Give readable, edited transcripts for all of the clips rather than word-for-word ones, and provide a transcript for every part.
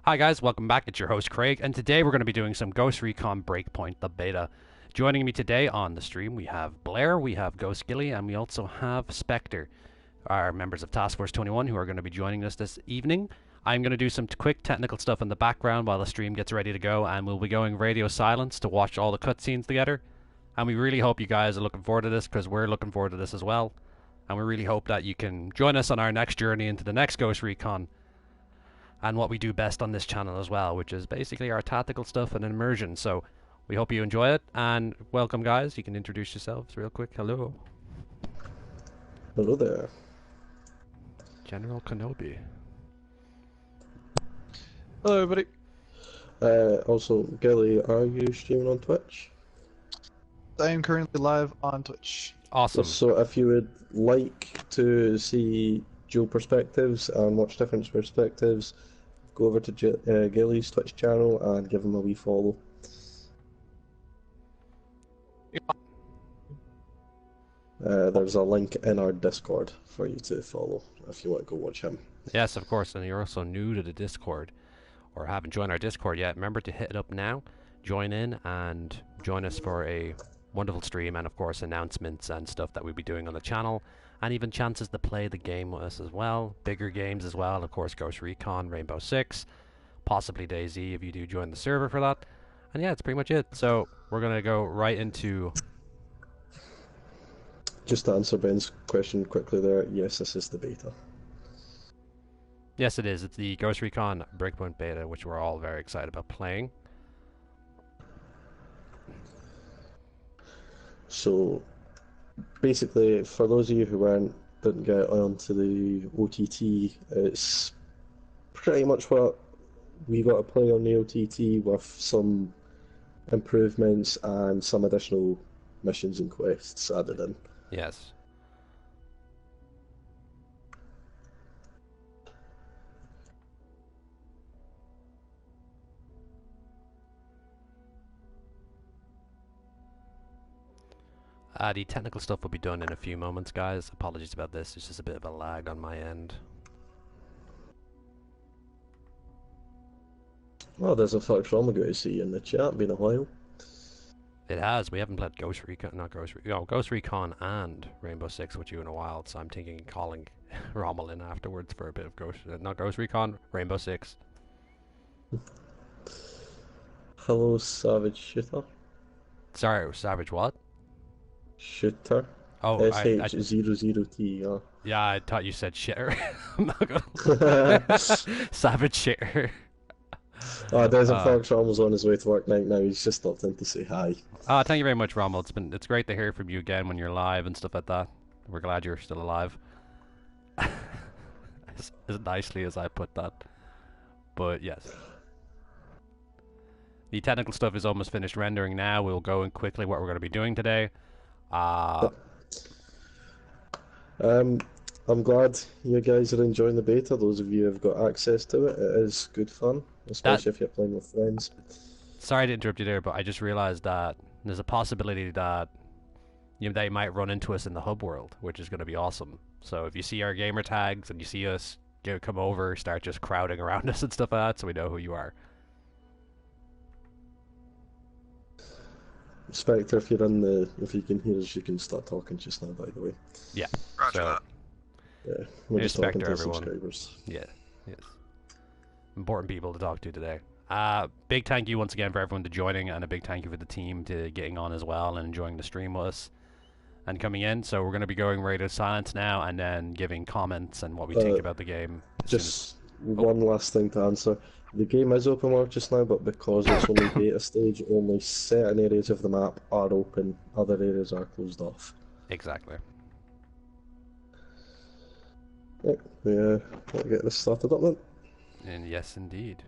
Hi guys, welcome back. It's your host Craig, and today we're going to be doing some Ghost Recon Breakpoint, the beta. Joining me today on the stream, we have Blair, we have Ghost Gilly, and we also have Spectre, our members of Taskforce 21 who are going to be joining us this evening. I'm going to do some quick technical stuff in the background while the stream gets ready to go, and we'll be going radio silence to watch all the cutscenes together. And we really hope you guys are looking forward to this, because we're looking forward to this as well. And we really hope that you can join us on our next journey into the next Ghost Recon and what we do best on this channel as well, which is basically our tactical stuff and immersion. So we hope you enjoy it, and welcome guys. You can introduce yourselves real quick. Hello. Hello there. General Kenobi. Hello everybody. Also, Gilly, are you streaming on Twitch? I am currently live on Twitch. Awesome. So if you would like to see dual perspectives and watch different perspectives, go over to Gilly's Twitch channel and give him a wee follow. There's a link in our Discord for you to follow if you want to go watch him. Yes, of course. And you're also new to the Discord or haven't joined our Discord yet, remember to hit it up now, join in and join us for a wonderful stream, and of course announcements and stuff that we'll be doing on the channel, and even chances to play the game with us as well, bigger games as well, of course Ghost Recon, Rainbow Six, possibly DayZ if you do join the server for that. And yeah, that's pretty much it. So we're gonna go right into... Just to answer Ben's question quickly there, yes, this is the beta. Yes, it is. It's the Ghost Recon Breakpoint beta, which we're all very excited about playing. So, basically, for those of you who didn't get onto the OTT, it's pretty much what we got to play on the OTT with some improvements and some additional missions and quests added in. Yes. The technical stuff will be done in a few moments, guys. Apologies about this. There's just a bit of a lag on my end. Oh, there's a Fox Rom to see in the chat. Been a while. It has. We haven't played Ghost Recon and Rainbow Six with you in a while, so I'm thinking calling Rommel in afterwards for a bit of not Ghost Recon, Rainbow Six. Hello, Savage Shooter. Sorry, Savage what? Shooter. Oh, SH00T. Yeah, I thought you said shitter. I'm not gonna... Savage shitter. Oh, there's a Fox Rommel's on his way to work right now. He's just stopped in to say hi. Thank you very much, Rommel. It's great to hear from you again when you're live and stuff like that. We're glad you're still alive. as nicely as I put that. But yes. The technical stuff is almost finished rendering now. We'll go in quickly what we're going to be doing today. I'm glad you guys are enjoying the beta. Those of you who have got access to it, it is good fun, especially if you're playing with friends. Sorry to interrupt you there, but I just realized that there's a possibility that they might run into us in the hub world, which is going to be awesome. So if you see our gamer tags and you see us come over, start just crowding around us and stuff like that, so we know who you are. Spectre, if you can hear us, you can start talking just now, by the way. Yeah. Roger that. Yeah, we're just talking to everyone. subscribers. Yeah, yes. Important people to talk to today. Big thank you once again for everyone to joining, and a big thank you for the team to getting on as well and enjoying the stream with us and coming in. So we're going to be going radio silence now and then giving comments and what we think about the game. Just one last thing to answer. The game is open world just now, but because it's only beta stage, only certain areas of the map are open, other areas are closed off. Exactly. Right, we'll get this started up then. And yes, indeed.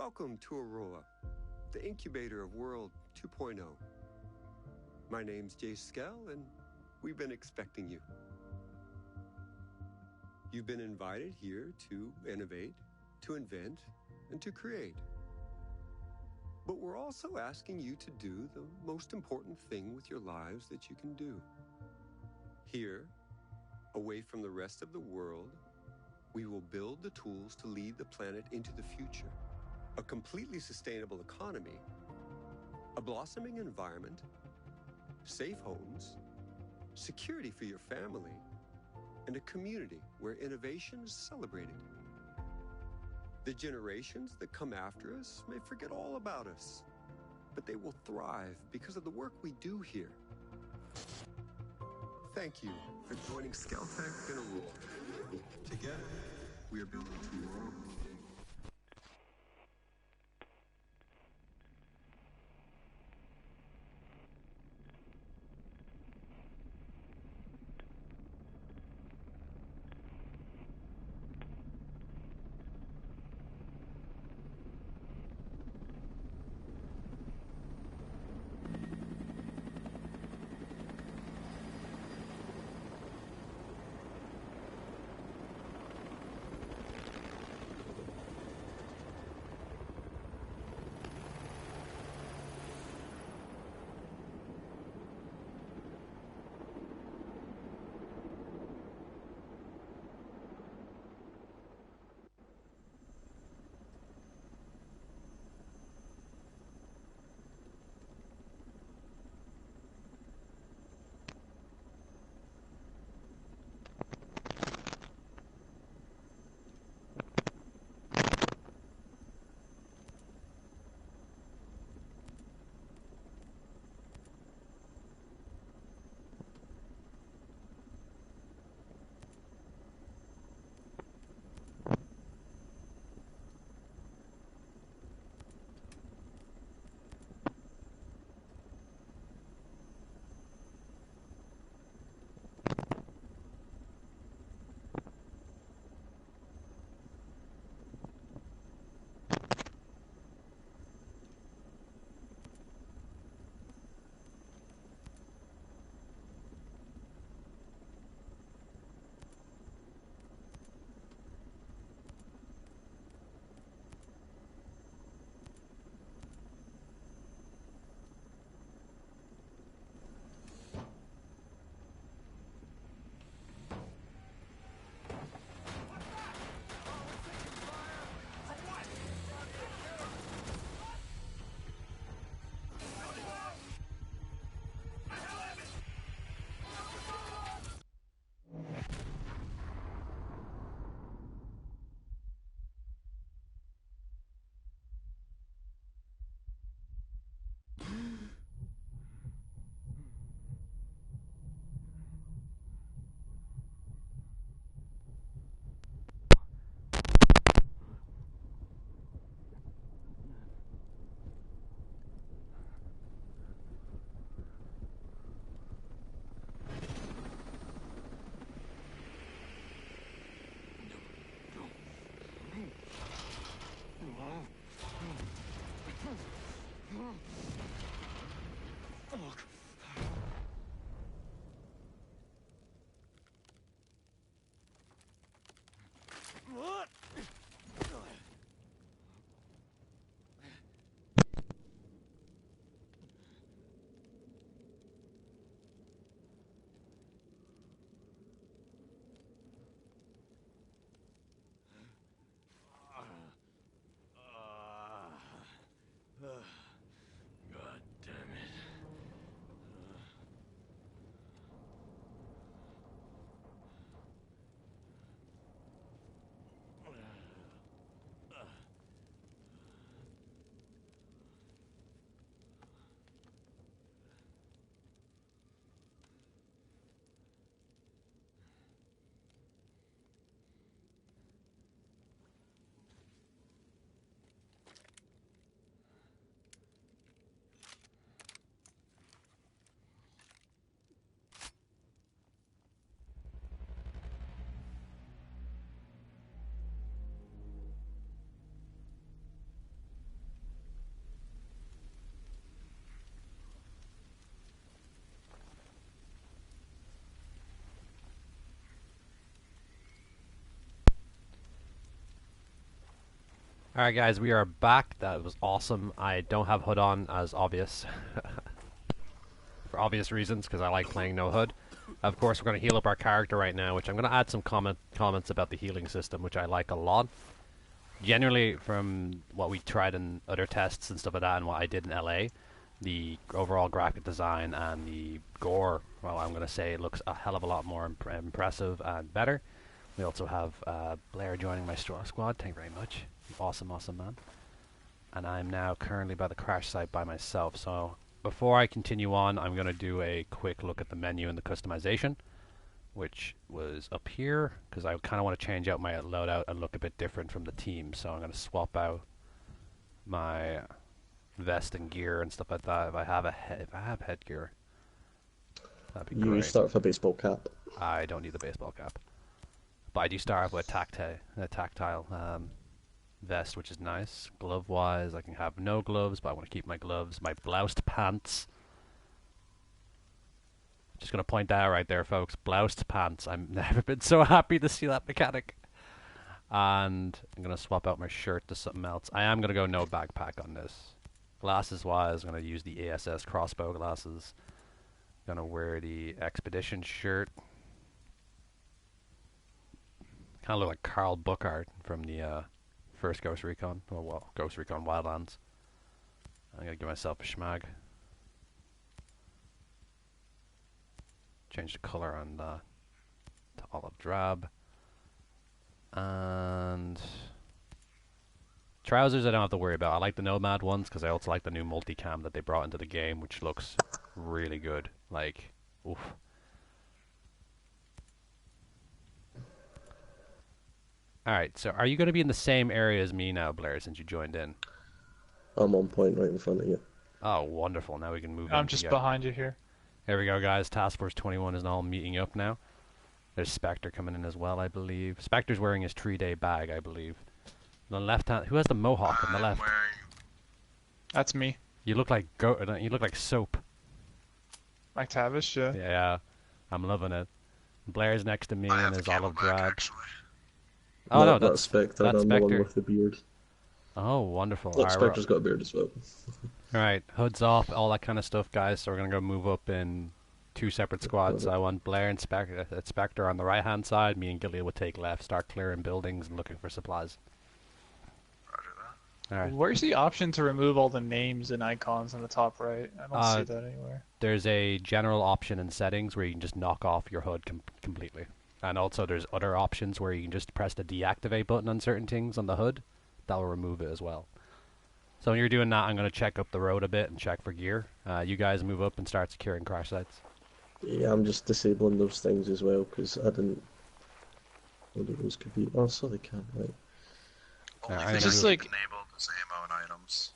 Welcome to Aurora, the incubator of World 2.0. My name's Jay Skell, and we've been expecting you. You've been invited here to innovate, to invent, and to create. But we're also asking you to do the most important thing with your lives that you can do. Here, away from the rest of the world, we will build the tools to lead the planet into the future. A completely sustainable economy, a blossoming environment, safe homes, security for your family, and a community where innovation is celebrated. The generations that come after us may forget all about us, but they will thrive because of the work we do here. Thank you for joining Skeltech and Aurora. Together, we are building tomorrow. Alright guys, we are back. That was awesome. I don't have HUD on as obvious. For obvious reasons, because I like playing no HUD. Of course, we're going to heal up our character right now, which I'm going to add some comments about the healing system, which I like a lot. Generally, from what we tried in other tests and stuff like that, and what I did in LA, the overall graphic design and the gore, well, I'm going to say it looks a hell of a lot more impressive and better. We also have Blair joining my squad. Thank you very much. Awesome, awesome man. And I'm now currently by the crash site by myself. So before I continue on, I'm going to do a quick look at the menu and the customization, which was up here, because I kind of want to change out my loadout and look a bit different from the team. So I'm going to swap out my vest and gear and stuff like that. If I have headgear, that'd be great. You start with a baseball cap. I don't need the baseball cap, but I do start off with a tactile vest, which is nice. Glove wise, I can have no gloves, but I want to keep my gloves. My bloused pants. Just gonna point that out right there, folks. Bloused pants. I've never been so happy to see that mechanic. And I'm gonna swap out my shirt to something else. I am gonna go no backpack on this. Glasses wise, I'm gonna use the ASS crossbow glasses. Gonna wear the expedition shirt. Kind of look like Carl Buchart from the first Ghost Recon. Well, Ghost Recon Wildlands. I'm gonna give myself a schmag. Change the color on to olive drab. And trousers I don't have to worry about. I like the Nomad ones because I also like the new multicam that they brought into the game, which looks really good. Like, oof. Alright, so are you going to be in the same area as me now, Blair, since you joined in? I'm on point right in front of you. Oh, wonderful. Now we can move on. I'm just behind you here. There we go, guys. Taskforce 21 is all meeting up now. There's Spectre coming in as well, I believe. Spectre's wearing his 3-day bag, I believe. On the left hand, who has the mohawk on the left? That's me. You look like you look like soap. Mike Tavish, yeah. Yeah, I'm loving it. Blair's next to me I in have his the olive camelback, drab. actually. Oh no, that's Spectre. that's I'm the one Spectre. with the beard. Oh, wonderful. Look, Spectre's got a beard as well. Alright, hoods off, all that kind of stuff, guys. So we're going to go move up in 2 separate squads. I want Blair and Spectre on the right-hand side. Me and Gilly will take left, start clearing buildings and looking for supplies. Roger that. Alright. Where's the option to remove all the names and icons on the top right? I don't see that anywhere. There's a general option in settings where you can just knock off your HUD completely. And also there's other options where you can just press the deactivate button on certain things on the HUD. That will remove it as well. So when you're doing that, I'm going to check up the road a bit and check for gear. You guys move up and start securing crash sites. Yeah, I'm just disabling those things as well because I didn't. What of those could be? Oh, so they can, right? Only I thing just I like- keep enabled is ammo and items.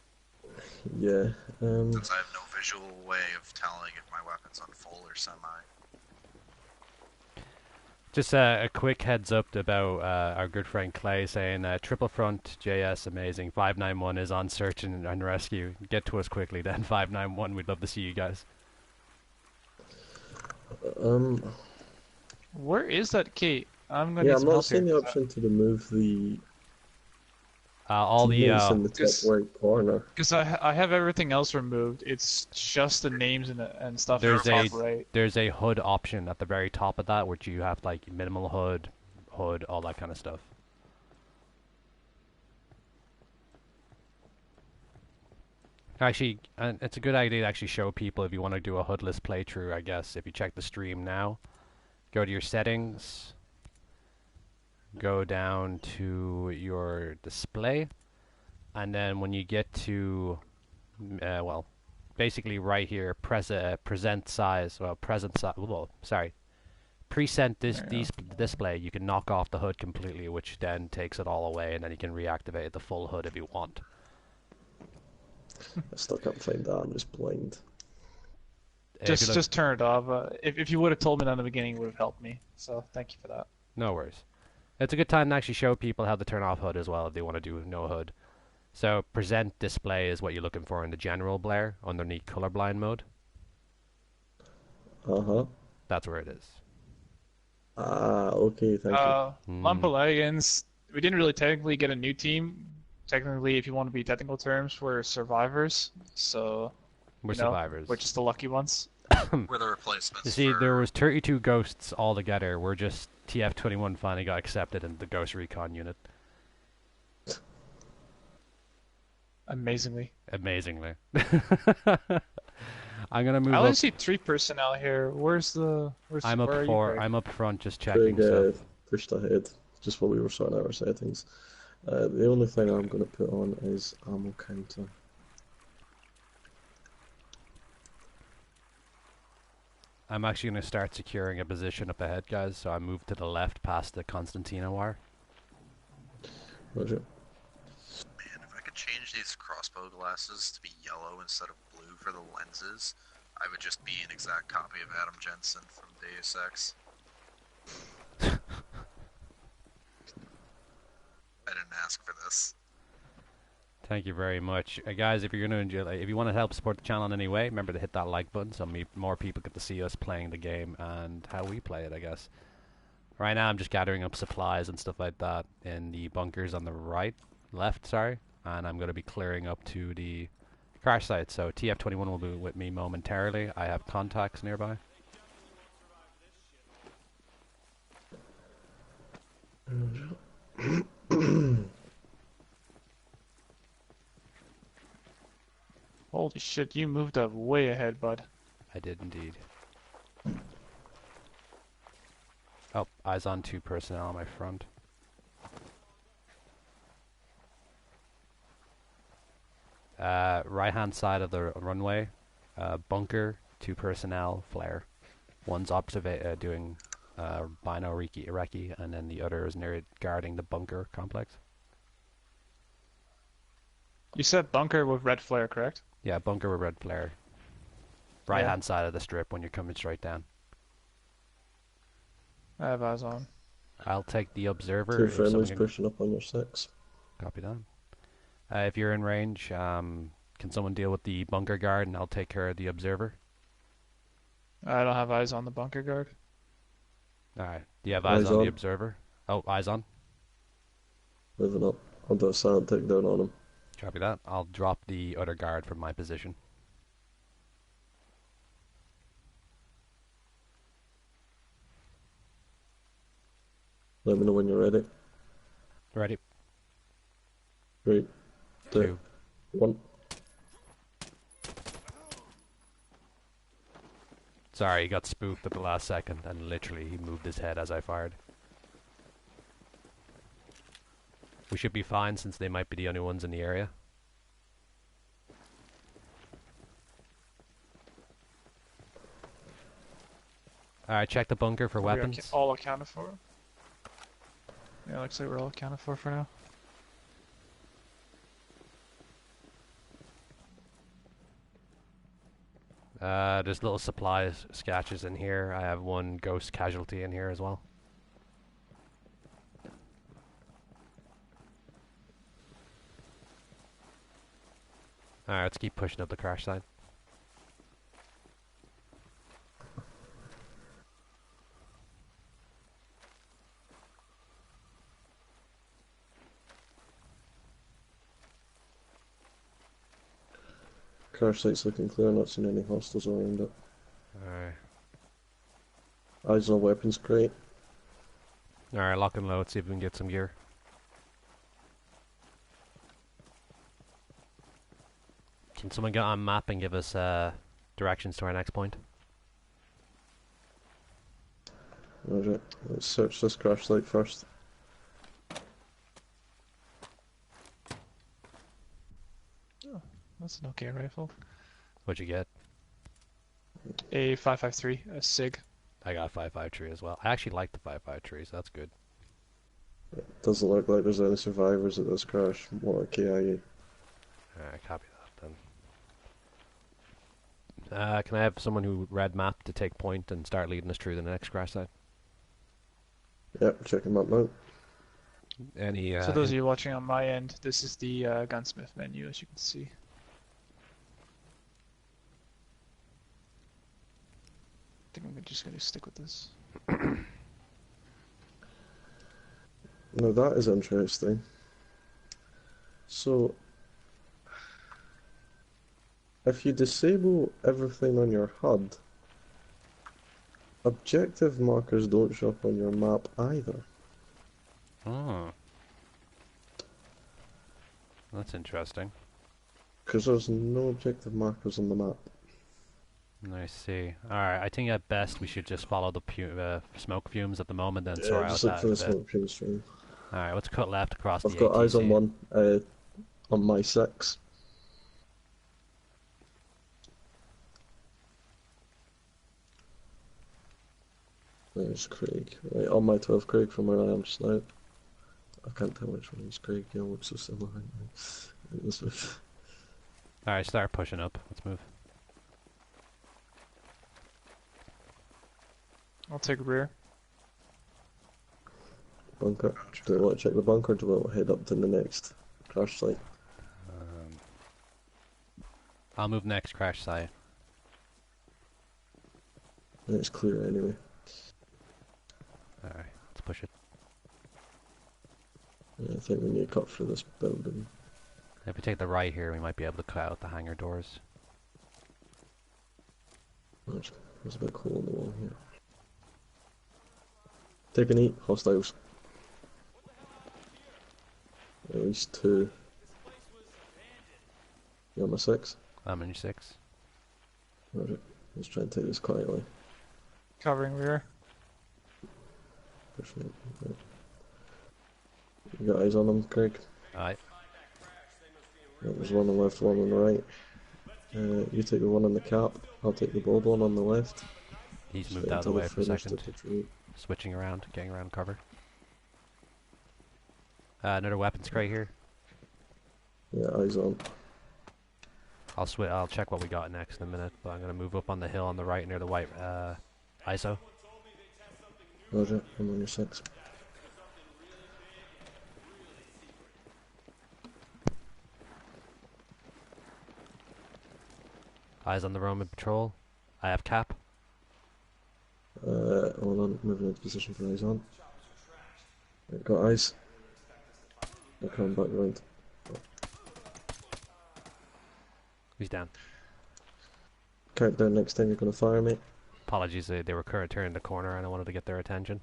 Yeah. Since I have no visual way of telling if my weapon's on full or semi. Just a quick heads up about our good friend Clay saying Triple Front JS amazing. 591 is on search and rescue. Get to us quickly then, 591. We'd love to see you guys. Where is that key? I'm gonna Yeah, need I'm some not help seeing here. the option to remove the All the teammates in the top Just- right corner. Because I have everything else removed. It's just the names and stuff. There's in the a top right. there's a HUD option at the very top of that, which you have like minimal HUD, all that kind of stuff. Actually, it's a good idea to actually show people if you want to do a HUDless playthrough. I guess if you check the stream now, go to your settings, go down to your display, and then when you get to well, basically right here, present size. Well, present size. Well, sorry, present display. You can knock off the HUD completely, which then takes it all away, and then you can reactivate the full HUD if you want. I still can't find that. I'm just blind. If you look- Just turn it off. If you would have told me that in the beginning, it would have helped me. So thank you for that. No worries. It's a good time to actually show people how to turn off HUD as well if they want to do no HUD. So present display is what you're looking for in the general Blair underneath colorblind mode. Uh-huh. That's where it is. Ah, okay, thank you. Lump of Legends. We didn't really technically get a new team technically, if you want to be technical terms, we're survivors. So, We're you know, survivors. we're just the lucky ones. We're the replacements. You see, for... there was 32 ghosts altogether. We're just TF21 finally got accepted into the Ghost Recon unit. Amazingly. Amazingly. I'm gonna move I only up. see 3 personnel here. Where's I'm where up are you, for. Greg? I'm up front, just checking. Craig So pushed ahead just while we were sorting out our settings. The only thing I'm going to put on is ammo counter. I'm actually gonna start securing a position up ahead, guys. So I moved to the left past the Constantina wire. Roger. Man, if I could change these crossbow glasses to be yellow instead of blue for the lenses, I would just be an exact copy of Adam Jensen from Deus Ex. I didn't ask for this. Thank you very much, guys. If you're gonna enjoy, if you want to help support the channel in any way, remember to hit that like button so more people get to see us playing the game and how we play it. I guess. Right now, I'm just gathering up supplies and stuff like that in the bunkers on the left, sorry, and I'm gonna be clearing up to the crash site. So TF21 will be with me momentarily. I have contacts nearby. Holy shit, you moved up way ahead, bud. I did indeed. Oh, eyes on 2 personnel on my front. Right hand side of the runway, bunker, 2 personnel, flare. One's doing bino recce, and then the other is near guarding the bunker complex. You said bunker with red flare, correct? Yeah, bunker with red flare. Right hand side of the strip when you're coming straight down. I have eyes on. I'll take the observer. 2 if friendlies someone pushing up on your 6. Copy that. If you're in range, can someone deal with the bunker guard and I'll take care of the observer? I don't have eyes on the bunker guard. Alright. Do you have eyes on the observer? Oh, eyes on. Moving up. I'll do a silent takedown on him. Copy that. I'll drop the other guard from my position. Let me know when you're ready. Ready? 3, 2, 2. 1. Sorry, he got spooked at the last second and literally he moved his head as I fired. We should be fine since they might be the only ones in the area. Alright, check the bunker for weapons. All accounted for? Yeah, looks like we're all accounted for now. There's little supplies sketches in here. I have 1 ghost casualty in here as well. Alright, let's keep pushing up the crash site. Crash site's looking clear, not seeing any hostiles around it. Alright. Eyes on weapons crate. Alright, lock and load, see if we can get some gear. Can someone get on map and give us directions to our next point? Roger. Let's search this crash site first. Oh, that's an okay rifle. What'd you get? A 5.53, a SIG. I got a 5.53 as well. I actually like the 5.53, so that's good. It doesn't look like there's any survivors at this crash. More like KIA. Alright, copy that then. Can I have someone who read map to take point and start leading us through the next crash site? Yep, checking map now. Any, So those of you watching on my end, this is the gunsmith menu, as you can see. I think I'm just going to stick with this. Now that is interesting. So, if you disable everything on your HUD, objective markers don't show up on your map either. Oh, that's interesting. Because there's no objective markers on the map. I see. Alright, I think at best we should just follow the smoke fumes at the moment and sort Yeah, out just look that for in a the bit. smoke fume stream. Alright, let's cut left across I've the got eyes on ATC. one, on my 6. There's Craig. Right, on my 12 Craig from where I am just now. I can't tell which one is Craig, they all look so similar. Alright, start pushing up. Let's move. I'll take rear. Bunker. Do we want to check the bunker or do we want to head up to the next crash site? I'll move next crash site. It's clear anyway. Alright, let's push it. Yeah, I think we need to cut through this building. If we take the right here, we might be able to cut out the hangar doors. There's a big hole in the wall here. Take an 8, hostiles. At least 2. You on my 6? I'm in your 6. Roger. Let's try and take this quietly. Covering rear. Pushing it. Right. You got eyes on them, Craig? Aye. Yeah, there's one on the left, one on the right. You take the one on the cap, I'll take the bald one on the left. He's Just moved wait out of the until way for a they're finished second. to retreat. Switching around, getting around cover. Another weapons crate here. Yeah, eyes on. I'll check what we got next in a minute, but I'm gonna move up on the hill on the right near the white ISO. Roger, I'm on your 6. Eyes on the Roman patrol. I have cap. Hold on, moving into position for eyes on. Right, got eyes. They're coming back round. He's down. Countdown next time you're going to fire, mate. Apologies, they were turning the corner and I wanted to get their attention.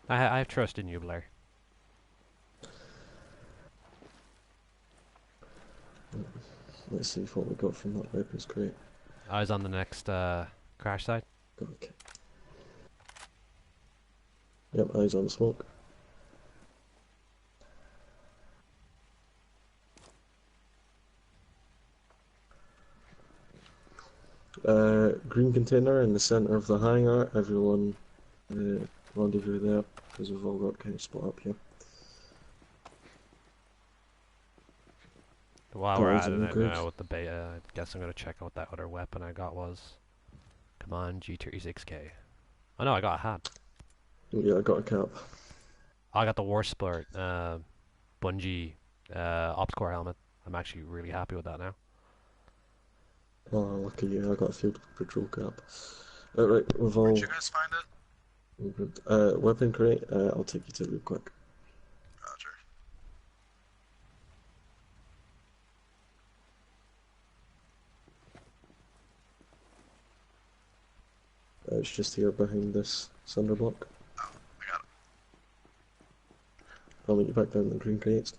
I have trust in you, Blair. Let's see what we got from that weapons crate. Eyes on the next crash site. Okay. Yep, eyes on the smoke. Green container in the centre of the hangar. Everyone rendezvous there because we've all got kind of split up here. While we're Eyes at on it the now goods. with the beta, I guess I'm gonna check out what that other weapon I got was. Come on, G36K. Oh no, I got a hat. Yeah, I got a cap. I got the War Sport Bungie Ops Core helmet. I'm actually really happy with that now. Oh, lucky you, I got a field patrol cap. Right, we've all... Where'd you guys find it? weapon crate, I'll take you to it real quick. Roger. It's just here behind this cinder block. Oh, I got it. I'll meet you back down in the green crates.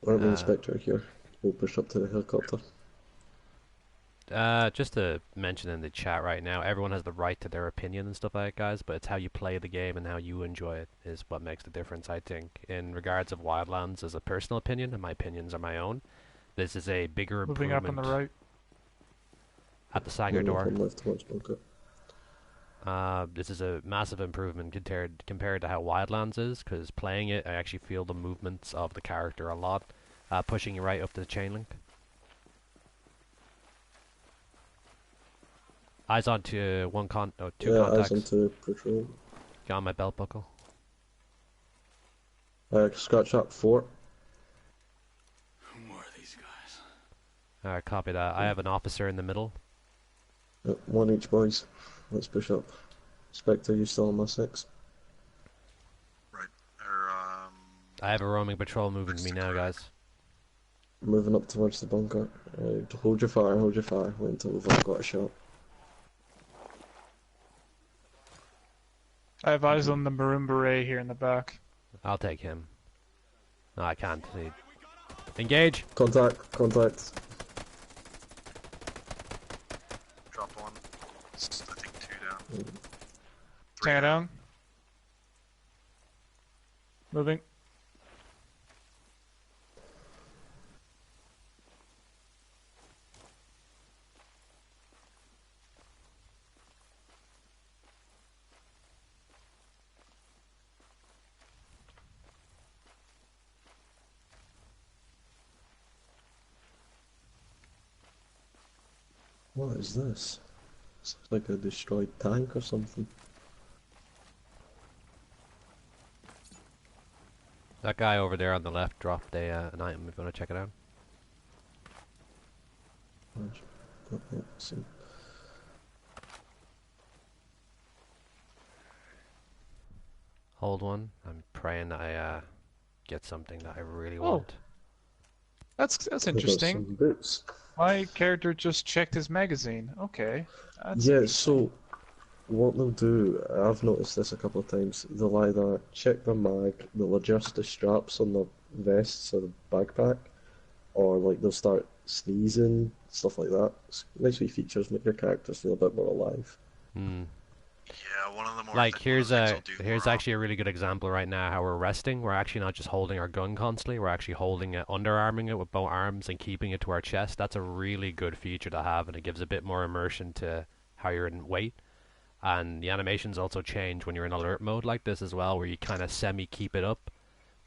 Army Inspector here. We'll push up to the helicopter. Just to mention in the chat right now, everyone has the right to their opinion and stuff like that, guys, but it's how you play the game and how you enjoy it is what makes the difference, I think. In regards of Wildlands as a personal opinion, and my opinions are my own, this is a bigger Moving improvement up on the right. at the Sanger Moving up door. on left towards bunker. This is a massive improvement compared to how Wildlands is, because playing it, I actually feel the movements of the character a lot, pushing you right up to the chain link. Eyes on to two contacts. Eyes onto patrol. Get on my belt buckle. Scratch up 4. Who are these guys? Alright, copy that. I have an officer in the middle. One each, boys. Let's push up. Spectre, you still on my 6? Right. Or, I have a roaming patrol moving to me now, guys. Moving up towards the bunker. Hold your fire, hold your fire. Wait until we've all got a shot. I have eyes on the maroon beret here in the back. I'll take him. No, I can't. Engage! Contact, contact. drop one. I think 2 down. 3 Tango down. Moving. What is this? It's like a destroyed tank or something. That guy over there on the left dropped an item if you want to check it out. Hold one. I'm praying I get something that I really want. That's interesting. Some boots. My character just checked his magazine. Okay. That's Yeah, interesting. so what they'll do, I've noticed this a couple of times, they'll either check their mag, they'll adjust the straps on the vests or the backpack, or like they'll start sneezing, stuff like that. It's nice wee features, make your characters feel a bit more alive. Hmm. Yeah, one of the more Like here's here's actually a really good example right now how we're resting. We're actually not just holding our gun constantly. We're actually holding it, underarming it with both arms and keeping it to our chest. That's a really good feature to have, and it gives a bit more immersion to how you're in weight. And the animations also change when you're in alert mode like this as well, where you kind of semi keep it up,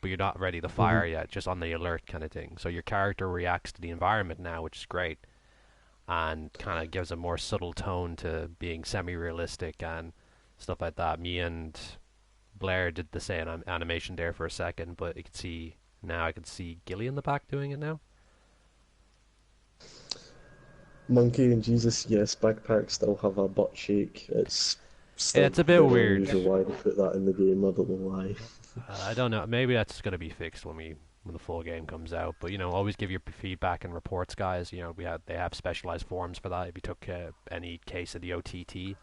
but you're not ready to fire yet, just on the alert kind of thing. So your character reacts to the environment now, which is great, and kind of gives a more subtle tone to being semi-realistic and stuff like that. Me and Blair did the same animation there for a second, but you can see now, I can see Gilly in the back doing it now. Monkey and Jesus, yes, backpacks still have a butt shake. It's still It's a bit very weird. unusual why they put that in the game, I don't know why. I don't know. Maybe that's going to be fixed when the full game comes out. But always give your feedback and reports, guys. They have specialized forums for that. If you took any case of the OTT,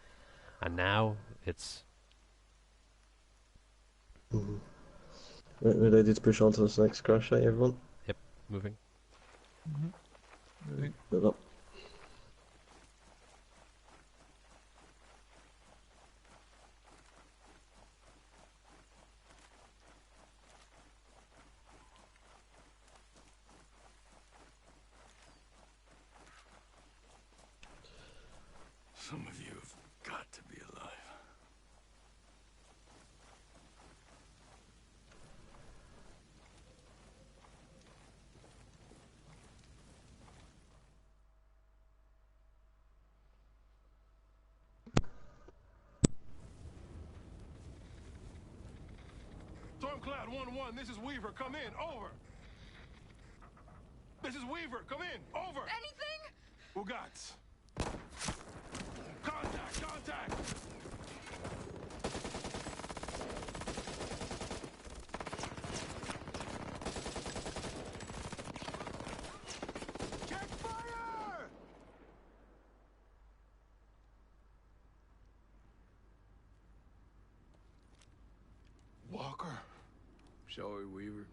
and now it's Right, we're ready to push on to this next crash site, everyone? moving. Moving. Move up. Some of you have got to be alive. Stormcloud 1-1, this is Weaver, come in, over! This is Weaver, come in, over! Anything? Ugats. Contact, contact! Check fire! Walker. Shall we, Weaver?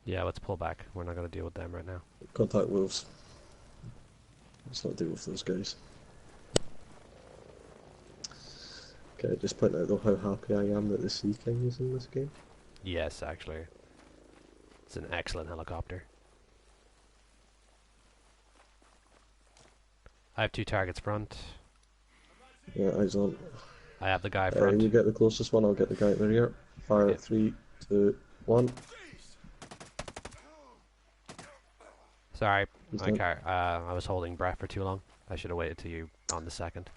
Yeah, let's pull back. We're not going to deal with them right now. Contact wolves. Let's not deal with those guys. Okay, just point out though how happy I am that the Sea King is in this game. Yes, actually. It's an excellent helicopter. I have 2 targets front. Yeah, eyes on. I have the guy front. You get the closest one, I'll get the guy in the rear. Fire Yeah. at 3, 2, 1. Sorry, He's okay. dead. I was holding breath for too long. I should have waited till you on the second.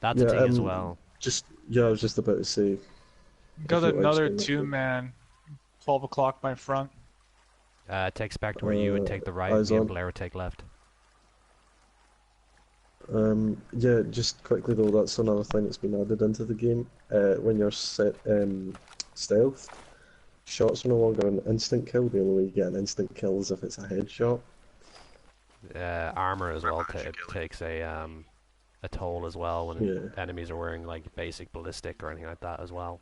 That's a Yeah, T as well. I was just about to say. Got If you another explain that, 2-man, 12 o'clock my front. Take Spectre where you would take the right, eyes me and on. Blair would take left. Yeah, just quickly though, that's another thing that's been added into the game. When you're set stealth, shots are no longer an instant kill. The only way you get an instant kill is if it's a headshot. Armor as Right well behind you, Gilly. takes a toll as well when Yeah. enemies are wearing like basic ballistic or anything like that as well.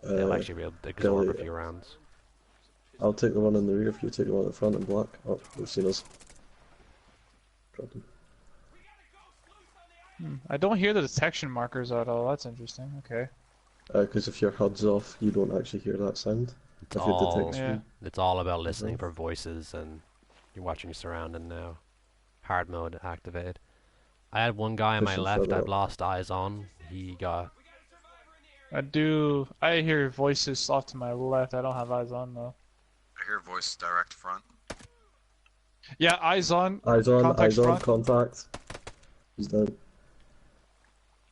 They'll actually be able to absorb Gilly, a few rounds. I'll take the one in the rear if you take the one at the front in black. Oh, they've seen us. Dropped him. I don't hear the detection markers at all. That's interesting. Okay. Because if your HUD's off, you don't actually hear that sound. It's If your all detection. it's all about listening for voices, and you're watching your surrounding now. Hard mode activated. I had one guy on my Pushing left. further I've up. lost eyes on. He got I hear voices off to my left. I don't have eyes on though. I hear voice direct front. Yeah, eyes on. Eyes on, Contact's eyes on, front. contact. He's down.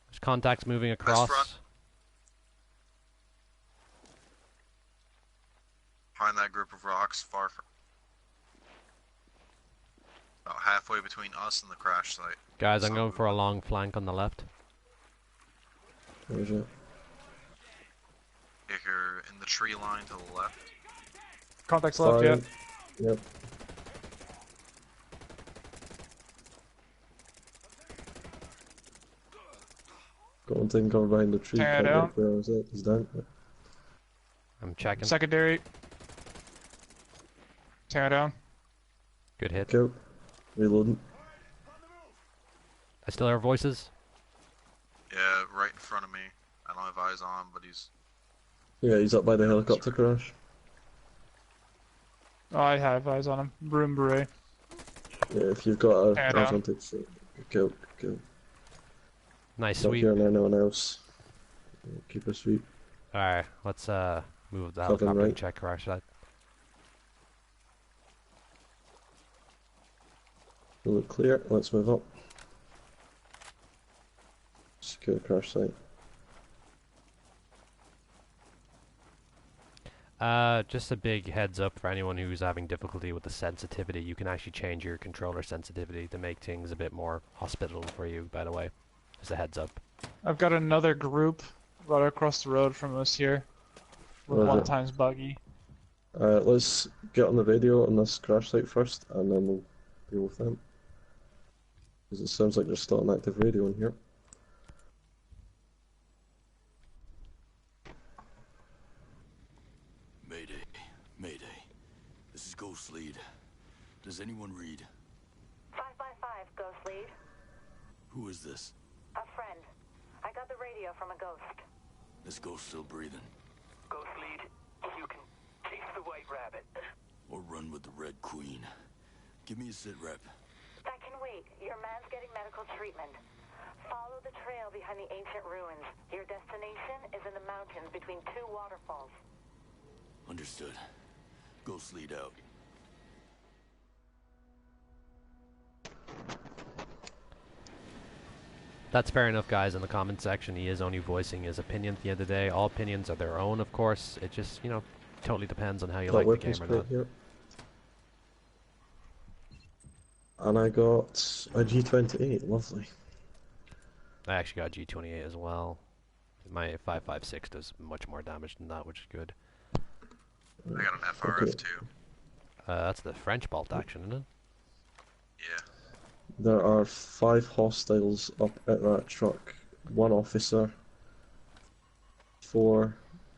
there's contacts moving across. front. Behind that group of rocks, far from. About halfway between us and the crash site. Guys, I'm going for a long flank on the left. Where's it? If you're in the tree line to the left. Contact's left. Yeah. Fire. Yep. Got one thing covered behind the tree. Tear Can't down. look where is it? He's down. I'm checking. Secondary. Tear down. Good hit. Go. Reloading. I still hear voices. Yeah, right in front of me. I don't have eyes on, but he's. Yeah, he's up by the helicopter crash. Oh, I have eyes on him. Broom beret. Yeah, if you've got a Tear down. advantage, kill. Nice Not sweep. hearing anyone else. Keep a sweep. Alright, let's move the Covering helicopter and right. check crash site. We look clear. Let's move up. Secure crash site. Just a big heads up for anyone who's having difficulty with the sensitivity. You can actually change your controller sensitivity to make things a bit more hospitable for you, by the way. Just a heads up. I've got another group right across the road from us here. With Roger. 1 times buggy. Let's get on the radio on this crash site first, and then we'll deal with them. Because it sounds like there's still an active radio in here. Mayday. Mayday. This is Ghost Lead. Does anyone read? 555, Ghost Lead. Who is this? A friend. I got the radio from a ghost. This ghost still breathing. Ghost Lead, you can chase the White Rabbit. Or run with the Red Queen. Give me a sit rep. That can wait. Your man's getting medical treatment. Follow the trail behind the ancient ruins. Your destination is in the mountains between 2 waterfalls. Understood. Ghost Lead out. That's fair enough, guys. In the comment section, he is only voicing his opinion at the end of the day. All opinions are their own, of course. It just, totally depends on how you Got like the weapons game or crate not. here. And I got a G28, lovely. I actually got G28 as well. My 5.56 does much more damage than that, which is good. I got an FRF Okay. too. That's the French bolt action, isn't it? Yeah. There are 5 hostiles up at that truck. 1 officer. 4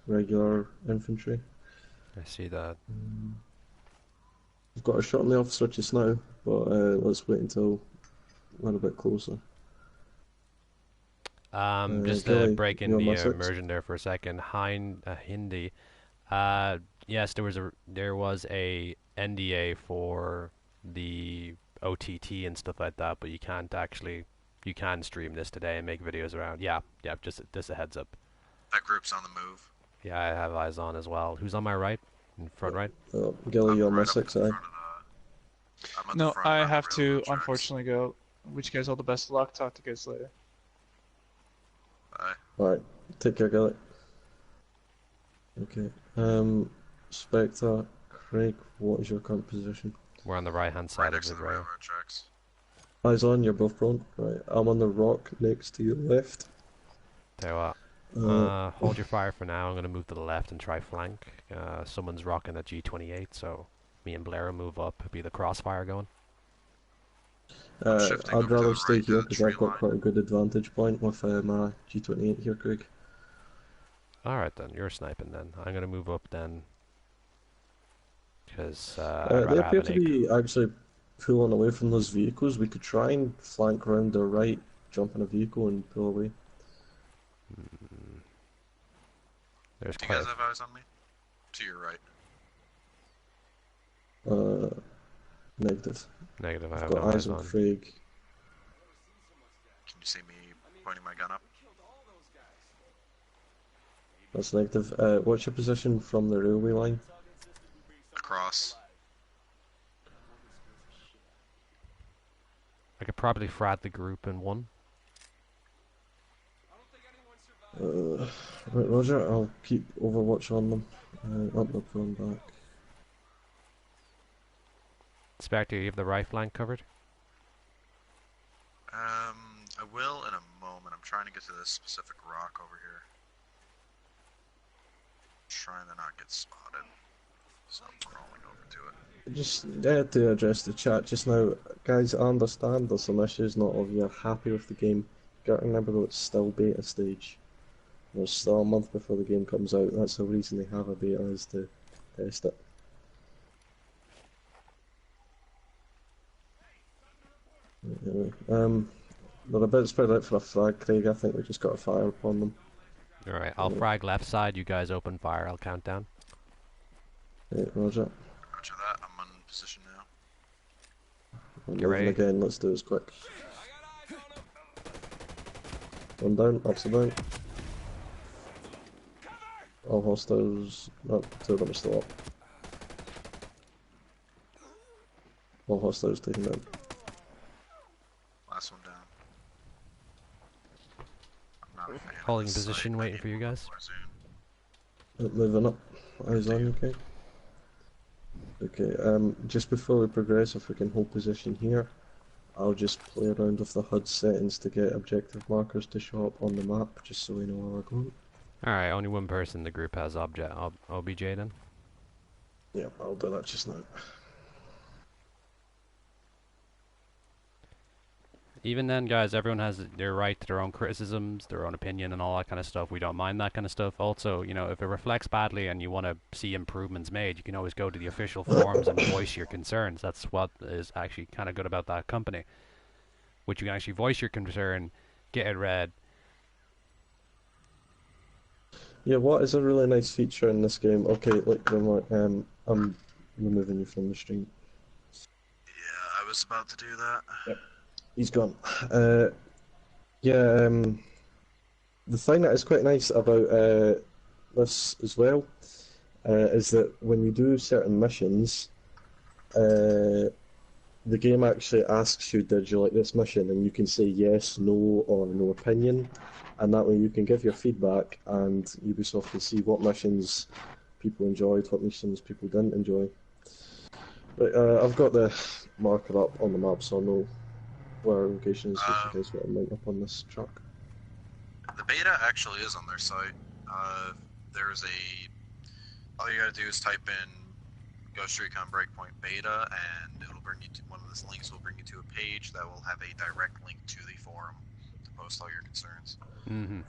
regular infantry. I see that. I've got a shot on the officer just now, but let's wait until a little bit closer. Just to Gilly, break in you on the my six? immersion there for a second. Hindi. Yes, there was a NDA for the OTT and stuff like that, but you can stream this today and make videos around. Yeah, just a heads up. That group's on the move. Yeah, I have eyes on as well. Who's on my right? In front right? Gilly, I'm you're on my right up in 6, front eh? of I'm I'm at the No, front I around the have to railroad tracks. unfortunately go. Wish you guys all the best of luck. Talk to you guys later. Bye. Alright, take care, Gilly. Okay. Spectre, Craig, what is your current position? We're on the right-hand side Right of next the to the rail. railroad tracks. Eyes on, you're both prone. Right, I'm on the rock next to your left. Tell you what, Uh, hold your fire for now. I'm going to move to the left and try flank. Someone's rocking a G28, so me and Blair will move up. Be the crossfire going. shifting I'd over to rather the stay right here to the because tree I've got line. quite a good advantage point with my G28 here, Craig. Alright then, you're sniping then. I'm going to move up then. Because I'd They rather have appear an to egg. be actually pulling away from those vehicles. We could try and flank around their right, jump in a vehicle and pull away. There's Do you quite guys have eyes on me? To your right. Negative. negative. I I've have got no eyes eyes on on. Craig. Can you see me pointing my gun up? That's negative. What's your position from the railway line? Across. I could probably frat the group in one. Right, Roger. I'll keep overwatch on them. Up, they're pulling back. Spectre, you have the right flank covered? I will in a moment. I'm trying to get to this specific rock over here. Trying to not get spotted. So I'm crawling over to it. Just to address the chat just now, guys, I understand there's some issues, not all of you are happy with the game. You gotta remember though, it's still beta stage. There's still a month before the game comes out. That's the reason they have a beta, is to test it. Anyway, they're a bit spread out for a frag, Craig. I think we just got to fire upon them. Alright, I'll frag left side, you guys open fire, I'll count down. Right, Roger. Roger that. I'm in position now. I'm Get moving ready. again, let's do this quick. One down, upside down. All hostiles. No, two of them are still up. All hostiles taken down. Last one down. I'm not a fan of Holding this position, site. I waiting need for you more guys. Warzone. Moving up. Eyes on, okay. Okay, just before we progress, if we can hold position here, I'll just play around with the HUD settings to get objective markers to show up on the map, just so we know where we're going. Alright, only one person in the group has OBJ then. Yeah, I'll do that just now. Even then, guys, everyone has their right to their own criticisms, their own opinion, and all that kind of stuff. We don't mind that kind of stuff. Also, you know, if it reflects badly and you want to see improvements made, you can always go to the official forums and voice your concerns. That's what is actually kind of good about that company. Which you can actually voice your concern, get it read. Yeah, what is a really nice feature in this game? Okay, look, I'm removing you from the stream. Yeah, I was about to do that. Yep. He's gone. The thing that is quite nice about this as well is that when you do certain missions, the game actually asks you, did you like this mission? And you can say yes, no, or no opinion. And that way you can give your feedback and Ubisoft can see what missions people enjoyed, what missions people didn't enjoy. But I've got the marker up on the map, so I'll know where our location is if you guys want to line up on this truck. The beta actually is on their site. There's all you gotta do is type in Ghost Recon Breakpoint beta, and it'll bring you to one of these links. Will bring you to a page that will have a direct link to the forum to post all your concerns. Mm-hmm.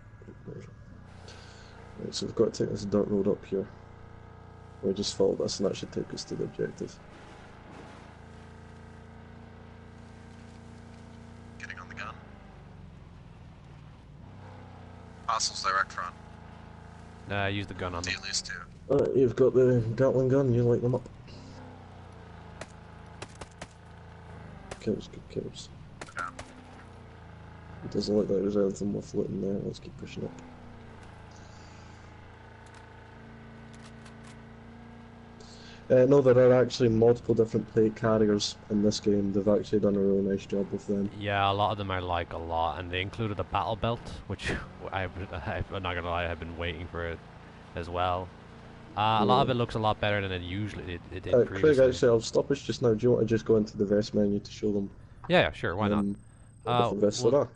Right, so we've got to take this dirt road up here. We just follow this, and that should take us to the objective. Getting on the gun. Hostiles direct front. Use the gun on them. At least two. Alright, you've got the Gatling gun, you light them up. Kills, good kills. Okay. It doesn't look like there's anything worth looting there, let's keep pushing up. No, there are actually multiple different plate carriers in this game. They've actually done a really nice job with them. Yeah, a lot of them I like a lot, and they included a battle belt, which I'm not gonna lie, I've been waiting for it as well. A lot of it looks a lot better than it did Craig, previously. actually, I'll stop us just now. Do you want to just go into the vest menu to show them? Yeah, sure, why not? Different vests there are?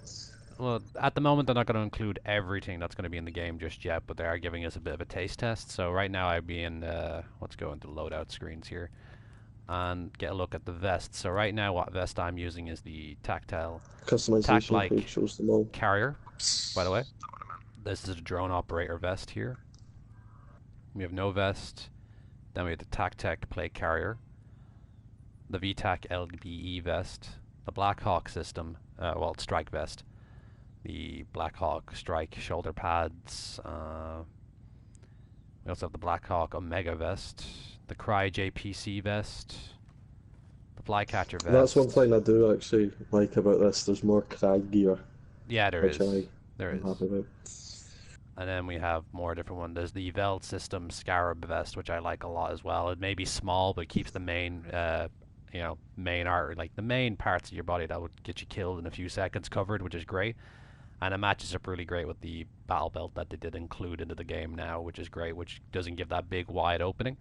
Well, at the moment they're not going to include everything that's going to be in the game just yet, but they are giving us a bit of a taste test. So right now I'd be in, let's go into loadout screens here and get a look at the vest. So right now what vest I'm using is the tactile Customization page shows them all. carrier, by the way. This is a drone operator vest here. We have no vest. Then we have the TacTech plate carrier, the VTAC LBE vest, the Blackhawk system, well, strike vest, the Blackhawk strike shoulder pads. We also have the Blackhawk Omega vest, the Cry JPC vest, the Flycatcher vest. That's one thing I do actually like about this. There's more crag gear. Yeah, there is. There is. Happy about. And then we have more different ones. There's the Veld System Scarab vest, which I like a lot as well. It may be small, but keeps the main, main art, like the main parts of your body that would get you killed in a few seconds covered, which is great. And it matches up really great with the battle belt that they did include into the game now, which is great, which doesn't give that big wide opening.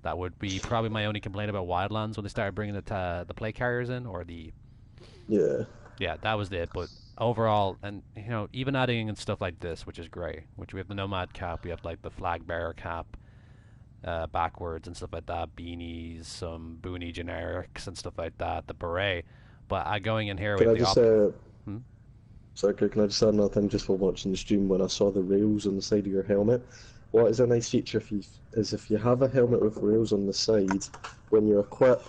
That would be probably my only complaint about Wildlands when they started bringing the plate carriers in, or the... Yeah, that was it, but overall, and even adding in stuff like this, which is great, which we have the Nomad cap, we have like the flag bearer cap, backwards and stuff like that, beanies, some boonie generics and stuff like that, the beret. But going in here with Sorry, can I just add another thing just for watching the stream? When I saw the rails on the side of your helmet, what is a nice feature is if you have a helmet with rails on the side, when you equip.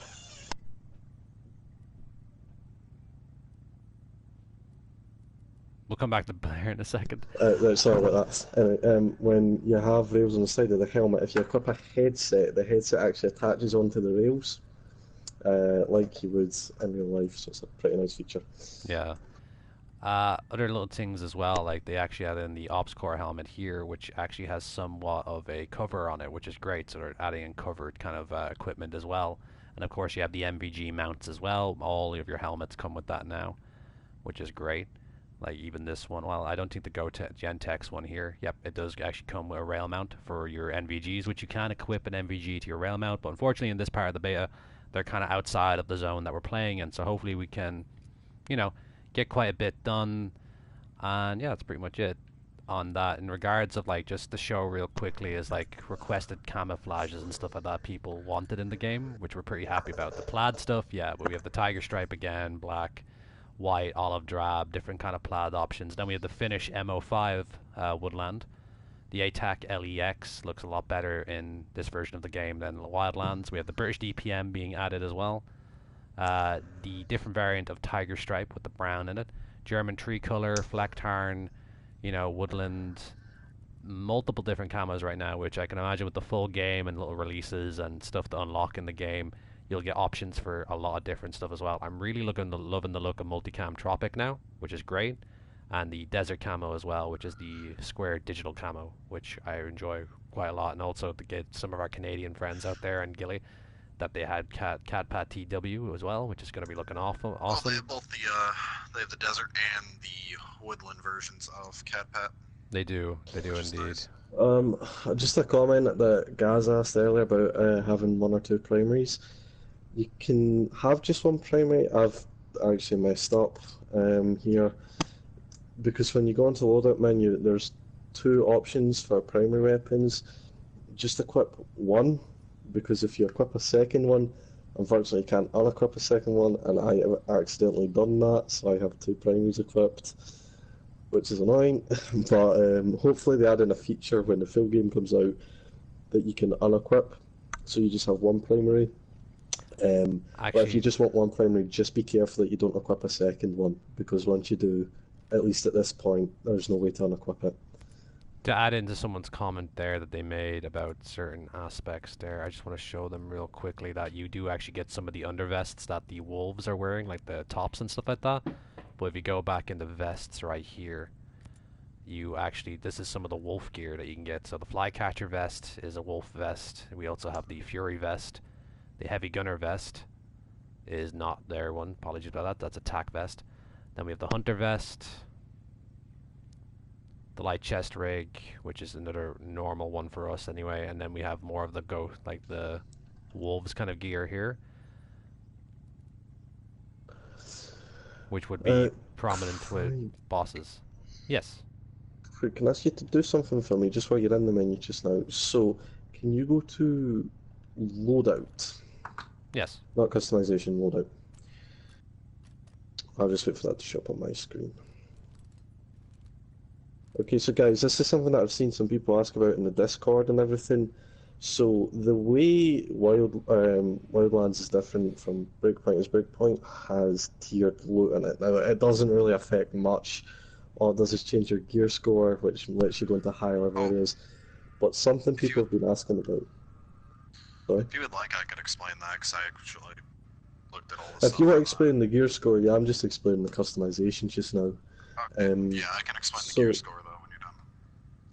We'll come back to Blair in a second. Sorry about that. Anyway, when you have rails on the side of the helmet, if you equip a headset, the headset actually attaches onto the rails, like you would in real life, so it's a pretty nice feature. Yeah. Other little things as well, like they actually added in the Ops Core helmet here, which actually has somewhat of a cover on it, which is great, so they're adding in covered kind of equipment as well. And of course you have the MVG mounts as well. All of your helmets come with that now, which is great. Like even this one, well, I don't think the Gentex one here. Yep, it does actually come with a rail mount for your NVGs, which you can equip an NVG to your rail mount. But unfortunately, in this part of the beta, they're kind of outside of the zone that we're playing in. So hopefully we can, get quite a bit done. And yeah, that's pretty much it on that. In regards of like just the show real quickly is like requested camouflages and stuff like that people wanted in the game, which we're pretty happy about. The plaid stuff, yeah, but we have the tiger stripe again, black, white, olive drab, different kind of plaid options. Then we have the Finnish MO5 Woodland. The ATAC LEX looks a lot better in this version of the game than Wildlands. We have the British DPM being added as well. The different variant of tiger stripe with the brown in it. German tree color, Flecktarn, woodland. Multiple different camos right now, which I can imagine with the full game and little releases and stuff to unlock in the game, you'll get options for a lot of different stuff as well. I'm really loving the look of Multicam Tropic now, which is great. And the Desert Camo as well, which is the square digital camo, which I enjoy quite a lot. And also to get some of our Canadian friends out there and Gilly, that they had CatPat TW as well, which is going to be looking awesome. They have both they have the desert and the woodland versions of CatPat. They do indeed. Nice. Just a comment that Gaz asked earlier about having one or two primaries. You can have just one primary. I've actually messed up here, because when you go into the loadout menu, there's two options for primary weapons. Just equip one, because if you equip a second one, unfortunately you can't unequip a second one, and I have accidentally done that, so I have two primaries equipped, which is annoying. But hopefully they add in a feature when the full game comes out that you can unequip, so you just have one primary. But if you just want one primary, just be careful that you don't equip a second one, because once you do, at least at this point, there's no way to unequip it. To add into someone's comment there that they made about certain aspects there, I just want to show them real quickly that you do actually get some of the undervests that the wolves are wearing, like the tops and stuff like that. But if you go back in the vests right here, you actually, this is some of the wolf gear that you can get. So the flycatcher vest is a wolf vest. We also have the fury vest. The heavy gunner vest is not their one. Apologies about that. That's attack vest. Then we have the hunter vest, the light chest rig, which is another normal one for us anyway. And then we have more of the like the wolves kind of gear here, which would be prominent with bosses. Yes. Can I ask you to do something for me just while you're in the menu just now? So, can you go to loadout? Yes. Not customization, loadout. I'll just wait for that to show up on my screen. Okay, so guys, this is something that I've seen some people ask about in the Discord and everything. So the way Wildlands is different from Breakpoint is Breakpoint has tiered loot in it. Now, it doesn't really affect much. All it does is change your gear score, which lets you go into higher level areas. But something people have been asking about. Sorry? If you would like, I could explain that, because I actually looked at all this If you want to explain the gear score, yeah, I'm just explaining the customization just now. Yeah, I can explain the gear score, though, when you're done.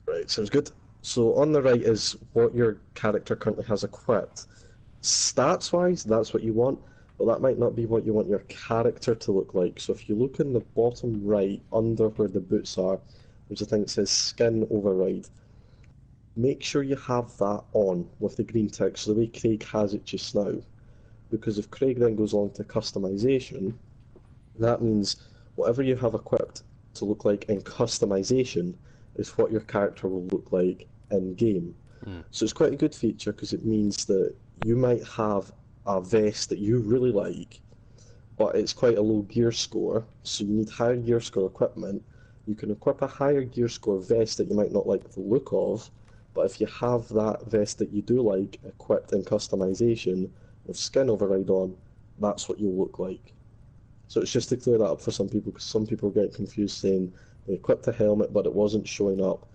Right, sounds good. So on the right is what your character currently has equipped. Stats-wise, that's what you want, but that might not be what you want your character to look like. So if you look in the bottom right, under where the boots are, there's a thing that says Skin Override. Make sure you have that on with the green tick, so the way Craig has it just now. Because if Craig then goes on to customization, that means whatever you have equipped to look like in customization is what your character will look like in game. So it's quite a good feature because it means that you might have a vest that you really like, but it's quite a low gear score, so you need higher gear score equipment. You can equip a higher gear score vest that you might not like the look of, but if you have that vest that you do like equipped in customization with Skin Override on, that's what you'll look like. So it's just to clear that up for some people, because some people get confused saying they equipped a helmet but it wasn't showing up.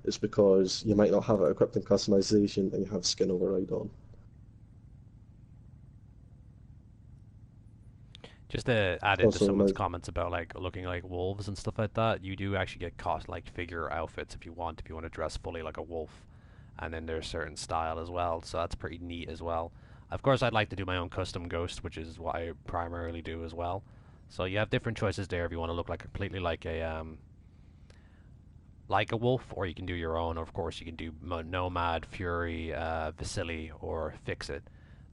It's because you might not have it equipped in customization and you have Skin Override on. Just to add into Also, someone's comments about like looking like wolves and stuff like that, you do actually get like figure outfits if you want to dress fully like a wolf, and then there's certain style as well, so that's pretty neat as well. Of course, I'd like to do my own custom ghost, which is what I primarily do as well. So you have different choices there if you want to look like completely like a wolf, or you can do your own. Of course, you can do Nomad, Fury, Vasily, or Fix It.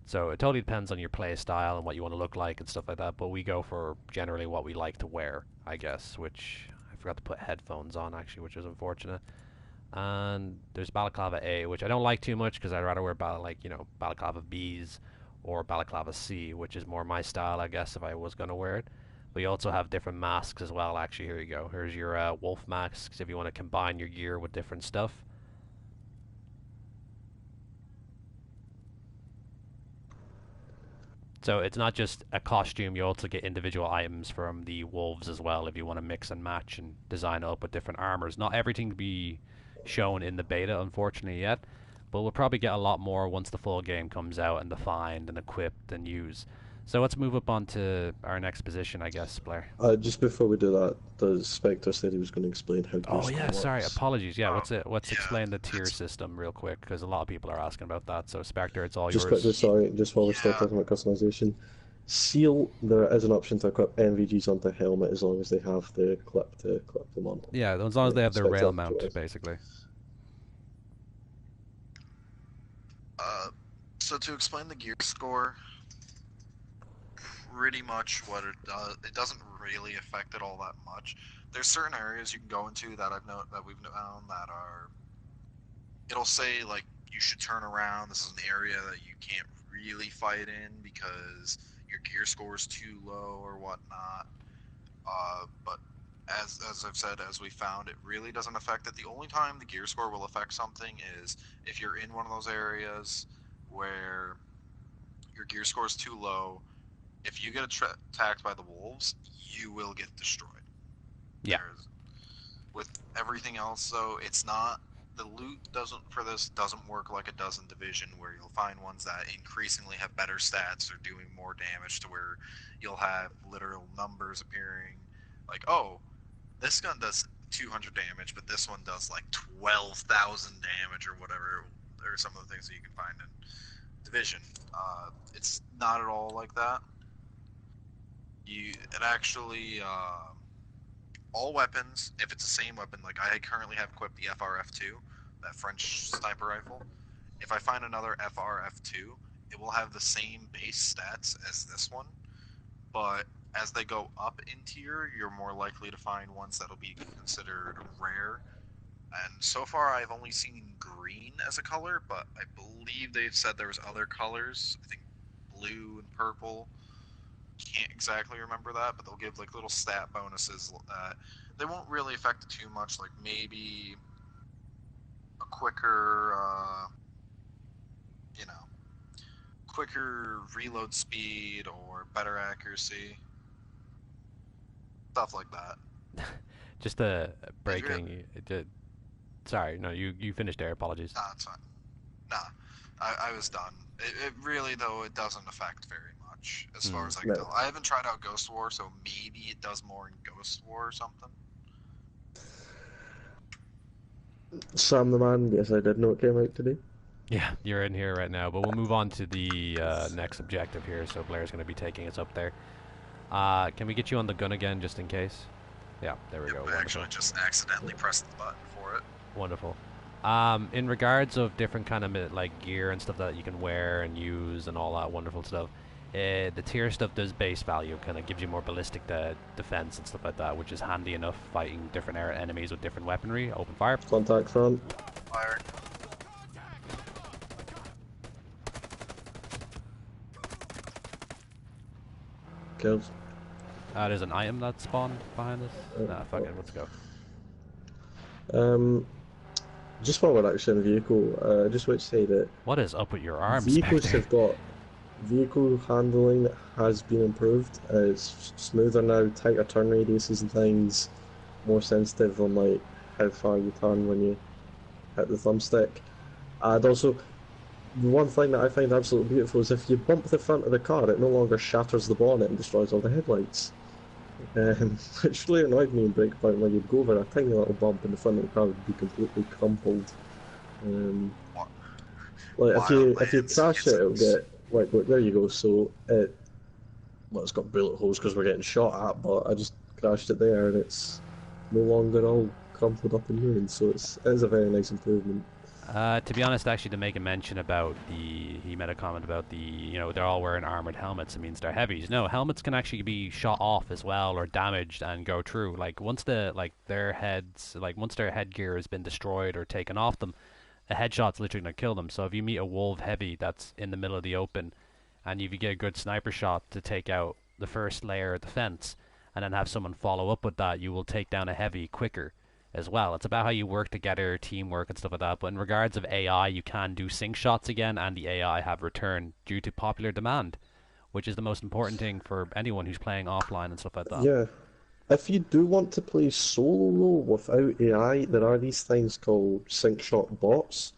So it totally depends on your play style and what you want to look like and stuff like that. But we go for generally what we like to wear, I guess. Which I forgot to put headphones on actually, which is unfortunate. And there's Balaclava A, which I don't like too much because I'd rather wear Balaclava B's or Balaclava C, which is more my style, I guess, if I was going to wear it. But you also have different masks as well, actually. Here you go. Here's your wolf masks if you want to combine your gear with different stuff. So it's not just a costume, you also get individual items from the wolves as well if you want to mix and match and design it up with different armors. Not everything to be shown in the beta, unfortunately, yet, but we'll probably get a lot more once the full game comes out and defined and equipped and used. So let's move up on to our next position, I guess, Blair. Just before we do that, the Spectre said he was going to explain how gear score works. Sorry, apologies. Yeah, let's explain the tier system real quick, because a lot of people are asking about that. So Spectre, it's all yours. Just quickly, sorry, just while we start talking about customization. Seal, there is an option to equip NVGs onto a helmet as long as they have the clip to clip them on. Yeah, as long as they have their rail mount, basically. So to explain the gear score, pretty much what it doesn't really affect it all that much. There's certain areas you can go into that we've known that are, it'll say like you should turn around. This is an area that you can't really fight in because your gear score is too low or whatnot. But as I've said, as we found, it really doesn't affect it. The only time the gear score will affect something is if you're in one of those areas where your gear score is too low. If you get attacked by the wolves, you will get destroyed. Yeah. With everything else, though, it's not, the loot doesn't work like it does in Division, where you'll find ones that increasingly have better stats or doing more damage, to where you'll have literal numbers appearing, like, oh, this gun does 200 damage, but this one does like 12,000 damage or whatever. There are some of the things that you can find in Division. It's not at all like that. It actually, all weapons, if it's the same weapon, like I currently have equipped the FRF2, that French sniper rifle. If I find another FRF2, it will have the same base stats as this one, but as they go up in tier, you're more likely to find ones that'll be considered rare. And so far, I've only seen green as a color, but I believe they've said there was other colors. I think blue and purple. Can't exactly remember that, but they'll give like little stat bonuses. They won't really affect it too much. Like maybe a quicker, quicker reload speed or better accuracy, stuff like that. Just breaking. Sorry, no, you finished there. Apologies. Nah, it's fine. Nah, I was done. It really, though, it doesn't affect very much, as far as I can tell. I haven't tried out Ghost War, so maybe it does more in Ghost War or something. Sam the Man, yes, I did know it came out today. Yeah, you're in here right now, but we'll move on to the next objective here, so Blair's going to be taking us up there. Can we get you on the gun again, just in case? Yeah, there we go. I actually just accidentally pressed the button for it. Wonderful. In regards of different kind of like gear and stuff that you can wear and use and all that wonderful stuff, the tier stuff does base value, kind of gives you more ballistic defense and stuff like that, which is handy enough fighting different enemies with different weaponry. Open fire. Contact front. Fire. Kills. There's an item that spawned behind us. Nah, fuck it, let's go. Just while we're actually in the vehicle, I just want to say that... What is up with your arms, vehicles Spectre? have got... Vehicle handling has been improved. It's smoother now, tighter turn radiuses and things, more sensitive on like how far you turn when you hit the thumbstick. And also, the one thing that I find absolutely beautiful is if you bump the front of the car, it no longer shatters the bonnet and destroys all the headlights. Which really annoyed me in Breakpoint, when you'd go over a tiny little bump and the front of the car would be completely crumpled. Like if you crash it, it'll get like there you go. So it's got bullet holes because we're getting shot at, but I just crashed it there and it's no longer all crumpled up and ruined. So it is a very nice improvement. To be honest, actually, to make a mention about he made a comment about they're all wearing armored helmets. It means they're heavies. No, helmets can actually be shot off as well or damaged and go through. Like once once their headgear has been destroyed or taken off them, a headshot's literally gonna kill them. So if you meet a wolf heavy that's in the middle of the open, and if you get a good sniper shot to take out the first layer of defense, and then have someone follow up with that, you will take down a heavy quicker as well. It's about how you work together, teamwork and stuff like that. But in regards of AI, you can do sync shots again, and the AI have returned due to popular demand, which is the most important thing for anyone who's playing offline and stuff like that. Yeah. If you do want to play solo though without AI, there are these things called sync shot bots.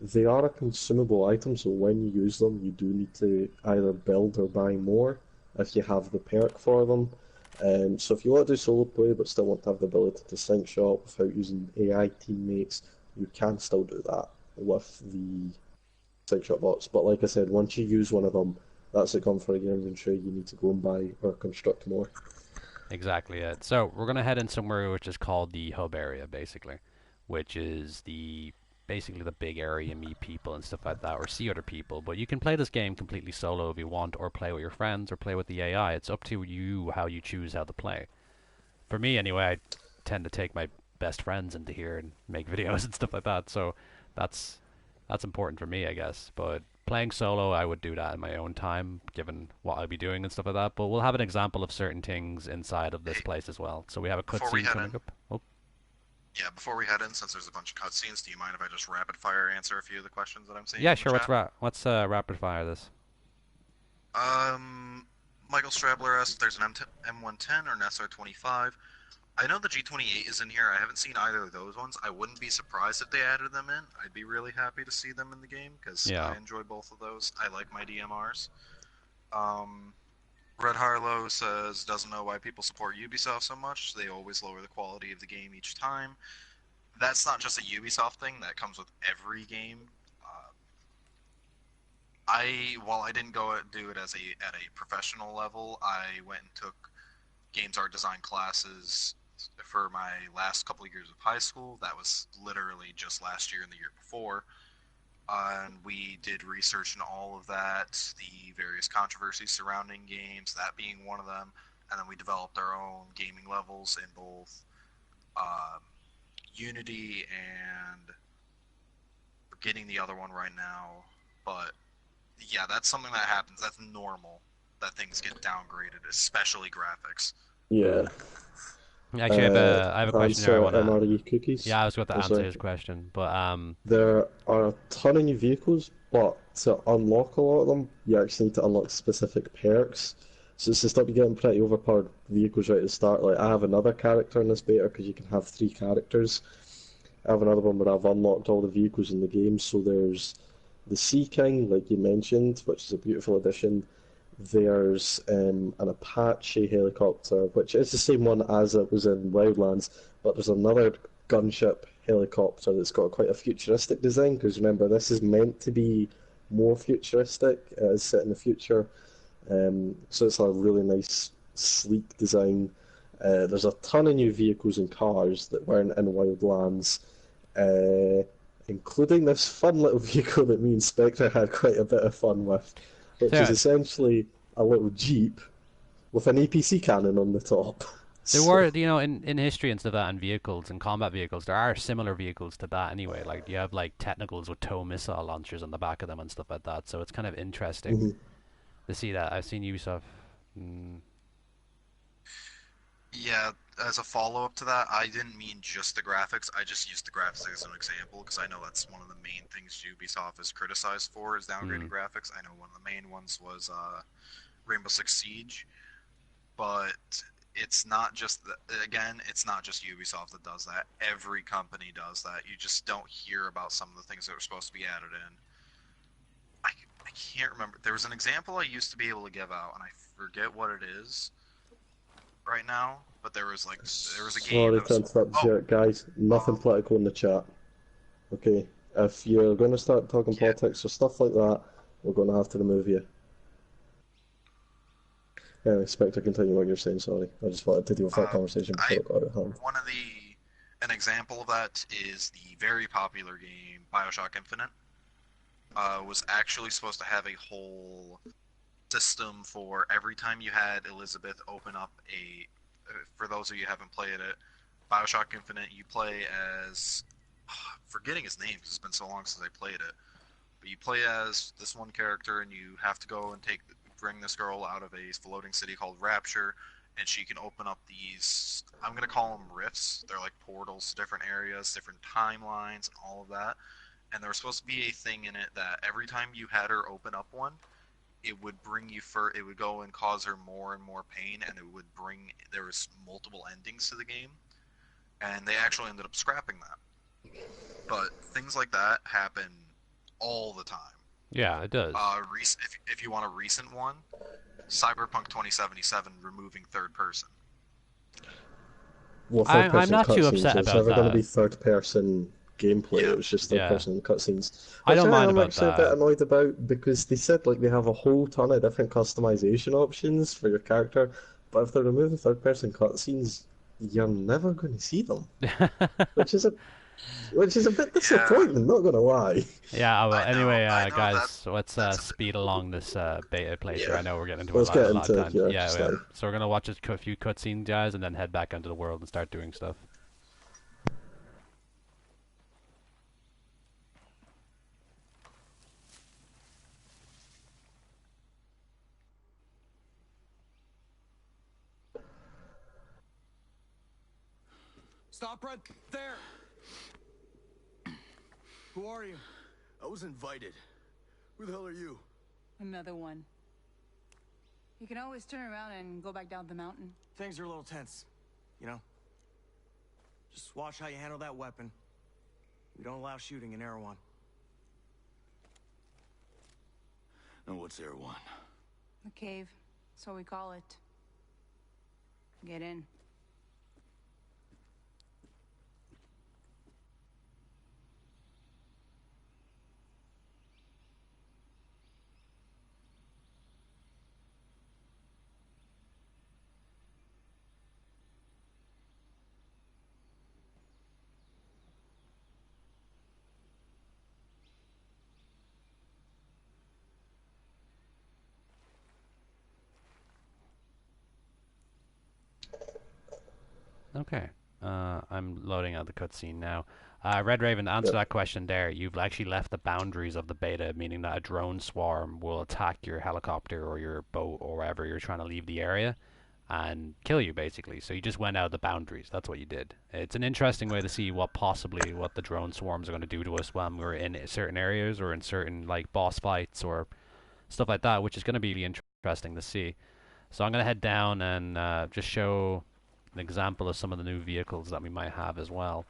They are a consumable item, so when you use them, you do need to either build or buy more if you have the perk for them. So if you want to do solo play but still want to have the ability to sync shot without using AI teammates, you can still do that with the sync shot bots. But like I said, once you use one of them, that's it gone for your inventory. You need to go and buy or construct more. Exactly it. So we're gonna head in somewhere which is called the hub area, basically, which is basically the big area you meet people and stuff like that, or see other people. But you can play this game completely solo if you want, or play with your friends, or play with the AI. It's up to you how you choose how to play. For me, anyway, I tend to take my best friends into here and make videos and stuff like that. So that's important for me, I guess. But playing solo, I would do that in my own time, given what I'll be doing and stuff like that. But we'll have an example of certain things inside of this place as well. So we have a cutscene coming up. Oh. Yeah, before we head in, since there's a bunch of cutscenes, do you mind if I just rapid fire answer a few of the questions that I'm seeing? Yeah, sure. Let's rapid fire this. Michael Strabler asks if there's an M110 or an SR25. I know the G28 is in here. I haven't seen either of those ones. I wouldn't be surprised if they added them in. I'd be really happy to see them in the game because I enjoy both of those. I like my DMRs. Red Harlow says doesn't know why people support Ubisoft so much. They always lower the quality of the game each time. That's not just a Ubisoft thing. That comes with every game. While I didn't go do it at a professional level, I went and took games art design classes for my last couple of years of high school. That was literally just last year and the year before. And we did research in all of that, the various controversies surrounding games, that being one of them. And then we developed our own gaming levels in both Unity and forgetting the other one right now. But yeah, that's something that happens. That's normal that things get downgraded, especially graphics. Yeah. Actually, I have a question there. I want MRE cookies. Yeah, I was going to answer his question, but there are a ton of new vehicles, but to unlock a lot of them, you actually need to unlock specific perks. So it's just like you getting pretty overpowered vehicles right at the start. Like I have another character in this beta because you can have 3 characters. I have another one where I've unlocked all the vehicles in the game. So there's the Sea King, like you mentioned, which is a beautiful addition. There's an Apache helicopter, which is the same one as it was in Wildlands, but there's another gunship helicopter that's got quite a futuristic design, because remember, this is meant to be more futuristic, it's set in the future, so it's a really nice, sleek design. There's a ton of new vehicles and cars that weren't in Wildlands, including this fun little vehicle that me and Spectre had quite a bit of fun with, which is essentially a little Jeep with an APC cannon on the top. There were, in history and stuff, that and vehicles and combat vehicles, there are similar vehicles to that anyway. Like, you have, like, technicals with tow missile launchers on the back of them and stuff like that, so it's kind of interesting to see that. I've seen Ubisoft... Yeah, as a follow-up to that, I didn't mean just the graphics. I just used the graphics as an example, because I know that's one of the main things Ubisoft is criticized for, is downgrading graphics. I know one of the main ones was Rainbow Six Siege, but it's not just it's not just Ubisoft that does that. Every company does that. You just don't hear about some of the things that are supposed to be added in. I can't remember. There was an example I used to be able to give out, and I forget what it is right now, but there was a game. Sorry to interrupt you, guys. Nothing political in the chat. Okay, if you're going to start talking politics or stuff like that, we're going to have to remove you. Anyway, Spectre, continue what you're saying. Sorry, I just wanted to deal with that conversation before it got out of hand. An example of that is the very popular game BioShock Infinite. Was actually supposed to have a whole system for every time you had Elizabeth open up for those of you who haven't played it, BioShock Infinite, you play as, forgetting his name because it's been so long since I played it, but you play as this one character and you have to go and bring this girl out of a floating city called Rapture, and she can open up these, I'm going to call them rifts, they're like portals to different areas, different timelines, and all of that, and there was supposed to be a thing in it that every time you had her open up one, it would bring you it would go and cause her more and more pain, and there was multiple endings to the game, and they actually ended up scrapping that. But things like that happen all the time. Yeah, it does. If you want a recent one, Cyberpunk 2077 removing third person. Well, I'm not too upset about that. There's never going to be third person gameplay. It was just third person cutscenes. I don't mind about I'm actually a bit annoyed about, because they said they have a whole ton of different customization options for your character, but if they're removing third person cutscenes, you're never going to see them, which is a bit disappointing. Not gonna lie. Yeah. Well, anyway, guys, let's speed along this beta playthrough. I know we're getting into a lot of time. Yeah. So we're gonna watch a few cutscenes, guys, and then head back into the world and start doing stuff. Stop right there! Who are you? I was invited. Who the hell are you? Another one. You can always turn around and go back down the mountain. Things are a little tense, you know? Just watch how you handle that weapon. We don't allow shooting in Erewhon. And what's Erewhon? The cave. So we call it. Get in. Okay. I'm loading out the cutscene now. Red Raven, to answer that question there, you've actually left the boundaries of the beta, meaning that a drone swarm will attack your helicopter or your boat or wherever you're trying to leave the area and kill you, basically. So you just went out of the boundaries. That's what you did. It's an interesting way to see what the drone swarms are going to do to us when we're in certain areas or in certain like boss fights or stuff like that, which is going to be really interesting to see. So I'm going to head down and just show an example of some of the new vehicles that we might have as well.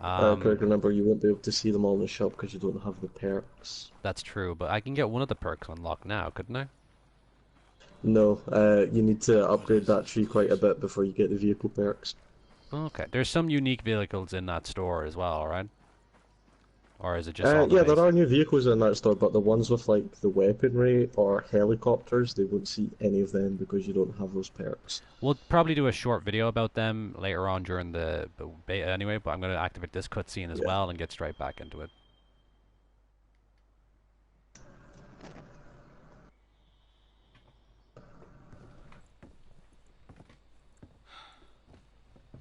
Greg, remember you won't be able to see them all in the shop because you don't have the perks. That's true, but I can get one of the perks unlocked now, couldn't I? No, you need to upgrade that tree quite a bit before you get the vehicle perks. Okay, there's some unique vehicles in that store as well, right? Or is it just all the yeah, base? there are new vehicles in that store, but the ones with like the weaponry or helicopters, they won't see any of them because you don't have those perks. We'll probably do a short video about them later on during the beta anyway, but I'm going to activate this cutscene as well and get straight back into it.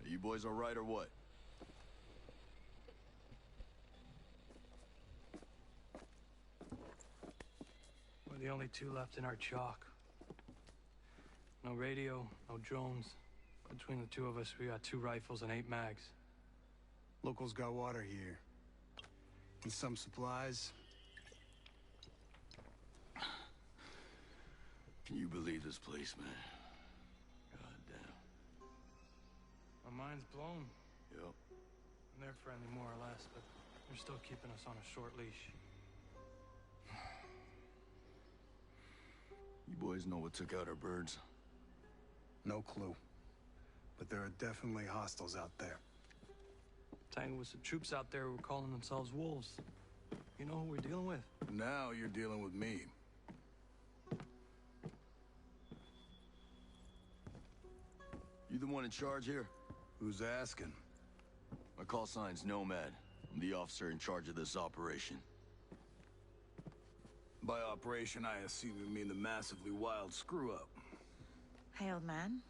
Are you boys alright or what? We're the only two left in our chalk. No radio, no drones. Between the two of us, we got 2 rifles and 8 mags. Locals got water here. And some supplies. Can you believe this place, man? God damn. My mind's blown. Yep. And they're friendly more or less, but they're still keeping us on a short leash. You boys know what took out our birds? No clue. But there are definitely hostiles out there. Tangled with some troops out there who were calling themselves wolves. You know who we're dealing with? Now you're dealing with me. You the one in charge here? Who's asking? My call sign's Nomad. I'm the officer in charge of this operation. By operation, I assume you mean the massively wild screw-up. Hey, old man.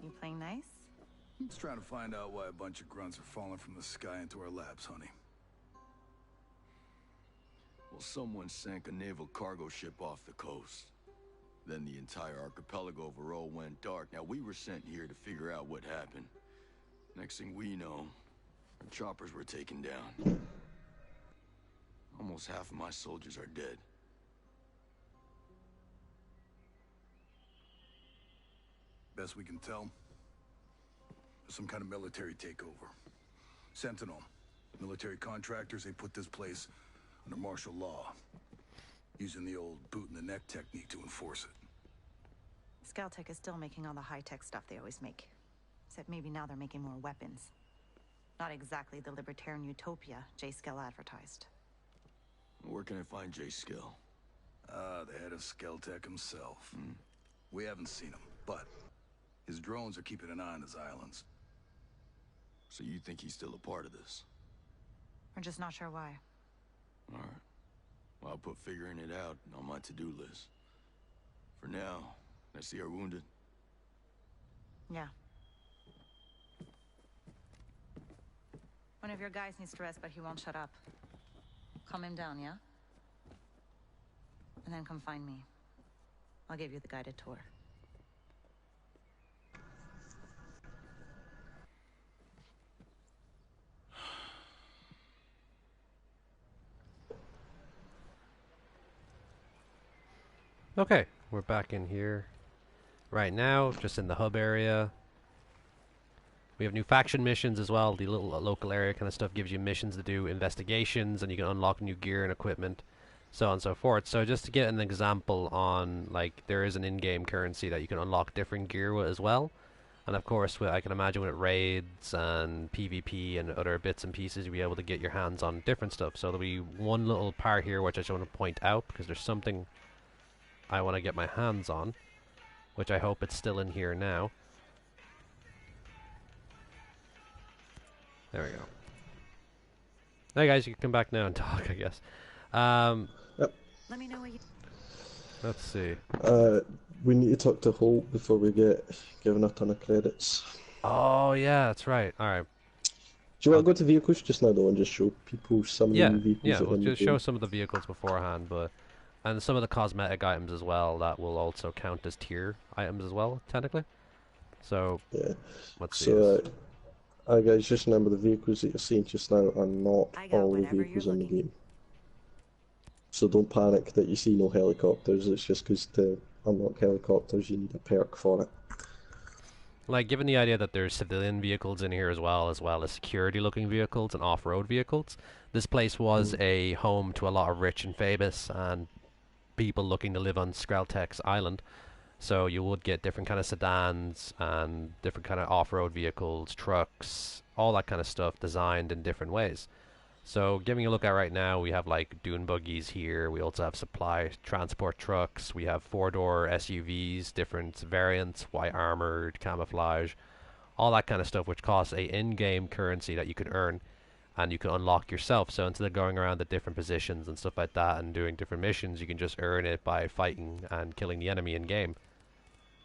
You playing nice? I'm just trying to find out why a bunch of grunts are falling from the sky into our laps, honey. Well, someone sank a naval cargo ship off the coast. Then the entire archipelago overall went dark. Now, we were sent here to figure out what happened. Next thing we know, our choppers were taken down. Almost half of my soldiers are dead. Best we can tell, there's some kind of military takeover. Sentinel, military contractors, they put this place under martial law, using the old boot-in-the-neck technique to enforce it. Scaltech is still making all the high-tech stuff they always make. Except maybe now they're making more weapons. Not exactly the libertarian utopia J. Skell advertised. Where can I find J. Skell? The head of Skeltech himself. We haven't seen him, but his drones are keeping an eye on his islands. So you think he's still a part of this? We're just not sure why. Alright. Well, I'll put figuring it out on my to-do list. For now, I see our wounded. Yeah. One of your guys needs to rest, but he won't shut up. Calm him down, yeah? And then come find me. I'll give you the guided tour. Okay, we're back in here right now, just in the hub area. We have new faction missions as well. The little local area kind of stuff gives you missions to do, investigations, and you can unlock new gear and equipment. so on and so forth. So just to get an example on, like, there is an in-game currency that you can unlock different gear with as well. And of course, I can imagine with raids and PvP and other bits and pieces, you'll be able to get your hands on different stuff. So there'll be one little part here which I just want to point out, because there's something I want to get my hands on, which I hope it's still in here now. There we go. Hey guys, you can come back now and talk, I guess. Yep. Let me know what you... Let's see. We need to talk to Holt before we get given a ton of credits. Oh yeah, that's right. All right. Do you want to go to vehicles just now though and just show people some of the new vehicles? Yeah, that we'll are in just the show game? some of the vehicles beforehand, and some of the cosmetic items as well that will also count as tier items as well, technically. So Yeah. let's see. So, guys, just remember the vehicles that you're seeing just now are not all the whatever vehicles you're in the game. So don't panic that you see no helicopters. It's just because to unlock helicopters you need a perk for it. Like, given the idea that there's civilian vehicles in here as well as security-looking vehicles and off-road vehicles, this place was a home to a lot of rich and famous and people looking to live on Skreltek's island. So you would get different kind of sedans and different kind of off-road vehicles, trucks, all that kind of stuff designed in different ways. So giving a look at right now, we have like dune buggies here. We also have supply transport trucks. We have four-door SUVs, different variants, white armored, camouflage, all that kind of stuff, which costs a in-game currency that you can earn and you can unlock yourself. So instead of going around the different positions and stuff like that and doing different missions, you can just earn it by fighting and killing the enemy in-game.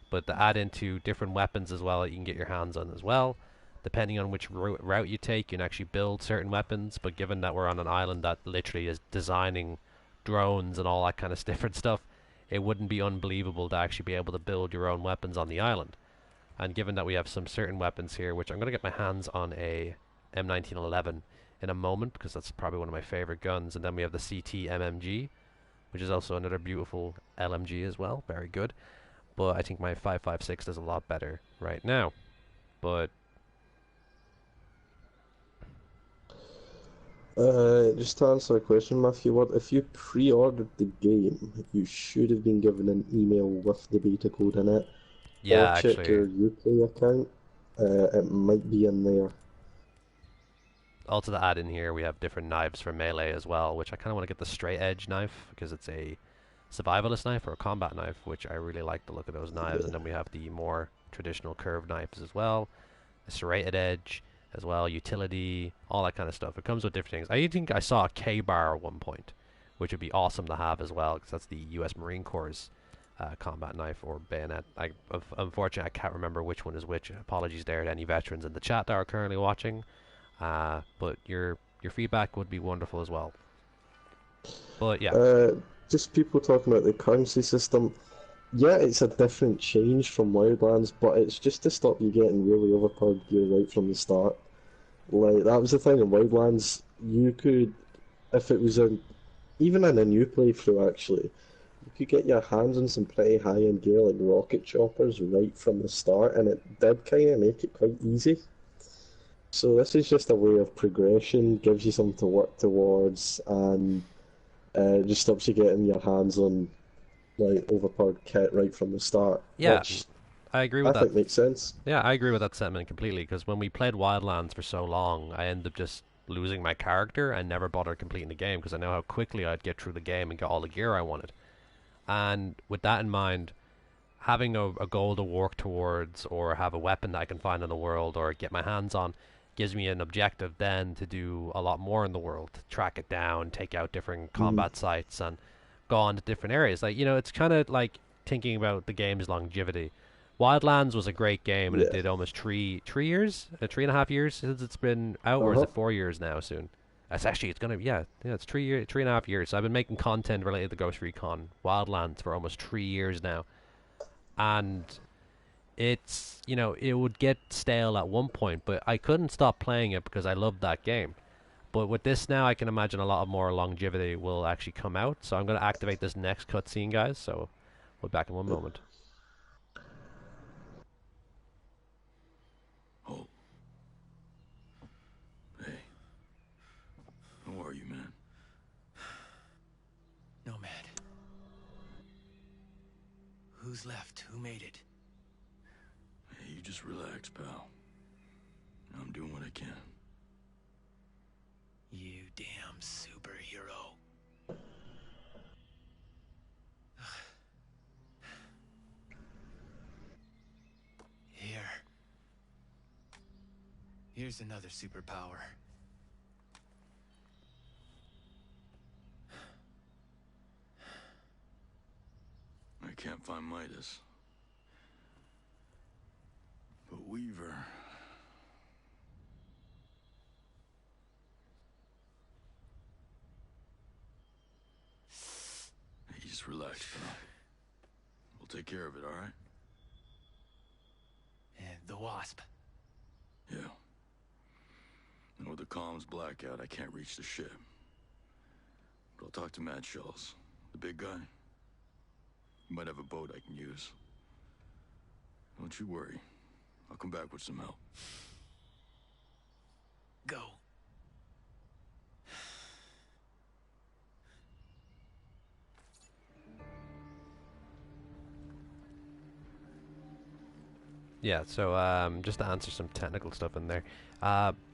But to add into different weapons as well that you can get your hands on as well. Depending on which route you take, you can actually build certain weapons, but given that we're on an island that literally is designing drones and all that kind of different stuff, it wouldn't be unbelievable to actually be able to build your own weapons on the island. And given that we have some certain weapons here, which I'm going to get my hands on a M1911 in a moment, because that's probably one of my favorite guns, and then we have the CT MMG, which is also another beautiful LMG as well, very good. But I think my 5.56 does a lot better right now. But just to answer a question, Matthew, what if you pre-ordered the game, you should have been given an email with the beta code in it. yeah, Or check actually, your Uplay account. It might be in there. also to add in here, we have different knives for melee as well, which I kind of want to get the straight edge knife because it's a survivalist knife or a combat knife, which I really like the look of those knives. And then we have the more traditional curved knives as well, a serrated edge as well, utility, all that kind of stuff. It comes with different things. I think I saw a K-bar at one point, which would be awesome to have as well, because that's the U.S. Marine Corps' combat knife or bayonet. Unfortunately, I can't remember which one is which. Apologies there to any veterans in the chat that are currently watching. But your feedback would be wonderful as well. But yeah. Just people talking about the currency system. Yeah, it's a different change from Wildlands, but it's just to stop you getting really overpowered gear right from the start. Like, that was the thing in Wildlands. You could, if it was even in a new playthrough actually, you could get your hands on some pretty high-end gear like rocket choppers right from the start, and it did kind of make it quite easy. So this is just a way of progression, gives you something to work towards, and just stops you getting your hands on like overpowered kit right from the start. Yeah, which I agree with I that. think makes sense. Yeah, I agree with that sentiment completely, because when we played Wildlands for so long, I ended up just losing my character and never bothered completing the game because I know how quickly I'd get through the game and get all the gear I wanted. And with that in mind, having a goal to work towards or have a weapon that I can find in the world or get my hands on gives me an objective then to do a lot more in the world, to track it down, take out different combat sites and go on to different areas. Like, you know, it's kind of like thinking about the game's longevity. Wildlands was a great game, and it did almost 3 years, 3.5 years since it's been out, or is it 4 years now soon? It's gonna, it's 3.5 years. So I've been making content related to Ghost Recon Wildlands for almost 3 years now, and it's, you know, it would get stale at one point, but I couldn't stop playing it because I loved that game. But with this now, I can imagine a lot of more longevity will actually come out. So I'm going to activate this next cutscene, guys. So we'll be back in one moment. Oh. Hey. How are you, man? Who's left? Who made it? Hey, you just relax, pal. I'm doing what I can. You damn superhero. Here's another superpower. I can't find Midas. But Weaver... Hey, just relax, pal. We'll take care of it, alright? And the Wasp. Yeah. And with the comms blackout, I can't reach the ship. But I'll talk to Matt Schultz, the big guy. He might have a boat I can use. Don't you worry. I'll come back with some help. Go. Yeah, so just to answer some technical stuff in there,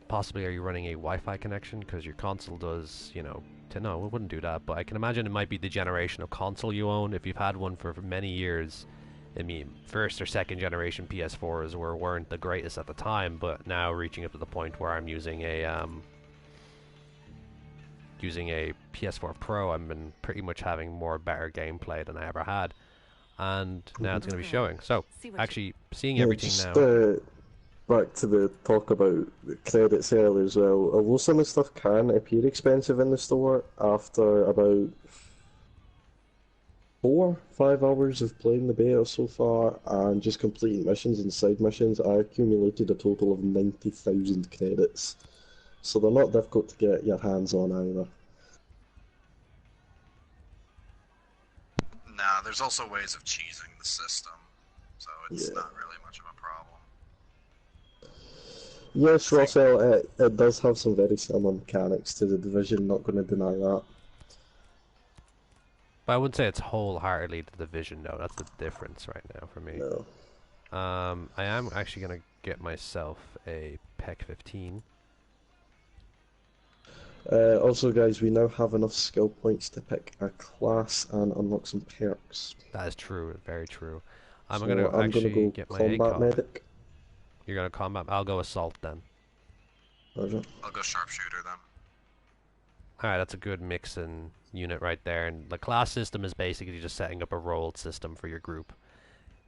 possibly are you running a Wi-Fi connection? Because your console does, you know, no, it wouldn't do that, but I can imagine it might be the generation of console you own. If you've had one for many years, I mean, first or second generation PS4s weren't the greatest at the time, but now reaching up to the point where I'm using a PS4 Pro, I've been pretty much having more better gameplay than I ever had. And now it's going to be showing. So, actually, seeing everything now... back to the talk about the credits earlier as well. Although some of the stuff can appear expensive in the store, after about 4-5 hours of playing the beta so far, and just completing missions and side missions, I accumulated a total of 90,000 credits. So they're not difficult to get your hands on either. Nah, there's also ways of cheesing the system, so it's not really much of a problem. Yes, Russell, it does have some very similar mechanics to the Division, not going to deny that. But I wouldn't say it's wholeheartedly the Division, though. That's the difference right now for me. No. I am actually going to get myself a PEC 15. Also, guys, we now have enough skill points to pick a class and unlock some perks. That is true, very true. I'm So going to actually go get my combat ACOG. medic. You're going to combat? I'll go assault then. Roger. I'll go sharpshooter then. Alright, that's a good mixing unit right there. And the class system is basically just setting up a rolled system for your group.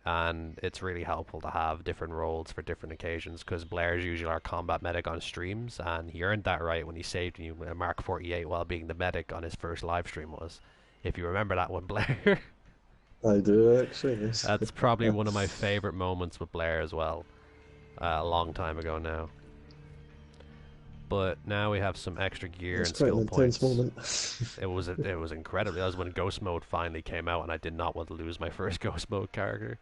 And it's really helpful to have different roles for different occasions, because Blair's usually our combat medic on streams, and he earned that right when he saved you a Mark 48 while being the medic on his first live stream was. If you remember that one, Blair. I do, actually, yes. That's probably one of my favourite moments with Blair as well. A long time ago now. But now we have some extra gear and skill points. Moment. It was incredible. That was when Ghost Mode finally came out, and I did not want to lose my first Ghost Mode character.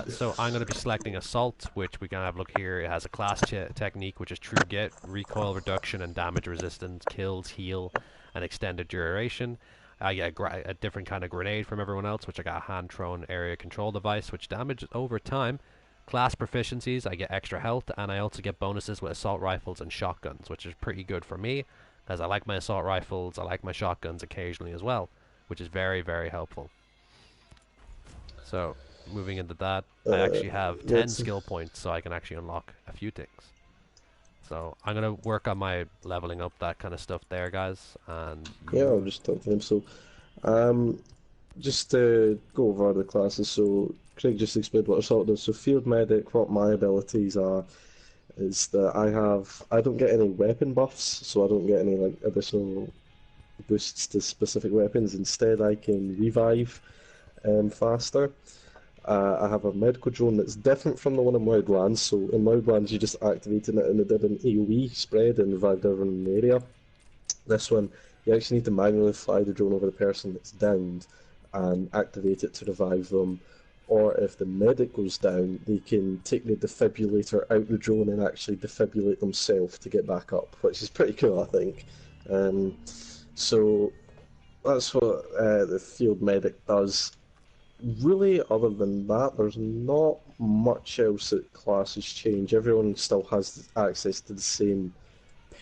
So I'm going to be selecting Assault, which we can have a look here. It has a class technique, which is True Get, recoil reduction and damage resistance, kills, heal, and extended duration. I get a different kind of grenade from everyone else, which I got a hand-thrown area control device, which damages over time. Class proficiencies, I get extra health, and I also get bonuses with assault rifles and shotguns, which is pretty good for me, because I like my assault rifles, I like my shotguns occasionally as well, which is very, very helpful. So, moving into that, I actually have 10 skill points, so I can actually unlock a few things. So, I'm going to work on my leveling up, that kind of stuff there, guys. And yeah, I'll just talk to him. So, just to go over the classes, so Craig just explained what Assault does. So Field Medic, what my abilities are, is that I don't get any weapon buffs, so I don't get any like additional boosts to specific weapons. Instead, I can revive faster. I have a medical drone that's different from the one in Wildlands. So in Wildlands, you just activated it and it did an AoE spread and revived everyone in the area. This one, you actually need to manually fly the drone over the person that's downed and activate it to revive them. Or if the medic goes down, they can take the defibrillator out the drone and actually defibrillate themselves to get back up, which is pretty cool, I think. So that's what the field medic does. really, other than that, there's not much else that classes change. Everyone still has access to the same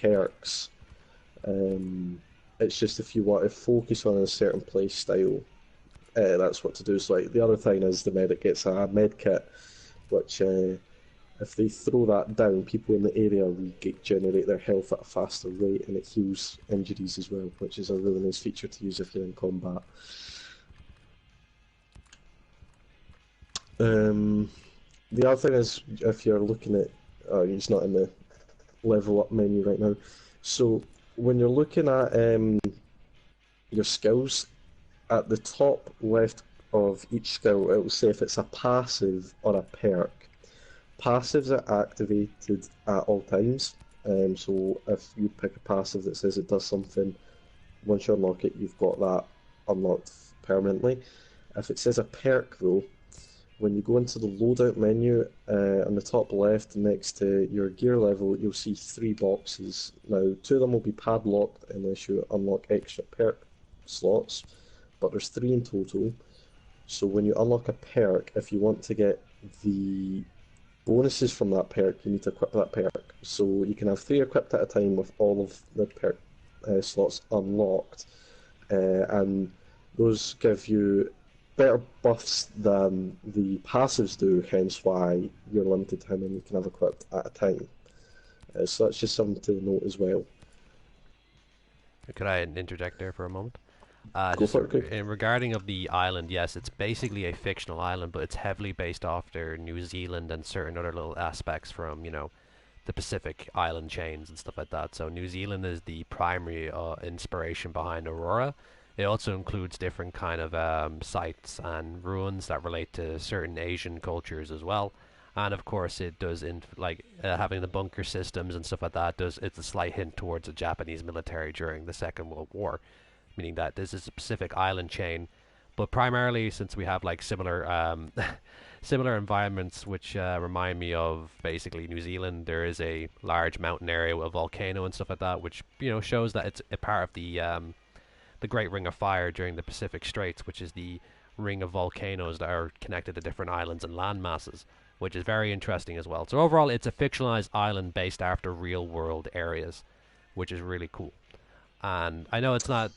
perks. It's just if you want to focus on a certain play style, that's what to do. So, like, the other thing is the medic gets a med kit, which if they throw that down, people in the area regenerate their health at a faster rate, and it heals injuries as well, which is a really nice feature to use if you're in combat. The other thing is, if you're looking at, he's not in the level up menu right now. So when you're looking at your skills, at the top left of each skill, it will say if it's a passive or a perk. Passives are activated at all times. So if you pick a passive that says it does something, once you unlock it, you've got that unlocked permanently. If it says a perk though, when you go into the loadout menu on the top left next to your gear level, you'll see 3 boxes. Now, 2 of them will be padlocked unless you unlock extra perk slots, but there's 3 in total. So when you unlock a perk, if you want to get the bonuses from that perk, you need to equip that perk. So you can have 3 equipped at a time with all of the perk slots unlocked, and those give you better buffs than the passives do, hence why you're limited to how many you can have equipped at a time. So that's just something to note as well. Could I interject there for a moment? Go for it, Craig. In regarding of the island, yes, it's basically a fictional island, but it's heavily based off their New Zealand and certain other little aspects from, you know, the Pacific island chains and stuff like that. So New Zealand is the primary inspiration behind Aurora. It also includes different kind of sites and ruins that relate to certain Asian cultures as well. And of course, it does having the bunker systems and stuff like that. It's a slight hint towards the Japanese military during the Second World War, meaning that this is a Pacific island chain. But primarily, since we have like similar similar environments, which remind me of basically New Zealand, there is a large mountain area with a volcano and stuff like that, which shows that it's a part of the Great Ring of Fire during the Pacific Straits, which is the ring of volcanoes that are connected to different islands and land masses, which is very interesting as well. So overall, it's a fictionalized island based after real-world areas, which is really cool. And I know it's not,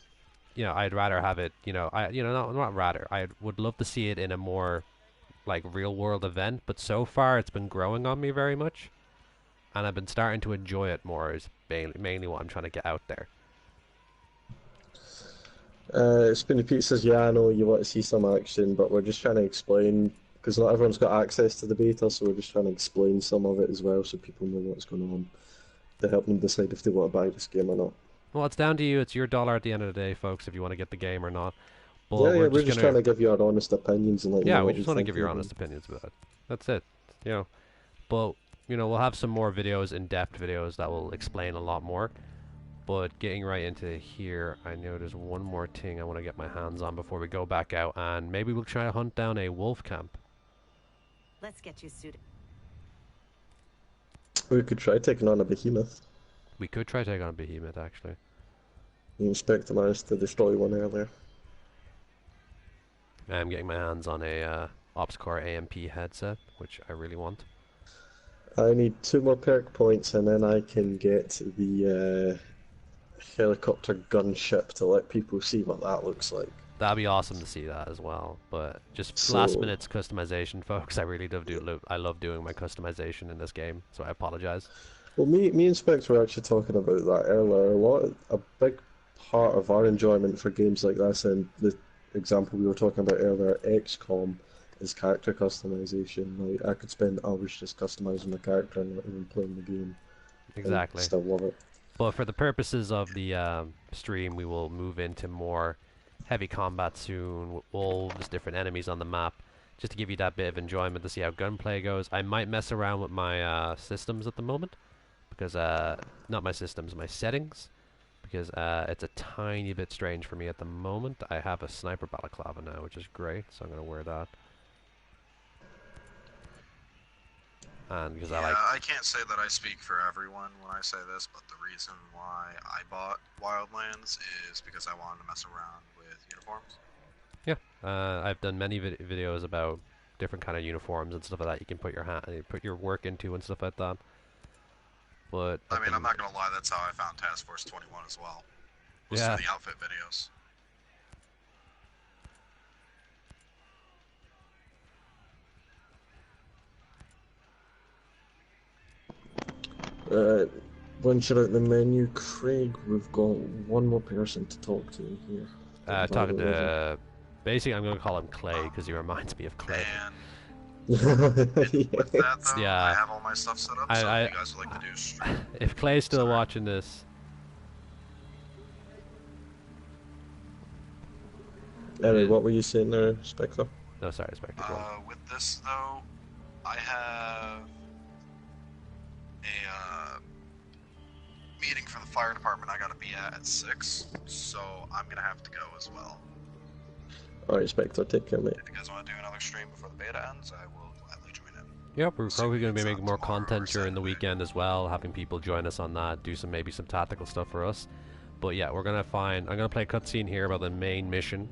I'd rather have it, not rather. I would love to see it in a more, like, real-world event, but so far it's been growing on me very much, and I've been starting to enjoy it more, is mainly what I'm trying to get out there. Spoony Pete says, yeah, I know you want to see some action, but we're just trying to explain, because not everyone's got access to the beta, so we're just trying to explain some of it as well, so people know what's going on, to help them decide if they want to buy this game or not. Well, it's down to you. It's your dollar at the end of the day, folks, if you want to get the game or not. But we're just trying to give you our honest opinions and let you know. Yeah, we just want to give you our honest opinions about it. That's it. But we'll have some more videos, in-depth videos that will explain a lot more. But getting right into here, I know there's one more thing I want to get my hands on before we go back out, and maybe we'll try to hunt down a wolf camp. Let's get you suited. We could try taking on a behemoth. We could try taking on a behemoth, actually. The Inspector managed to destroy one earlier. I'm getting my hands on a OpsCore AMP headset, which I really want. I need 2 more perk points, and then I can get the helicopter gunship to let people see what that looks like. That'd be awesome to see that as well, but just last minute's customization, folks. I really I love doing my customization in this game, so I apologize. Well, me and Specs were actually talking about that earlier. A big part of our enjoyment for games like this, and the example we were talking about earlier, XCOM, is character customization. Like, I could spend hours just customizing my character and not even playing the game. Exactly. Still love it. But for the purposes of the stream, we will move into more heavy combat soon, with wolves, different enemies on the map, just to give you that bit of enjoyment to see how gunplay goes. I might mess around with my systems at the moment, because, not my systems, my settings, because it's a tiny bit strange for me at the moment. I have a sniper balaclava now, which is great, so I'm going to wear that. And because I can't say that I speak for everyone when I say this, but the reason why I bought Wildlands is because I wanted to mess around with uniforms. Yeah, I've done many videos about different kind of uniforms and stuff like that. You can put put your work into and stuff like that. But I mean, I'm not gonna lie. That's how I found Taskforce 21 as well. Was yeah. through the outfit videos. Once you're out the menu, Craig, we've got one more person to talk to here. Talking to... Basically, I'm going to call him Clay, because he reminds me of Clay. With that, though, yeah. I have all my stuff set up, so if you guys would like to do stream. If Clay's still watching this... Anyway, what were you saying there, Spectre? No, sorry, Spectre. With this, though, I have a meeting for the fire department I gotta be at 6, so I'm gonna have to go as well. Alright, Spectre, take care, mate. If you guys want to do another stream before the beta ends, I will gladly join in. Yep, we're probably going to be making more content during the weekend as well, having people join us on that, do maybe some tactical stuff for us. But yeah, I'm going to play a cutscene here about the main mission,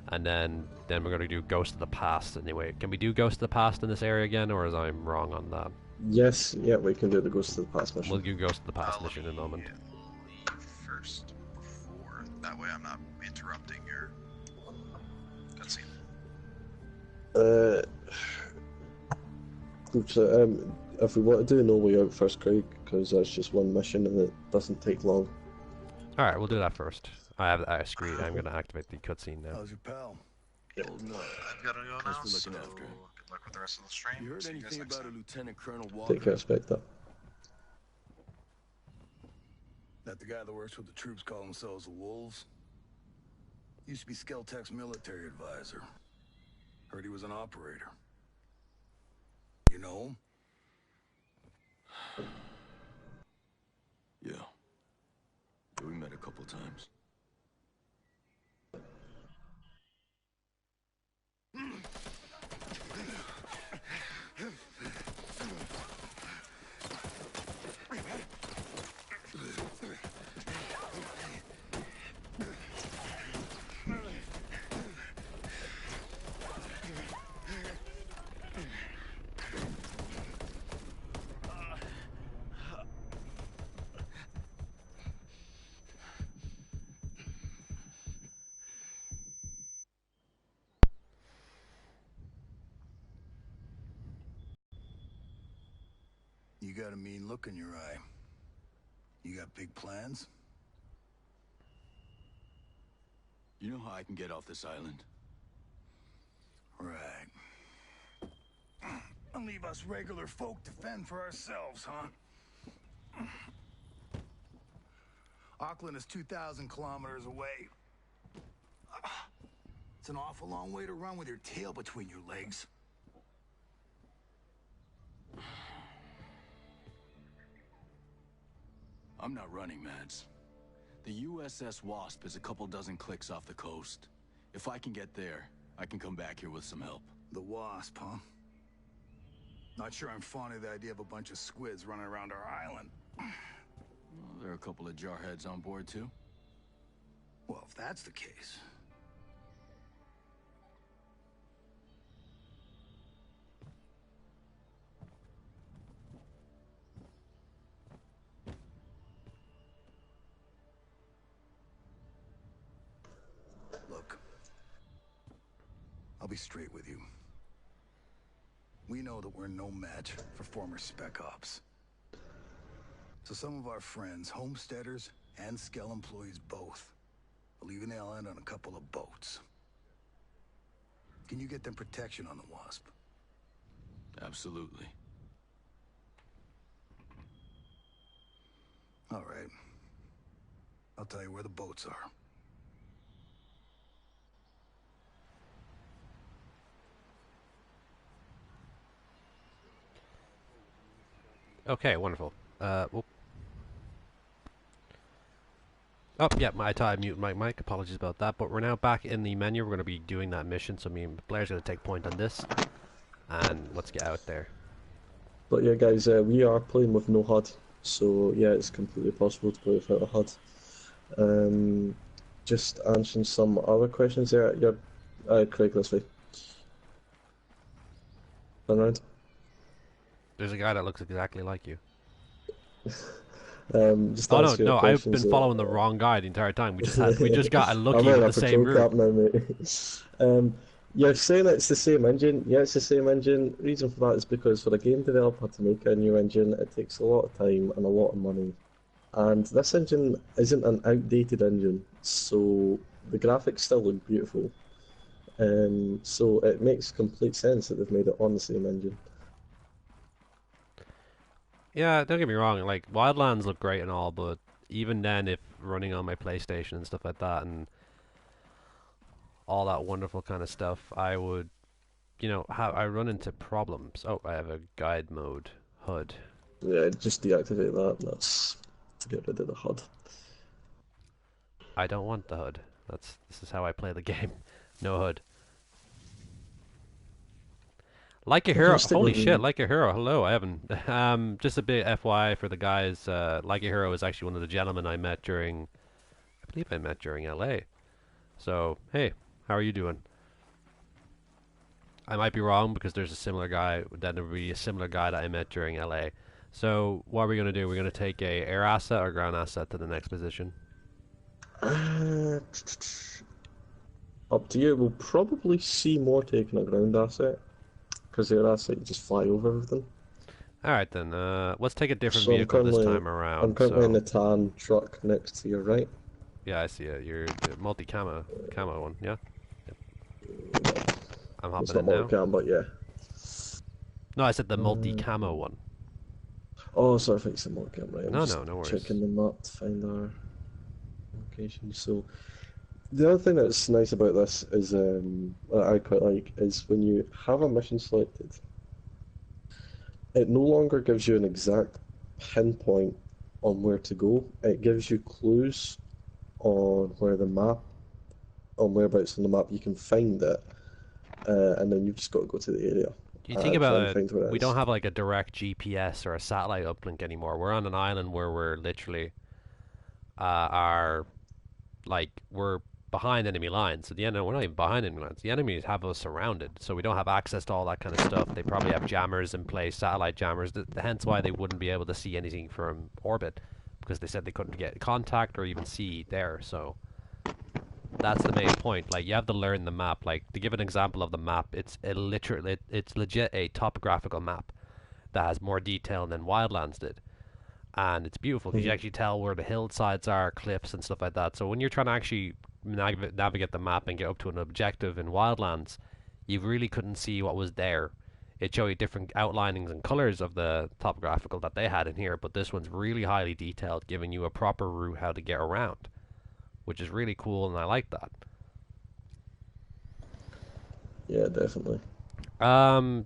and then we're going to do Ghost of the Past anyway. Can we do Ghost of the Past in this area again, or is I wrong on that? Yes, yeah, we can do the Ghost of the Past mission. We'll do Ghost of the Past mission in a moment. Leave first before, that way I'm not interrupting your cutscene. If we want to do No Way Out first, Craig, because that's just one mission and it doesn't take long. Alright, we'll do that first. I agree. I'm going to activate the cutscene now. How's your pal? I've got to go now, so good luck with the rest of the stream. You heard anything about a Lieutenant Colonel Walker? Take care, Spectre. That the guy that works with the troops call themselves the Wolves? Used to be Skeltech's military advisor. Heard he was an operator. You know him? Yeah. We met a couple times. You got a mean look in your eye. You got big plans? You know how I can get off this island? Right. And leave us regular folk to fend for ourselves, huh? Auckland is 2,000 kilometers away. It's an awful long way to run with your tail between your legs. I'm not running, Mads. The USS Wasp is a couple dozen clicks off the coast. If I can get there, I can come back here with some help. The Wasp, huh? Not sure I'm fond of the idea of a bunch of squids running around our island. Well, there are a couple of jarheads on board, too. Well, if that's the case... Look, I'll be straight with you. We know that we're no match for former Spec Ops. So some of our friends, homesteaders and Skell employees both, are leaving the island on a couple of boats. Can you get them protection on the Wasp? Absolutely. All right. I'll tell you where the boats are. Okay, wonderful. Oh, yeah, I thought I muted my mic. Apologies about that. But we're now back in the menu. We're going to be doing that mission. So me and Blair's going to take point on this. And let's get out there. But yeah, guys, we are playing with no HUD. So yeah, it's completely possible to play without a HUD. Just answering some other questions there. You're Craig, this way. Turn around. There's a guy that looks exactly like you. Just Oh no, ask you no, I've questions. been following the wrong guy the entire time. We just got a I'm lucky wearing with a the same patrol route. cap now, mate. You're saying it's the same engine. Yeah, it's the same engine. Reason for that is because for a game developer to make a new engine, it takes a lot of time and a lot of money. And this engine isn't an outdated engine, so the graphics still look beautiful. So it makes complete sense that they've made it on the same engine. Yeah, don't get me wrong. Like Wildlands look great and all, but even then, if running on my PlayStation and stuff like that, and all that wonderful kind of stuff, I would, I run into problems. Oh, I have a guide mode HUD. Yeah, just deactivate that. That's to get rid of the HUD. I don't want the HUD. This is how I play the game. No HUD. Like a hero. Holy shit, Like a hero. Hello, I haven't. Just a bit FYI for the guys. Like a hero is actually one of the gentlemen I met during. I believe I met during LA. So hey, how are you doing? I might be wrong because there's a similar guy. That would be a similar guy that I met during LA. So what are we gonna do? We're gonna take a air asset or ground asset to the next position. Up to you. We'll probably see more taking a ground asset. Because the asset, you just fly over everything. Alright then, let's take a different vehicle this time around. I'm currently in the tan truck next to your right. Yeah, I see it. You're the multi-camo one, yeah? Yep. I'm hopping in now. It's not multi-cam, but yeah. No, I said the multi-camo one. Oh, sorry, I think it's the multi-cam, right? No worries. Checking the map to find our location. So, the other thing that's nice about this is, that I quite like, is when you have a mission selected, it no longer gives you an exact pinpoint on where to go. It gives you clues on whereabouts on the map you can find it, and then you've just got to go to the area. You think about it, we don't have like a direct GPS or a satellite uplink anymore. We're on an island where we're literally we're behind enemy lines. So we're not even behind enemy lines. The enemies have us surrounded, so we don't have access to all that kind of stuff. They probably have jammers in place, satellite jammers. Hence why they wouldn't be able to see anything from orbit, because they said they couldn't get contact or even see there. So that's the main point. Like, you have to learn the map. Like, to give an example of the map, it's legit a topographical map that has more detail than Wildlands did. And it's beautiful because you actually tell where the hillsides are, cliffs and stuff like that. So when you're trying to actually navigate the map and get up to an objective in Wildlands, you really couldn't see what was there. It showed you different outlinings and colors of the topographical that they had in here, but this one's really highly detailed, giving you a proper route how to get around, which is really cool, and I like that. Yeah, definitely.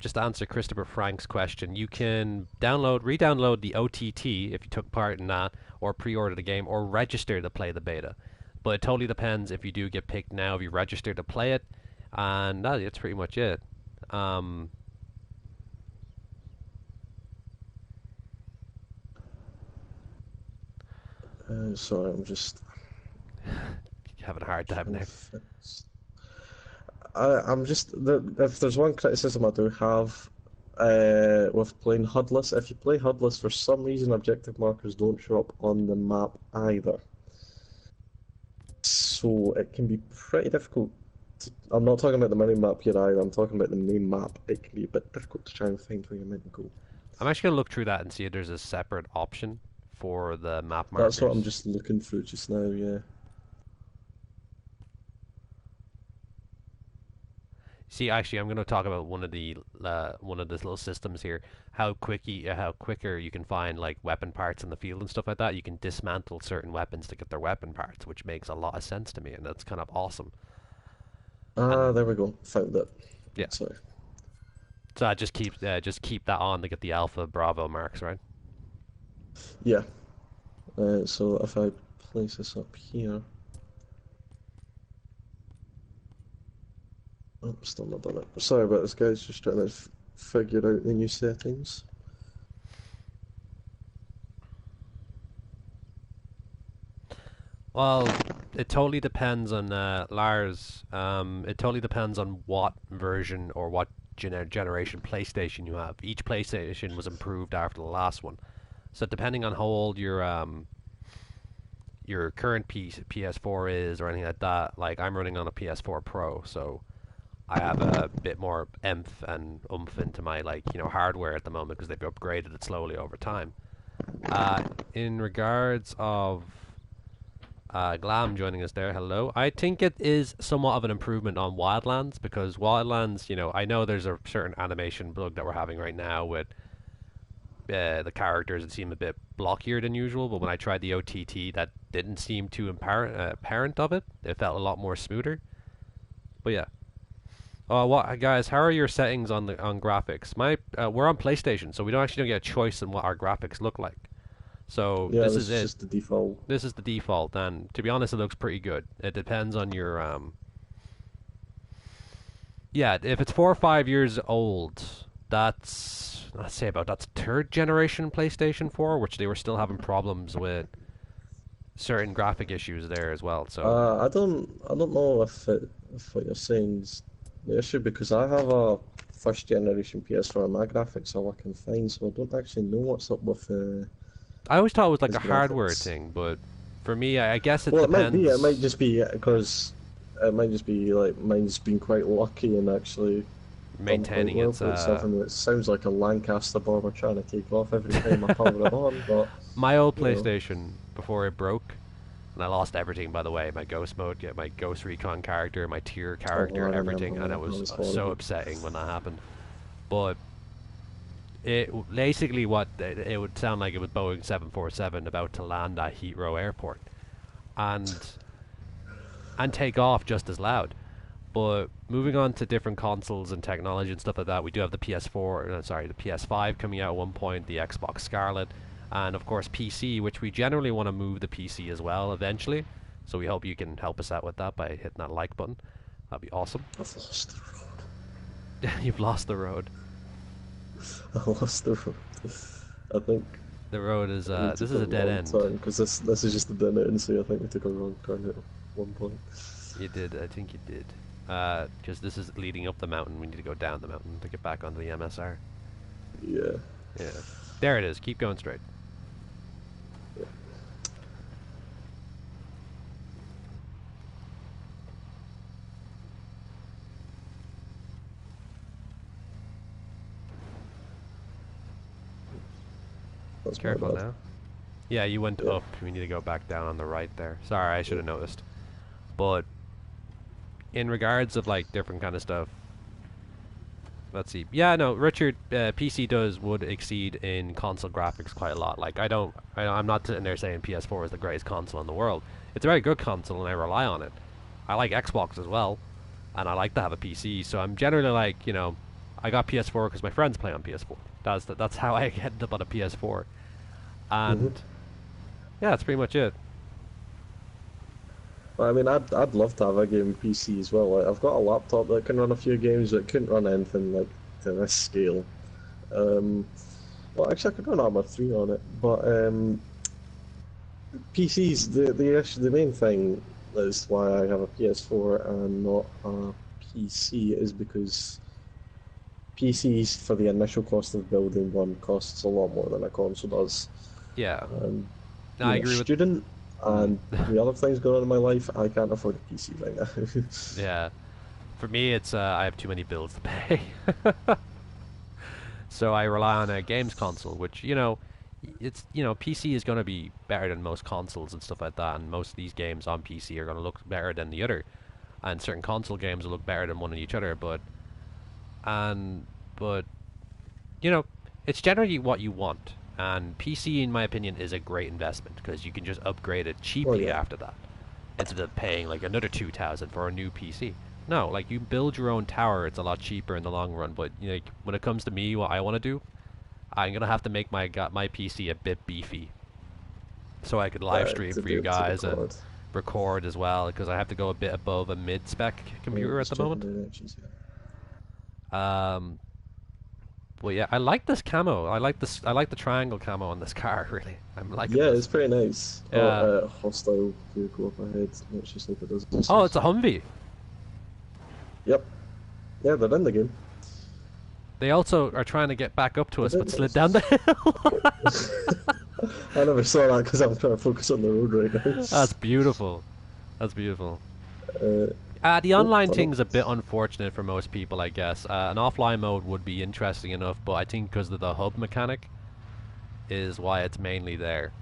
Just to answer Christopher Frank's question, you can re-download the OTT if you took part in that, or pre-order the game, or register to play the beta. But it totally depends if you do get picked now, if you register to play it, and that's pretty much it. Sorry, I'm just having a hard time there. I'm just if there's one criticism I do have with playing HUDless, if you play HUDless, for some reason objective markers don't show up on the map either. So it can be pretty difficult. I'm not talking about the mini map here either. I'm talking about the main map. It can be a bit difficult to try and find where you're meant to go. I'm actually gonna look through that and see if there's a separate option for the map markers. That's what I'm just looking through just now. Yeah. See, actually, I'm going to talk about one of the little systems here. How quicker you can find like weapon parts in the field and stuff like that. You can dismantle certain weapons to get their weapon parts, which makes a lot of sense to me, and that's kind of awesome. There we go. Found it. Yeah. Sorry. So I just keep that on to get the Alpha Bravo marks, right? Yeah. So if I place this up here. Oh, still not done it. Sorry about this, guys. Just trying to figure out the new settings. Well, it totally depends on Lars. It totally depends on what version or what generation PlayStation you have. Each PlayStation was improved after the last one, so depending on how old your current PS4 is or anything like that. Like I'm running on a PS4 Pro, so I have a bit more oomph into my hardware at the moment because they've upgraded it slowly over time. In regards of Glam joining us there, hello. I think it is somewhat of an improvement on Wildlands because Wildlands, I know there's a certain animation bug that we're having right now with the characters that seem a bit blockier than usual, but when I tried the OTT, that didn't seem too apparent of it. It felt a lot more smoother. But yeah. What guys? How are your settings on graphics? We're on PlayStation, so we don't get a choice in what our graphics look like. So yeah, this is it. Just the default. This is the default, and to be honest, it looks pretty good. It depends on your Yeah, if it's 4 or 5 years old, that's third generation PlayStation 4, which they were still having problems with certain graphic issues there as well. So I don't know if what you're saying is the issue because I have a first generation PS4 and my graphics are working fine, so I don't actually know what's up with. I always thought it was like a graphics. hardware thing, but for me, I guess it well, depends. It might just be because it might just be like mine's been quite lucky and actually maintaining its something that sounds like a Lancaster bomber trying to take off every time I power it on. But my old PlayStation before it broke, and I lost everything. By the way, my Ghost mode, my Ghost Recon character, my tier character, everything, and it was so upsetting when that happened. But it basically it would sound like it was Boeing 747 about to land at Heathrow Airport, and take off just as loud. But moving on to different consoles and technology and stuff like that, we do have the PS4, the PS5 coming out at one point, the Xbox Scarlet, and of course PC, which we generally want to move the PC as well eventually. So we hope you can help us out with that by hitting that like button. That'd be awesome. I've lost the road. You've lost the road. I lost the road. I think the road is this is a dead end. Because this is just a dead end, so I think we took a wrong turn at one point. You did, I think you did. Because this is leading up the mountain. We need to go down the mountain to get back onto the MSR. Yeah. Yeah. There it is. Keep going straight. Yeah. That's careful now. Yeah, you went up. We need to go back down on the right there. Sorry, I should have noticed. But in regards of like different kind of stuff, let's see. Yeah, no, Richard, PC would exceed in console graphics quite a lot. Like I'm not sitting there saying PS4 is the greatest console in the world. It's a very good console, and I rely on it. I like Xbox as well, and I like to have a PC. So I'm generally like, I got PS4 because my friends play on PS4. That's how I ended up on a PS4, and yeah, that's pretty much it. I mean, I'd love to have a game PC as well. Like, I've got a laptop that can run a few games, but couldn't run anything like to this scale. Well, actually, I could run Arma 3 on it, but PCs. The main thing is why I have a PS4 and not a PC is because PCs for the initial cost of building one costs a lot more than a console does. Yeah, I agree with student. And the other things going on in my life, I can't afford a PC right now. Yeah. For me, it's I have too many bills to pay. So I rely on a games console, which, it's, PC is going to be better than most consoles and stuff like that, and most of these games on PC are going to look better than the other. And certain console games will look better than one of each other, but it's generally what you want. And PC, in my opinion, is a great investment because you can just upgrade it cheaply after that, instead of paying like another $2,000 for a new PC. No, like you build your own tower, it's a lot cheaper in the long run. But when it comes to me, what I want to do, I'm gonna have to make my PC a bit beefy, so I could live stream for you guys and record as well. Because I have to go a bit above a mid-spec computer at the moment. But yeah, I like this camo. I like this. I like the triangle camo on this car. Really, I'm liking Yeah, this. it's pretty nice. Yeah. Oh, hostile vehicle up ahead. Let's just hope it doesn't. Oh, it's a Humvee. Yep. Yeah, they're in the game. They also are trying to get back up to us, but slid down the hill. I never saw that because I'm trying to focus on the road right now. That's beautiful. That's beautiful. The online thing's a bit unfortunate for most people, I guess. An offline mode would be interesting enough, but I think because of the hub mechanic is why it's mainly there.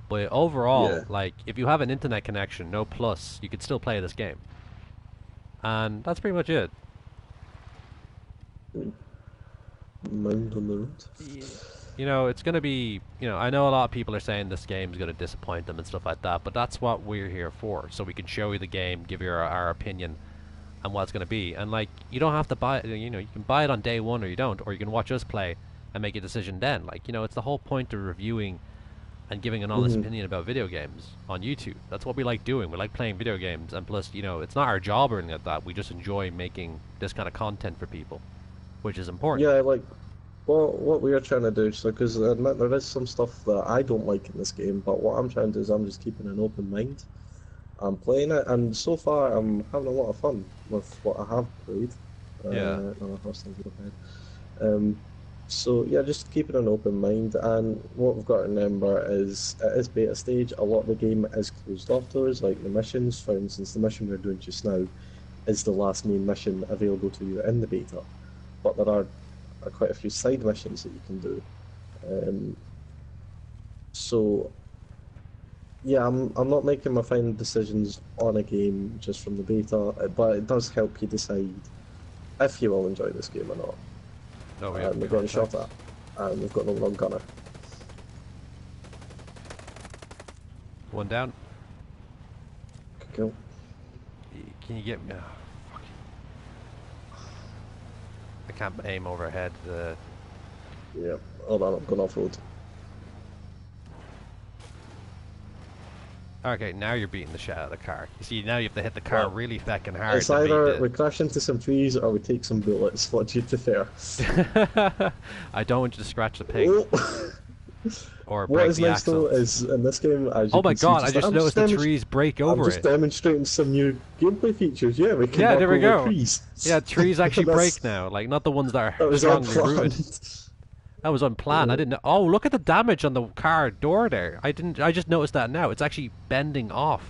But overall, like, if you have an internet connection, no plus, you could still play this game. And that's pretty much it. Mound on the road. You know, it's going to be, you know, I know a lot of people are saying this game's going to disappoint them and stuff like that, but that's what we're here for. So we can show you the game, give you our opinion on what it's going to be. And, like, you don't have to buy it, you know, you can buy it on day one or you don't, or you can watch us play and make a decision then. Like, you know, it's the whole point of reviewing and giving an honest opinion about video games on YouTube. That's what we like doing. We like playing video games, and plus, you know, it's not our job or anything like that. We just enjoy making this kind of content for people, which is important. Yeah, like, well, what we are trying to do, so because I admit there is some stuff that I don't like in this game, but what I'm trying to do is I'm just keeping an open mind. I'm playing it, and so far I'm having a lot of fun with what I have played. So yeah, just keeping an open mind, and what we've got to remember is it is beta stage. A lot of the game is closed off to us, like the missions. For instance, the mission we're doing just now is the last main mission available to you in the beta, but there are quite a few side missions that you can do. So yeah, I'm not making my final decisions on a game just from the beta, but it does help you decide if you will enjoy this game or not. No, we're getting shot at, and we've got no wrong gunner. One down. Good kill. Can you get me? Oh, I can't aim overhead. Yeah, hold on, I'm going off-road. Okay, now you're beating the shit out of the car. You see, now you have to hit the car really fucking hard. It's either we crash into some trees or we take some bullets. What do you prefer? I don't want you to scratch the pig. Or break what is the nice axle. though is in this game, as you oh my can see, god, I just noticed the trees break over I'm just demonstrating some new gameplay features. Yeah, we can yeah, knock there we over go. trees. Yeah, trees actually break now. Like, not the ones that are strongly rooted. That was unplanned. I didn't know. Oh, look at the damage on the car door there. I just noticed that now. It's actually bending off.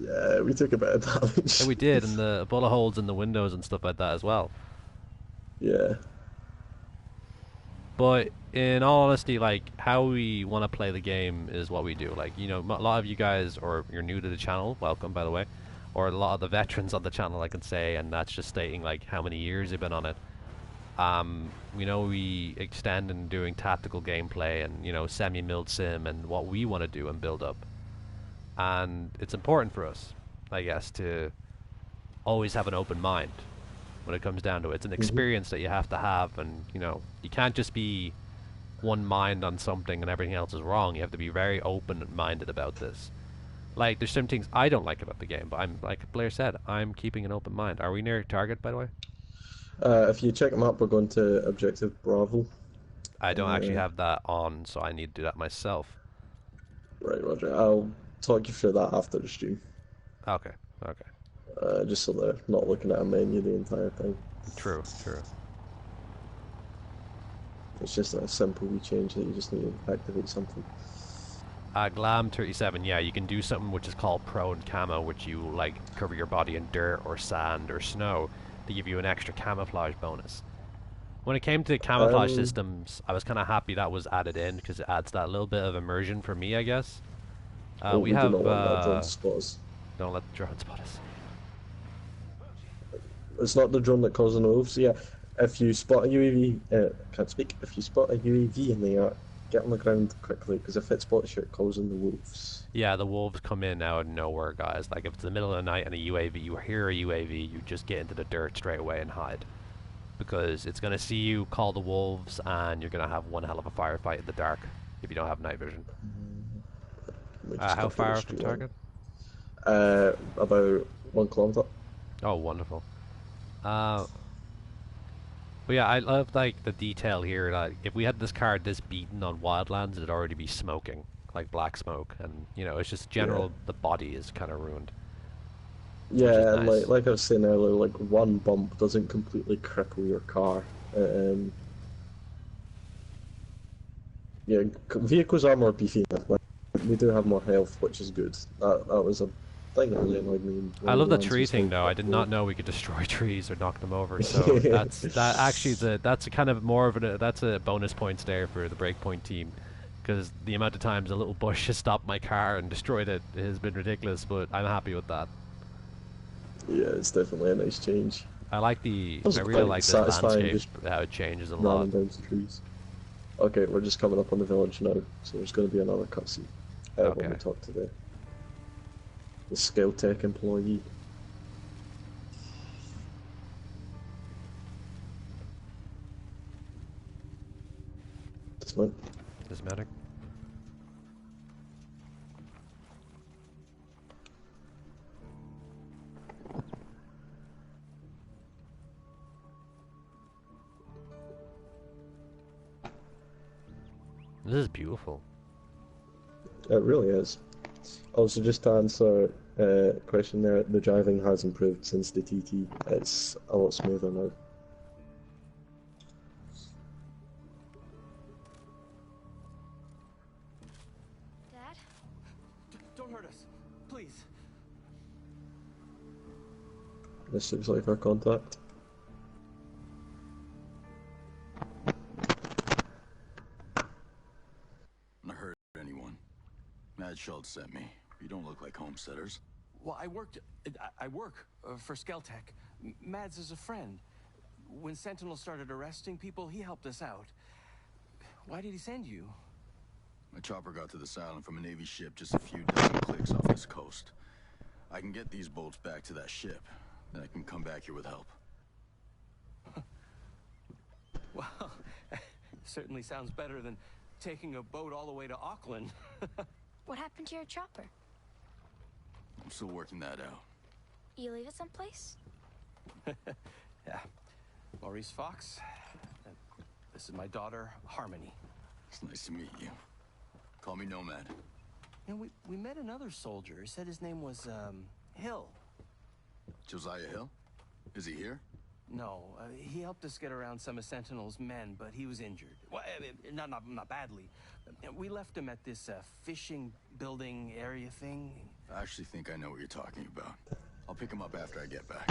Yeah, we took a bit of damage. Yeah, we did, and the bullet holes in the windows and stuff like that as well. Yeah. But in all honesty, like, how we want to play the game is what we do. Like, you know, a lot of you guys, or you're new to the channel, welcome, by the way. Or a lot of the veterans on the channel, I can say, and that's just stating, like, how many years you've been on it. We know we extend in doing tactical gameplay and, you know, semi-milled sim and what we want to do and build up. And it's important for us, I guess, to always have an open mind when it comes down to it. It's an experience that you have to have, and, you know, you can't just be one mind on something and everything else is wrong. You have to be very open-minded about this. Like, there's some things I don't like about the game, but I'm, like Blair said, I'm keeping an open mind. Are we near target, by the way? If you check them up, we're going to Objective Bravo. I don't actually have that on, so I need to do that myself. Right, Roger. I'll talk you through that after the stream. Okay, okay. Just so they're not looking at a menu the entire time. True, true. It's just a simple wee change that you just need to activate something. Glam 37, yeah, you can do something which is called prone camo, which you, like, cover your body in dirt or sand or snow to give you an extra camouflage bonus. When it came to camouflage systems, I was kind of happy that was added in because it adds that little bit of immersion for me, I guess. We have do not let that drone spot us. Don't let the drone spot us. It's not the drone that causes the moves. Yeah, if you spot a UAV, can't speak. If you spot a UAV in the air, get on the ground quickly because if it spots you, it calls in the wolves. Yeah, the wolves come in out of nowhere, guys. Like, if it's the middle of the night and a UAV, you hear a UAV, you just get into the dirt straight away and hide. Because it's going to see you, call the wolves, and you're going to have one hell of a firefight in the dark if you don't have night vision. How far from target? About 1 kilometer. Oh, wonderful. But yeah, I love like the detail here. That if we had this car this beaten on Wildlands, it'd already be smoking, like black smoke, and you know, it's just general. The body is kind of ruined. Yeah, and nice. like I was saying earlier, like one bump doesn't completely cripple your car. Yeah, vehicles are more beefy now. Like, we do have more health, which is good. That was a thing that really annoyed me. I love the tree thing though. I did not know we could destroy trees or knock them over. So that's a kind of more of that's a bonus points there for the Breakpoint team, because the amount of times a little bush has stopped my car and destroyed it has been ridiculous. But I'm happy with that. Yeah, it's definitely a nice change. I really like this landscape, how it changes a lot. Down some trees. Okay, we're just coming up on the village now, so there's going to be another cutscene when we talk to the Scale Tech employee. Dismount. Dismounting. This is beautiful. It really is. Also, just to answer a question there, the driving has improved since the TT. It's a lot smoother now. Dad? Don't hurt us, please. This looks like our contact. Mad Schultz sent me. You don't look like homesteaders. Well, I work for Skeltech. Mads is a friend. When Sentinel started arresting people, he helped us out. Why did he send you? My chopper got to this island from a Navy ship just a few dozen clicks off this coast. I can get these bolts back to that ship, then I can come back here with help. Well, certainly sounds better than taking a boat all the way to Auckland. What happened to your chopper? I'm still working that out. You leave it someplace? Yeah. Maurice Fox. This is my daughter, Harmony. It's nice to meet you. Call me Nomad. And we met another soldier. He said his name was, Hill. Josiah Hill? Is he here? No, he helped us get around some of Sentinel's men, but he was injured. Well, not badly. We left him at this fishing building area thing. I actually think I know what you're talking about. I'll pick him up after I get back.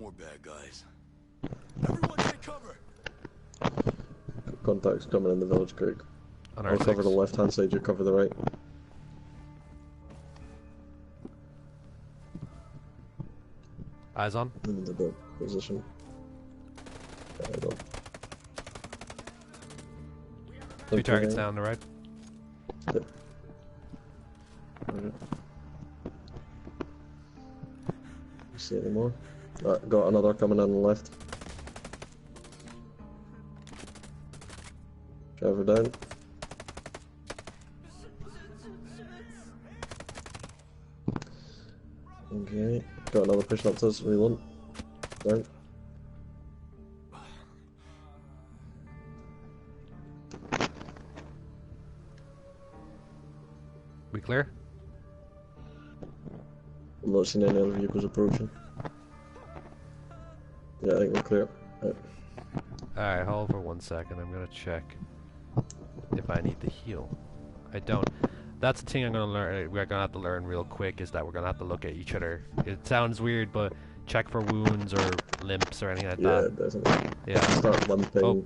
More bad guys. Everyone take cover! Contacts coming in the village, Craig. I'll cover the left-hand side, you cover the right. Eyes on. In the position. There we go. Two targets down the right. Yep. Right. See any more? Got another coming in on the left. Driver down. Okay, got another pushing up to us, reload. Down. We clear? I'm not seeing any other vehicles approaching. Yeah, I think we're clear. Right. Alright, hold for 1 second. I'm gonna check if I need to heal. I don't. That's the thing I'm gonna learn. We're gonna have to learn real quick, is that we're gonna have to look at each other. It sounds weird, but check for wounds or limps or anything like that. Yeah, it doesn't. Yeah. Start limping. Oh,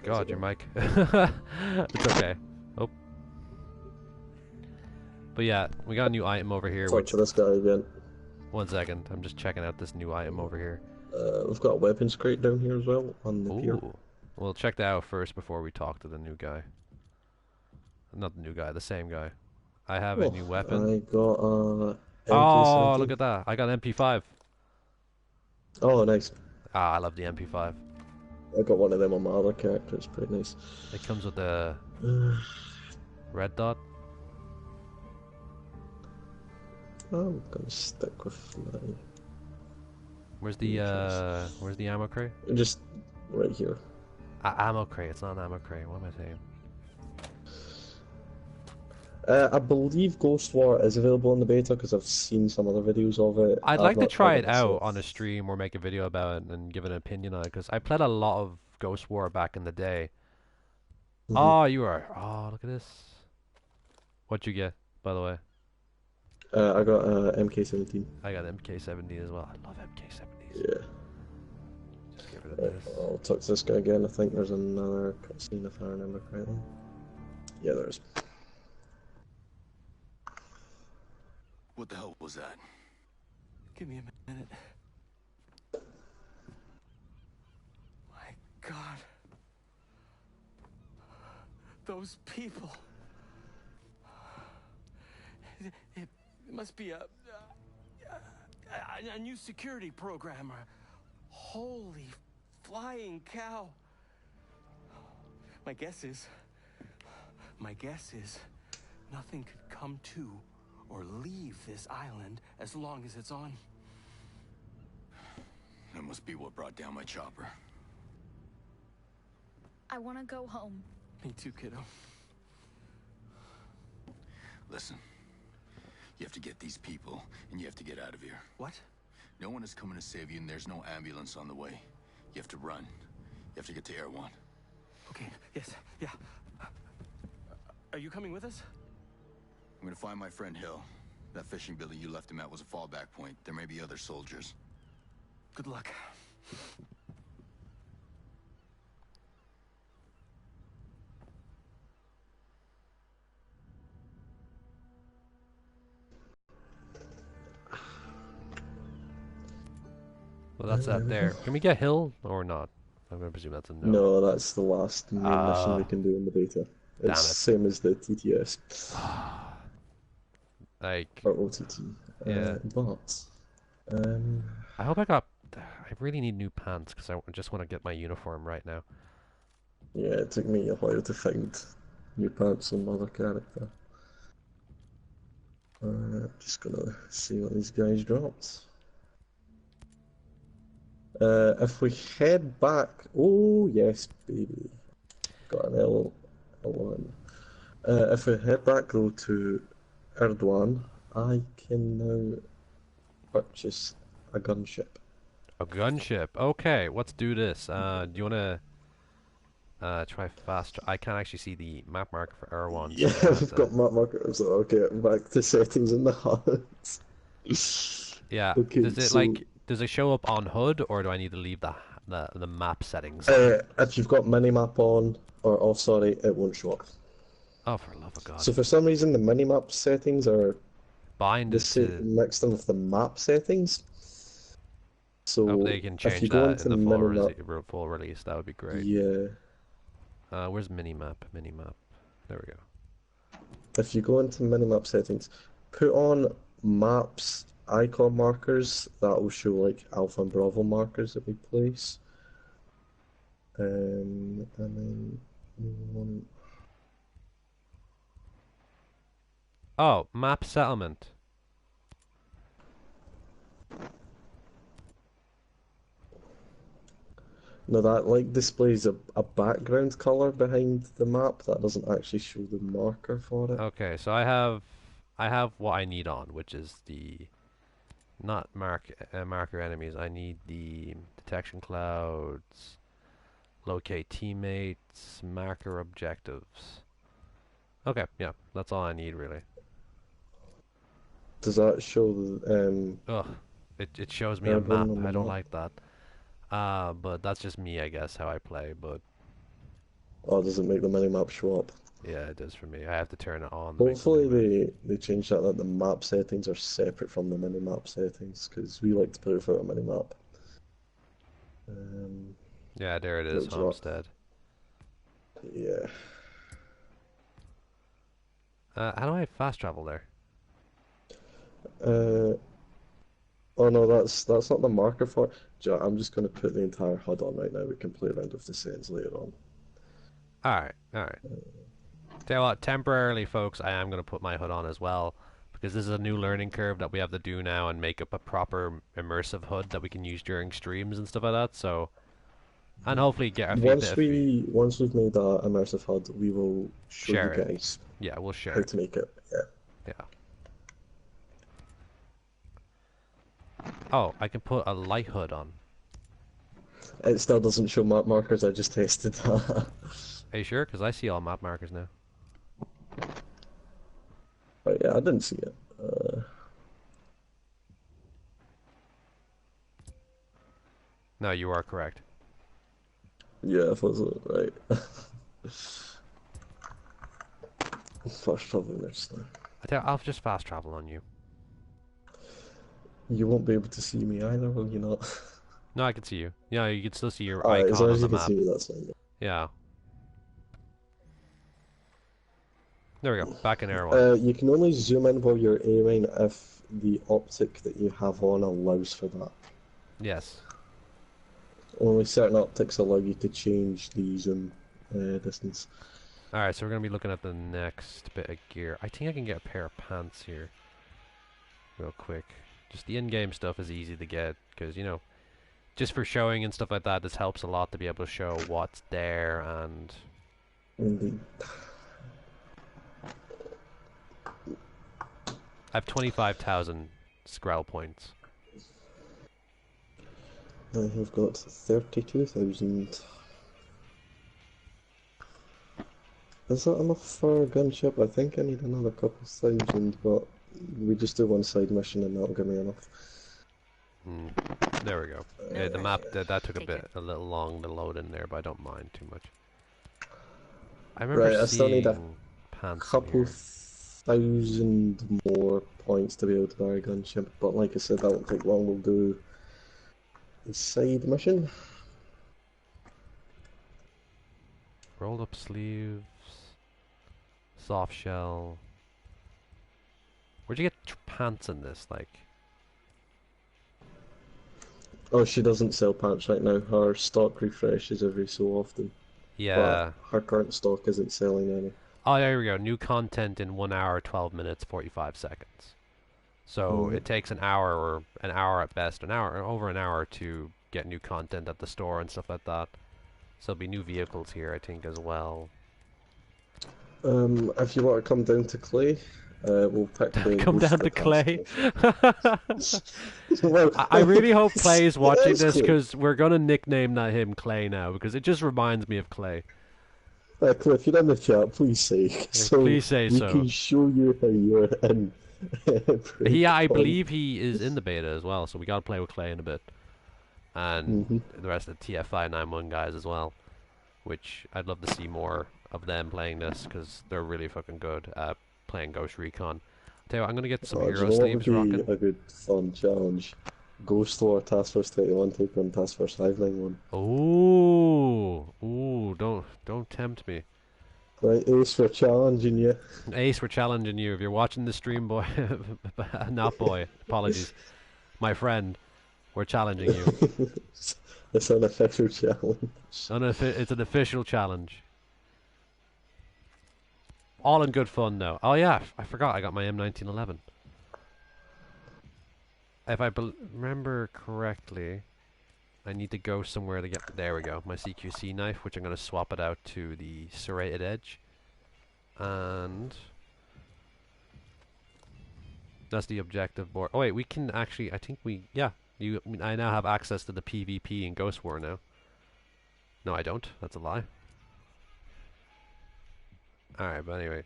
God, your mic. It's okay. Oh. But yeah, we got a new item over here. Talk to this guy again. 1 second. I'm just checking out this new item over here. We've got a weapons crate down here as well on the pier. Ooh. We'll check that out first before we talk to the new guy. Not the new guy, the same guy. I have a new weapon. I got a Oh, MK17. look at that. I got an MP5. Oh, nice. Ah, I love the MP5. I got one of them on my other character. It's pretty nice. It comes with the red dot. I'm gonna stick with my... Where's the ammo crate? Just right here. Ammo crate. It's not an ammo crate. What am I saying? I believe Ghost War is available in the beta because I've seen some other videos of it. I'd I've like to not try tried it out myself. on a stream or make a video about it and give an opinion on it because I played a lot of Ghost War back in the day. Oh, you are. Oh, look at this. What'd you get, by the way? I got MK17. I got MK70 as well. I love MK70s. Yeah. Just get rid of this. I'll talk to this guy again. I think there's another cutscene if I remember correctly. Yeah, there is. What the hell was that? Give me a minute. My God. Those people. It must be a new security program. Holy flying cow. My guess is nothing could come to or leave this island as long as it's on. That must be what brought down my chopper. I want to go home. Me too, kiddo. Listen, you have to get these people, and you have to get out of here. What? No one is coming to save you, and there's no ambulance on the way. You have to run. You have to get to Air One. Okay, yes, yeah. Are you coming with us? I'm gonna find my friend Hill. That fishing building you left him at was a fallback point. There may be other soldiers. Good luck. Well, that's that there. Can we get Hill or not? I'm gonna presume that's a no. No, that's the last main mission we can do in the beta. Damn It's it. same as the TTS. Like, or OTT. yeah. But I hope I got. I really need new pants because I just want to get my uniform right now. yeah, it took me a while to find new pants on my other character. Just gonna see what these guys dropped. If we head back, oh yes, baby, got an L1. If we head back though to Erdogan, I can now purchase a gunship. A gunship. Okay, let's do this. Do you wanna try fast? I can't actually see the map marker for R1. Yeah, so I've got map marker, so okay, back to settings in the HUD. Yeah. Okay, Does it so- like? Does it show up on HUD or do I need to leave the map settings? If you've got minimap on, or off, sorry, it won't show up. Oh, for the love of God. So for some reason the minimap settings are Binded to... mixed in with the map settings. So Oh, they can if change you go that in into the minimap, full release. That would be great. yeah. Where's minimap? Minimap. There we go. If you go into minimap settings, put on maps icon markers, that will show like Alpha and Bravo markers that we place. And then we want... Oh, map settlement. No, that like displays a background color behind the map. That doesn't actually show the marker for it. Okay, so I have what I need on, which is the not marker enemies. I need the detection clouds, locate teammates, marker objectives. Okay, yeah, that's all I need really. Does that show the Ugh, it shows me a everyone map. on the I don't map? like that. But that's just me, I guess, how I play. But Oh, does it make the minimap show up? Yeah, it does for me. I have to turn it on. Hopefully they change that the map settings are separate from the mini-map settings, because we like to play without a mini-map. Yeah, there it is, Homestead. Yeah. How do I fast travel there? Oh no, that's not the marker for it. I'm just going to put the entire HUD on right now. We can play around with the settings later on. Alright. Tell you what, temporarily, folks, I am going to put my HUD on as well, because this is a new learning curve that we have to do now and make up a proper immersive HUD that we can use during streams and stuff like that. So, and hopefully get a few once we've made that immersive HUD, we will show you guys. Yeah, we'll share how to make it. Yeah. Oh, I can put a light HUD on. It still doesn't show map markers. I just tested that. Are you sure? Because I see all map markers now. Oh yeah, I didn't see it. No, you are correct. Yeah, if I was right. Fast traveling next time. I'll just fast travel on you. You won't be able to see me either, will you not? No, I can see you. Yeah, you can still see your Alright, icon as long on as the you can map. see me, that's fine. Yeah. There we go. Back in Air 1. You can only zoom in while you're aiming if the optic that you have on allows for that. Yes. Only certain optics allow you to change the zoom distance. Alright, so we're going to be looking at the next bit of gear. I think I can get a pair of pants here. Real quick. Just the in-game stuff is easy to get, because, you know, just for showing and stuff like that, this helps a lot to be able to show what's there and... Indeed. I have 25,000 Skrell points. I have got 32,000. Is that enough for a gunship? I think I need another couple thousand, but we just do one side mission and that'll give me enough. There we go. Yeah, the map, that took a little long to load in there, but I don't mind too much. I remember I still need a pants couple thousand more points to be able to buy a gunship, but like I said, that won't take long. We'll do a side mission. Rolled up sleeves, soft shell. Where'd you get pants in this? Like, oh, she doesn't sell pants right now. Her stock refreshes every so often. Yeah. But her current stock isn't selling any. Oh, there we go. New content in 1 hour, 12 minutes, 45 seconds. So it takes an hour or an hour at best, over an hour to get new content at the store and stuff like that. So there'll be new vehicles here, I think, as well. If you want to come down to Clay, we'll pick the come down to Clay. Well, I really hope Clay is watching this, Clay. because we're gonna nickname him Clay now, because it just reminds me of Clay. Clay, if you're in the chat, please say. Please say we so. We can show you how you're in. Yeah, I believe he is in the beta as well, so we gotta play with Clay in a bit. And the rest of the TF591 guys as well, which I'd love to see more of them playing this, because they're really fucking good at playing Ghost Recon. Tell you what, I'm gonna get some hero sleeves rocking. A good fun challenge. Ghost War Taskforce 21 take on Taskforce 591. Ooh, don't tempt me. Right, Ace, we're challenging you. Ace, we're challenging you. If you're watching the stream, boy, not boy, apologies, my friend, we're challenging you. It's an official challenge. It's an official challenge. All in good fun, though. Oh yeah, I forgot I got my M1911. If I remember correctly, I need to go somewhere to get... There we go, my CQC knife, which I'm going to swap it out to the serrated edge. And... that's the objective board. Oh wait, we can actually... I think we... Yeah, I now have access to the PvP in Ghost War now. No, I don't. That's a lie. Alright, but anyway.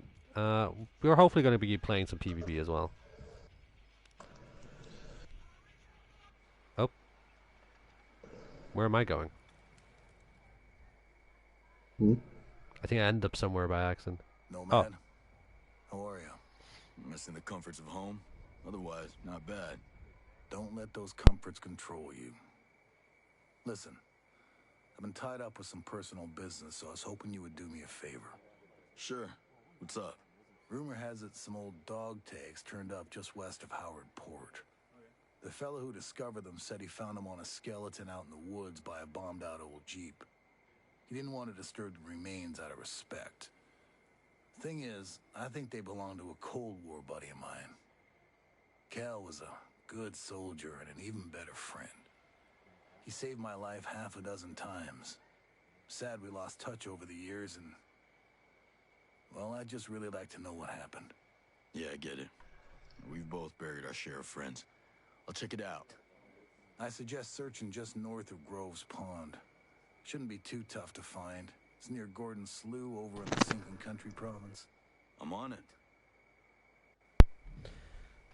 We're hopefully going to be playing some PvP as well. Oh. Where am I going? I think I ended up somewhere by accident. Nomad, how are you? Missing the comforts of home? Otherwise, not bad. Don't let those comforts control you. Listen, I've been tied up with some personal business, so I was hoping you would do me a favor. Sure. What's up? Rumor has it some old dog tags turned up just west of Howard Port. The fellow who discovered them said he found them on a skeleton out in the woods by a bombed-out old Jeep. He didn't want to disturb the remains out of respect. Thing is, I think they belong to a Cold War buddy of mine. Cal was a good soldier and an even better friend. He saved my life half a dozen times. Sad we lost touch over the years and... well, I'd just really like to know what happened. Yeah, I get it. We've both buried our share of friends. I'll check it out. I suggest searching just north of Groves Pond. Shouldn't be too tough to find. It's near Gordon Slough over in the Sinking Country province. I'm on it.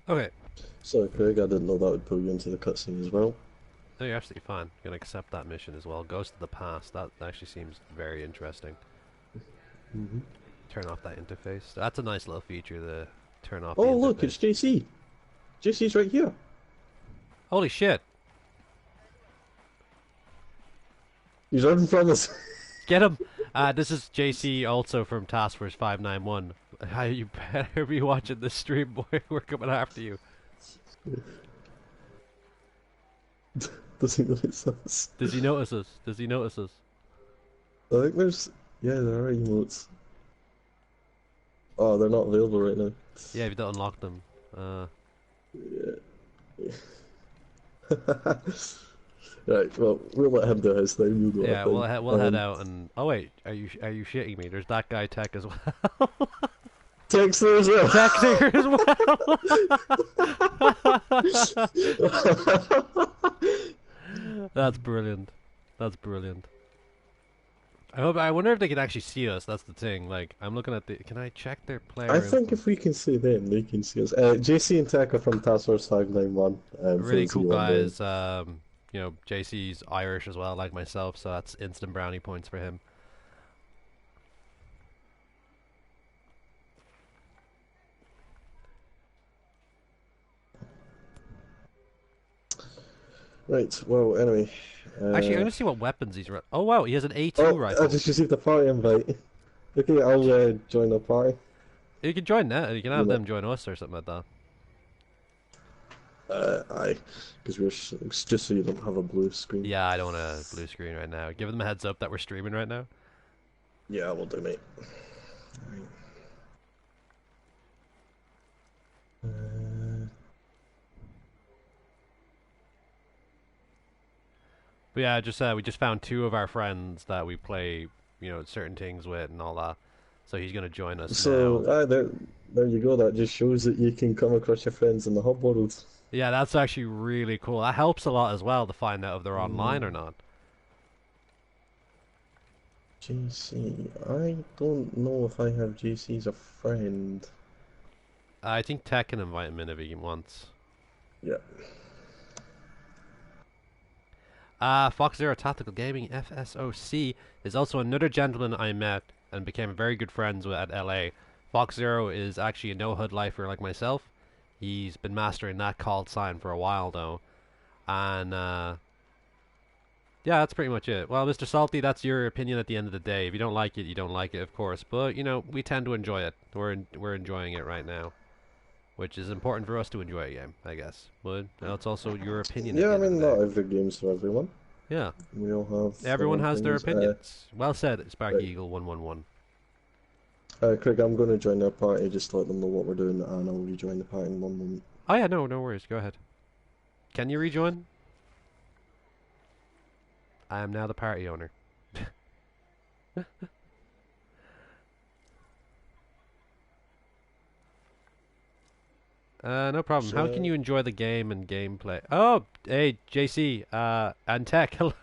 Okay. Sorry, Craig, I didn't know that would pull you into the cutscene as well. No, you're absolutely fine. I'm going to accept that mission as well. Ghost of the Past. That actually seems very interesting. Mm-hmm. Turn off that interface. That's a nice little feature, the turn off Oh, the look, interface. it's JC. JC's right here. Holy shit. He's running from us. Get him! This is JC, also from Taskforce 591. You better be watching this stream, boy. We're coming after you. Does he notice us? Does he notice us? Does he notice us? I think there's... yeah, there are emotes. Oh, they're not available right now. Yeah, if you don't unlock them. Yeah. Right, well, we'll let him do his thing. You go Yeah, up we'll head out and... oh wait, are you shitting me? There's that guy Tech as well. Tech's there as well. Tech there as well. That's brilliant. That's brilliant. I wonder if they can actually see us. That's the thing. Like, I'm looking at the... can I check their player? I think if we can see them, they can see us. JC and Tech are from Taskforce 591. Really cool guys. You know, JC's Irish as well, like myself, so that's instant brownie points for him. Right, well, anyway. Actually, I'm gonna see what weapons he's running. Oh wow, he has an A2 rifle. I just received a party invite. Okay, I'll join the party. You can join that. You can have them join us or something like that. Aye, because we're just so you don't have a blue screen. Yeah, I don't want a blue screen right now. Give them a heads up that we're streaming right now. Yeah, we'll do, mate. But yeah, just we just found two of our friends that we play, you know, certain things with and all that. So he's gonna join us. So now. there you go. That just shows that you can come across your friends in the hub world. Yeah, that's actually really cool. That helps a lot as well to find out if they're online or not. JC, I don't know if I have JC as a friend. I think Tech can invite him in if he wants. Yeah. Fox Zero Tactical Gaming FSOC is also another gentleman I met and became very good friends with at LA. Fox Zero is actually a no-HUD lifer like myself. He's been mastering that called sign for a while though. And yeah, that's pretty much it. Well, Mr. Salty, that's your opinion at the end of the day. If you don't like it, you don't like it, of course. But, you know, we tend to enjoy it. We're enjoying it right now. Which is important for us to enjoy a game, I guess. But it's also your opinion. Yeah, I mean, not every game's for everyone. Yeah. We all have... everyone has their things. opinions. Well said, Sparky Eagle 111. Craig, I'm going to join their party just to let them know what we're doing, and I'll rejoin the party in 1 moment. Oh yeah, no worries. Go ahead. Can you rejoin? I am now the party owner. No problem. How can you enjoy the game and gameplay? Oh, hey, JC, and Tech, hello.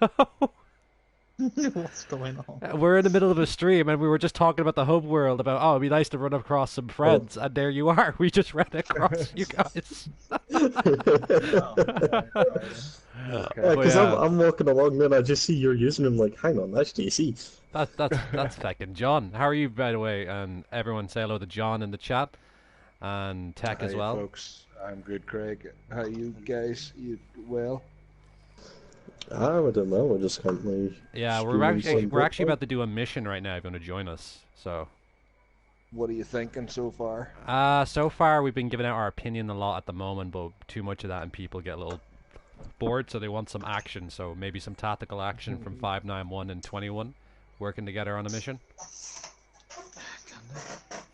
What's going on? We're in the middle of a stream, and we were just talking about the hub world, about, oh, it'd be nice to run across some friends, and there you are. We just ran across you guys. Because I'm walking along there, and I just see your username, like, hang on, that's JC. That's fucking John. How are you, by the way? And everyone say hello to John in the chat, and Tech as Hi, well. folks. I'm good, Craig. How you guys? You well? I don't know. We're just currently. Yeah, we're actually about to do a mission right now. If you want to join us, so. What are you thinking so far? So far we've been giving out our opinion a lot at the moment, but too much of that and people get a little bored, so they want some action. So maybe some tactical action from 591 and 21 working together on a mission.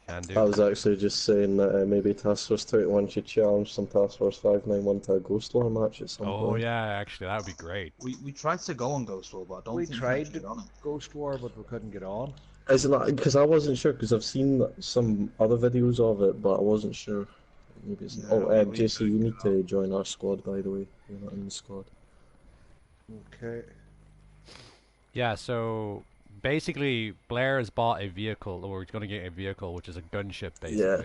Can do. I was actually just saying that maybe Taskforce 31 should challenge some Taskforce 591 to a Ghost War match at some point. Oh yeah, actually that would be great. We tried to go on Ghost War, but I don't think we tried to get on it. Ghost War, but we couldn't get on. Is it not? Because I wasn't sure, because I've seen some other videos of it, but I wasn't sure. Maybe it's... JC, you need to join our squad, by the way. You're not in the squad. Okay. Yeah, so basically Blair has bought a vehicle, or he's going to get a vehicle, which is a gunship, basically.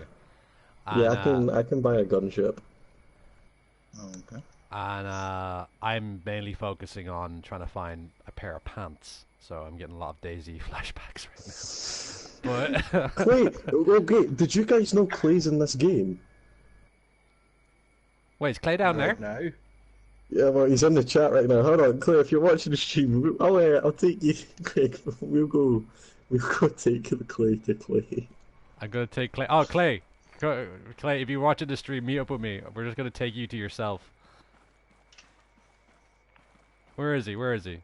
Yeah. And, I can buy a gunship. Oh, okay. And I'm mainly focusing on trying to find a pair of pants. So I'm getting a lot of DayZ flashbacks right now. But Clay, okay, did you guys know Clay's in this game? Wait, is Clay down there? Now? Yeah, well, he's in the chat right now. Hold on, Clay, if you're watching the stream, I'll take you, Craig. We'll go take the Clay to Clay. I'm gonna take Clay. Oh, Clay, Clay, if you're watching the stream, meet up with me. We're just gonna take you to yourself. Where is he? Where is he?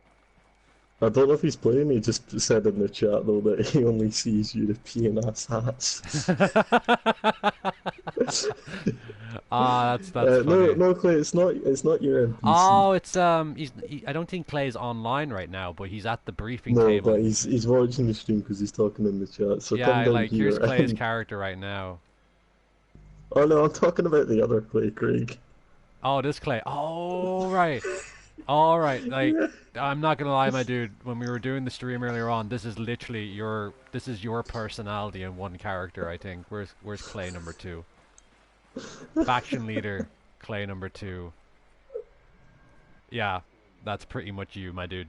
I don't know if he's playing, he just said in the chat though that he only sees European ass hats. That's funny. No, Clay, it's not your NPC. Oh, it's I don't think Clay's online right now, but he's at the briefing no, table. but he's watching the stream because he's talking in the chat. So yeah, come down like here here's Clay's and... character right now. Oh no, I'm talking about the other Clay, Craig. Oh, this Clay. Oh, right. All right, like I'm not gonna lie, my dude. When we were doing the stream earlier on, this is literally your personality in one character. I think. Where's Clay number 2? Faction leader, Clay number 2. Yeah, that's pretty much you, my dude.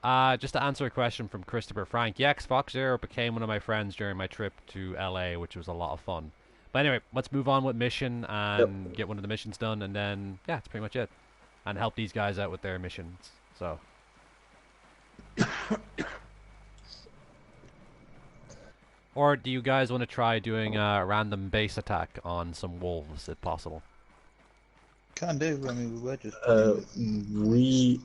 Just to answer a question from Christopher Frank. Yes, Fox Zero became one of my friends during my trip to LA, which was a lot of fun. But anyway, let's move on with mission and get one of the missions done, and then yeah, that's pretty much it. And help these guys out with their missions. So. Or do you guys want to try doing a random base attack on some wolves, if possible? Can do. I mean, we were just. We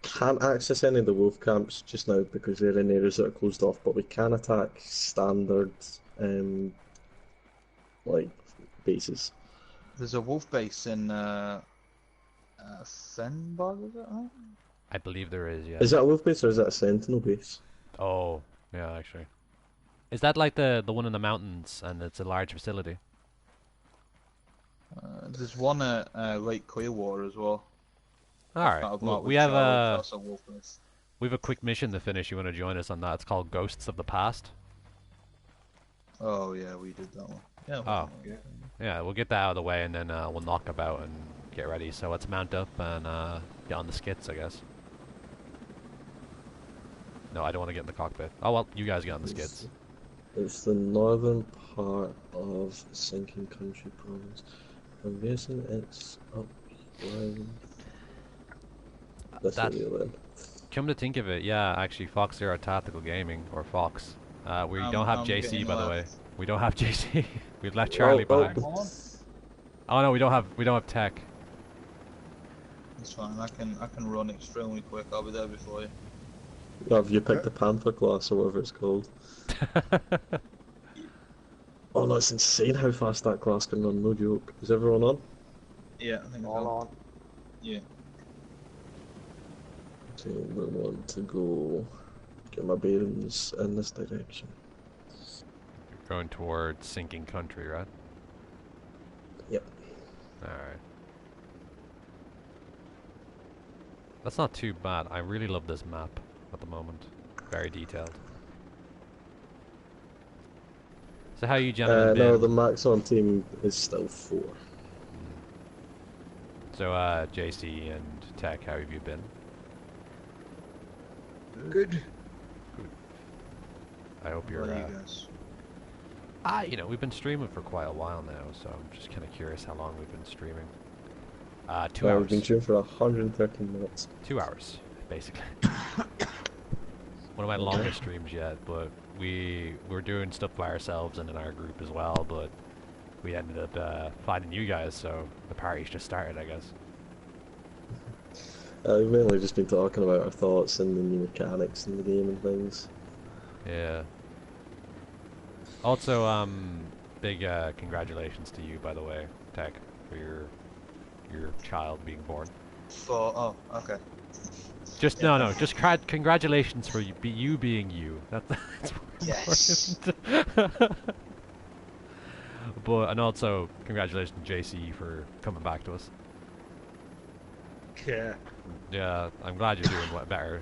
can't access any of the wolf camps just now because they're in areas that are closed off, but we can attack standard. Like bases. There's a wolf base in Fenbog, is it? Right? I believe there is, yeah. Is that a wolf base or is that a sentinel base? Oh, yeah, actually. Is that like the one in the mountains and it's a large facility? There's one at Lake Clearwater as well. Alright, well, we have a quick mission to finish. You want to join us on that? It's called Ghosts of the Past. Oh yeah, we did that one. Yeah, yeah, we'll get that out of the way and then we'll knock about and get ready. So let's mount up and get on the skits, I guess. No, I don't want to get in the cockpit. Oh well, you guys get on the skits. It's the northern part of Sinking Country province. I'm guessing it's upland. That's where you live. Come to think of it, yeah, actually Fox Zero Tactical Gaming, or Fox. We don't have JC, by the way. We don't have JC. We've left Charlie behind. Oh no, we don't have Tech. That's fine. I can run extremely quick. I'll be there before you. Have you picked the Panther class or whatever it's called? Oh no, it's insane how fast that class can run. No joke. Is everyone on? Yeah, I think all on. Yeah. So we want to go get my bearings in this direction. You're going towards Sinking Country, right? Yep. Alright. That's not too bad. I really love this map at the moment. Very detailed. So how you gentlemen been? No, the max on team is still 4. So JC and Tech, how have you been? Good. I hope you're. What are you guys? You know, we've been streaming for quite a while now, so I'm just kind of curious how long we've been streaming. 2 hours. We've been streaming for 113 minutes. 2 hours, basically. One of my longest streams yet, but we were doing stuff by ourselves and in our group as well, but we ended up finding you guys, so the party's just started, I guess. We've mainly just been talking about our thoughts and the new mechanics in the game and things. Yeah. Also, big congratulations to you, by the way, Tech, for your child being born. Oh, okay. Just just congratulations for you being you. That's yes. But and also congratulations to JC for coming back to us. Yeah. Yeah, I'm glad you're doing better.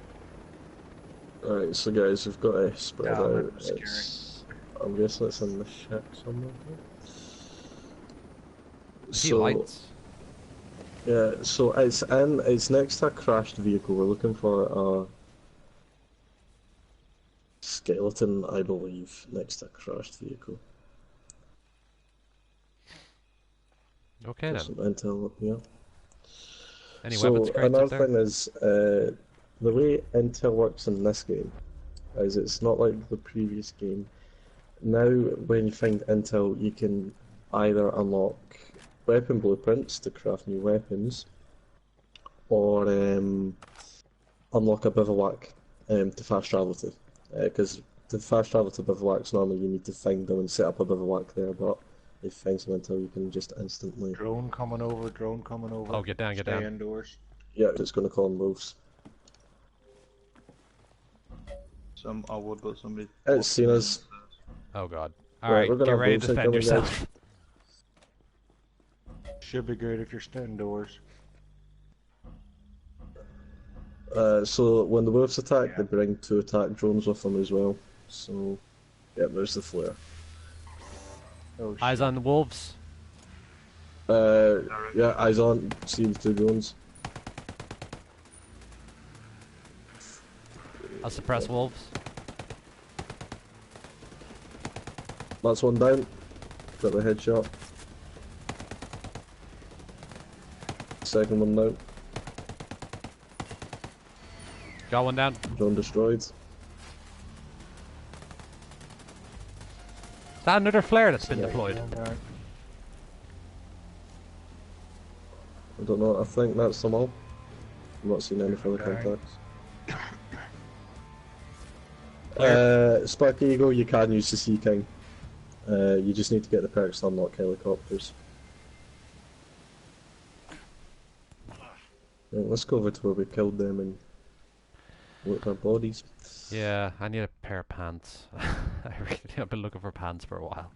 Alright, so guys, we've got a spread Yeah, out. it's I'm guessing it's in the ship somewhere. See lights. Yeah, so it's next to a crashed vehicle. We're looking for a skeleton, I believe, next to a crashed vehicle. Okay then. Some intel up here. Any so weapons crates another up there? thing is, the way intel works in this game is it's not like the previous game. Now, when you find intel, you can either unlock weapon blueprints to craft new weapons, or unlock a bivouac to fast travel to. Because to fast travel to bivouacs, normally you need to find them and set up a bivouac there, but if you find some intel, you can just instantly... Drone coming over, drone coming over. Oh, get down, get down. Stay indoors. Yeah, it's going to call them wolves. I would, but somebody... It's seen us. Oh god. Right, Alright, get ready to defend yourself. Should be good if you're staying indoors. So when the wolves attack, they bring 2 attack drones with them as well. So, yeah, there's the flare. Oh, Eyes on the wolves. Yeah, eyes on. See the 2 drones. I'll suppress wolves. That's one down. Got the headshot. Second one down. Got one down. Drone destroyed. Is that another flare that's been deployed? I don't know, I think that's them all. I'm not seeing any further contacts. Spark Eagle, you can use the Sea King. You just need to get the perks to unlock helicopters. Right, let's go over to where we killed them and look at their bodies. Yeah, I need a pair of pants. I've been looking for pants for a while.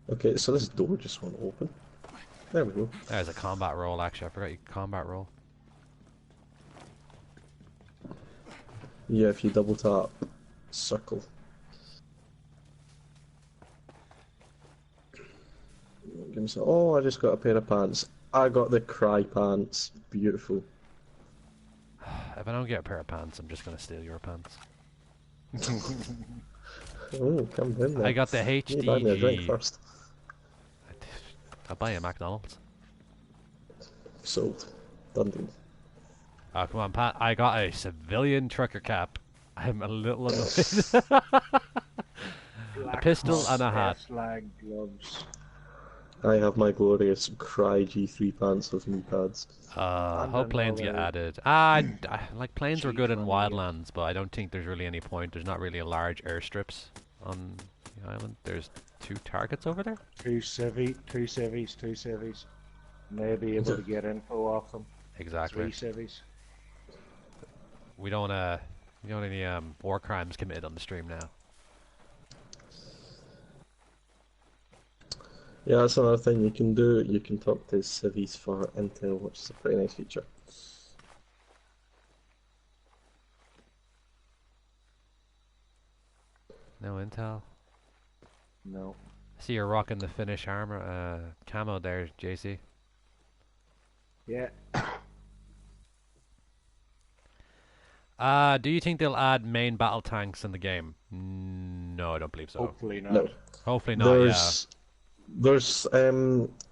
Okay, so this door just won't open. There we go. There's a combat roll, actually. I forgot you could combat roll. Yeah, if you double tap, circle. Oh, I just got a pair of pants. I got the cry pants. Beautiful. If I don't get a pair of pants, I'm just gonna steal your pants. Oh, come in there. I got the You buy me a drink HDG. first. I'll buy you a McDonald's. Sold. Done deal. Oh, come on, Pat. I got a civilian trucker cap. I'm a little annoyed. A pistol and a hat. Slag gloves. I have my glorious Cry G3 pants with knee pads. Hope planes get added. Like planes were good in Wildlands, but I don't think there's really any point. There's not really a large airstrips on the island. There's 2 targets over there. 2 civvies. Maybe able to get info off them. Exactly. 3 civvies. We don't any war crimes committed on the stream now. Yeah, that's another thing you can do. You can talk to civvies for intel, which is a pretty nice feature. No intel. No. I see you're rocking the Finnish armor, camo there, JC. Yeah. Do you think they'll add main battle tanks in the game? No, I don't believe so. Hopefully not. No. Hopefully not. There's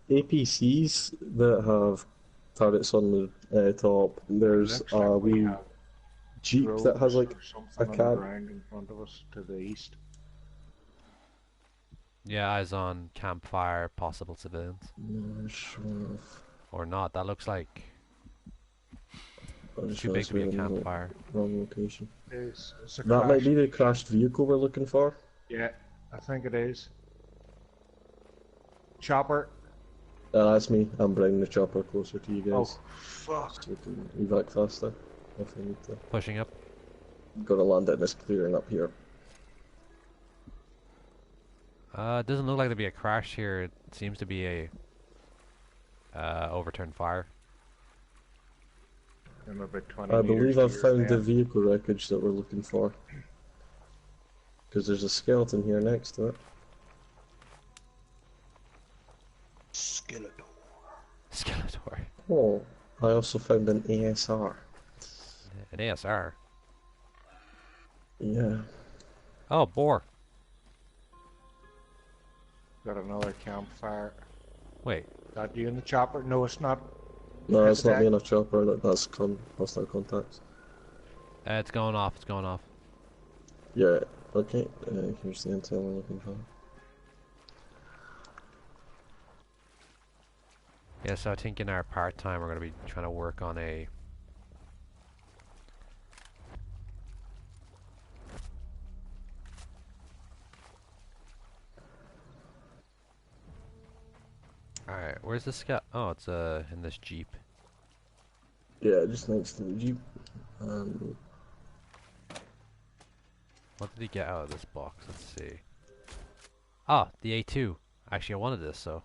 APCs that have turrets on the top. There's Looks a like we wee have jeep that has like drones or a something on the cab. ground in front of us to the east. Yeah, eyes on campfire, possible civilians. Or not. That looks like too big to be a campfire. Wrong location. It's a That might crash. be the crashed vehicle we're looking for. Yeah, I think it is. Chopper. That's me. I'm bringing the chopper closer to you guys. Oh, fuck. So we can evac faster if we need to. Pushing up. Gotta land in this clearing up here. It doesn't look like there'd be a crash here. It seems to be a overturned fire. I'm about 20 I meters believe I've here found now. the vehicle wreckage that we're looking for. Because there's a skeleton here next to it. Skeletor. Skeletor. Oh, I also found an ASR. An ASR? Yeah. Oh, boar. Got another campfire. Wait. That you in the chopper? No, it's not. No, it's not Attack. me in a chopper. That's hostile contacts. It's going off. It's going off. Yeah, okay. Here's the intel we're looking for. Yeah, so I think in our part-time we're going to be trying to work on a... Alright, where's the scout? Oh, it's in this jeep. Yeah, just next to the jeep. What did he get out of this box? Let's see. Ah, the A2. Actually, I wanted this, so...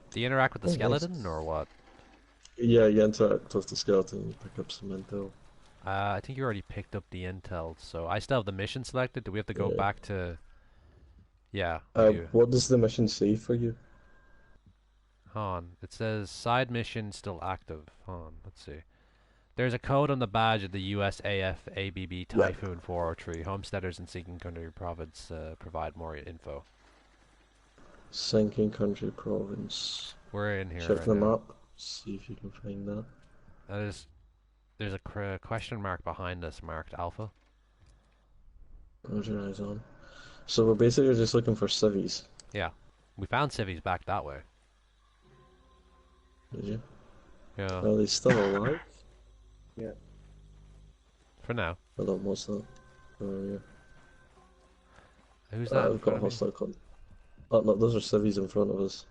Do you interact with the Oh, skeleton, nice. or what? Yeah, you interact with the skeleton and pick up some intel. I think you already picked up the intel, so I still have the mission selected. Do we have to go Yeah. back to... Yeah, we do. What does the mission say for you? Hold on. It says side mission still active. Hold on, let's see. There's a code on the badge of the USAF ABB Typhoon 403. Homesteaders in Sinking Country Province provide more info. Sinking Country Province. We're in here Check right the now. map. See if you can find that. There's a question mark behind us marked Alpha. Close your eyes on. So we're basically just looking for civvies. Yeah. We found civvies back that way. Did you? Yeah. Are they still alive? Yeah. For now. I don't know what's that. Oh, yeah. Who's that? in We've front got of me? hostile con. Oh, no, those are civvies in front of us.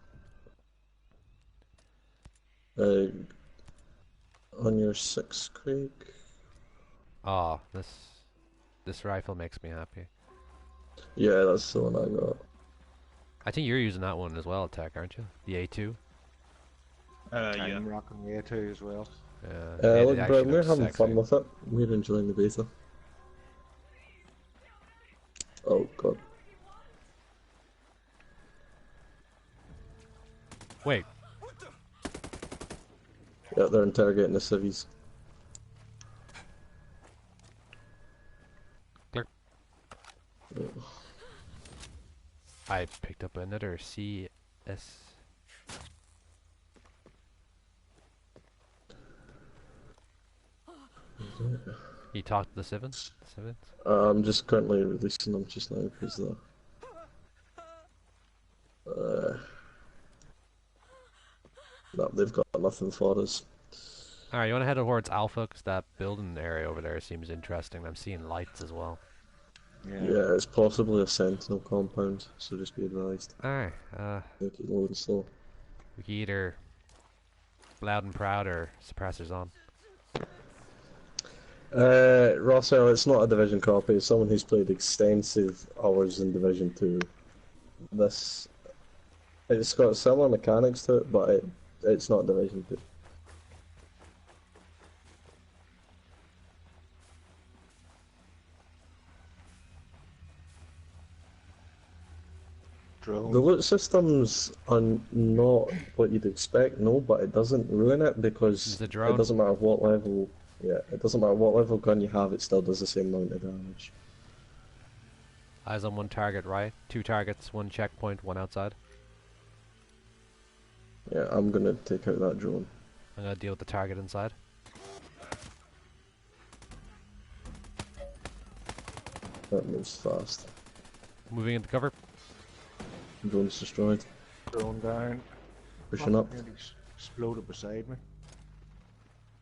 On your 6, Craig. Oh, this rifle makes me happy. Yeah, that's the one I got. I think you're using that one as well, Tech, aren't you? The A2? Yeah. I'm rocking the A2 as well. It Look, actually bro, we're looks having sexy. fun with it. We're enjoying the beta. Oh, God. Wait. Yeah, they're interrogating the civvies. Clear. I picked up another CS. You talked to the civils? I'm just currently releasing them just now because no, they've got nothing for us. Alright, you want to head towards Alpha? Because that building area over there seems interesting. I'm seeing lights as well. Yeah, it's possibly a sentinel compound, so just be advised. Alright, Make it load slow. we can either loud and proud or suppressors on. Rossell, it's not a Division copy, it's someone who's played extensive hours in Division 2. It's got similar mechanics to it, but it's not Division 2. Drone. The loot systems are not what you'd expect, no, but it doesn't ruin it because The it drone. doesn't matter what level. Yeah, it doesn't matter what level gun you have, it still does the same amount of damage. Eyes on one target, right? 2 targets, 1 checkpoint, 1 outside. Yeah, I'm gonna take out that drone. I'm gonna deal with the target inside. That moves fast. Moving into cover. Drone's destroyed. Drone down. Pushing up. Nearly exploded beside me.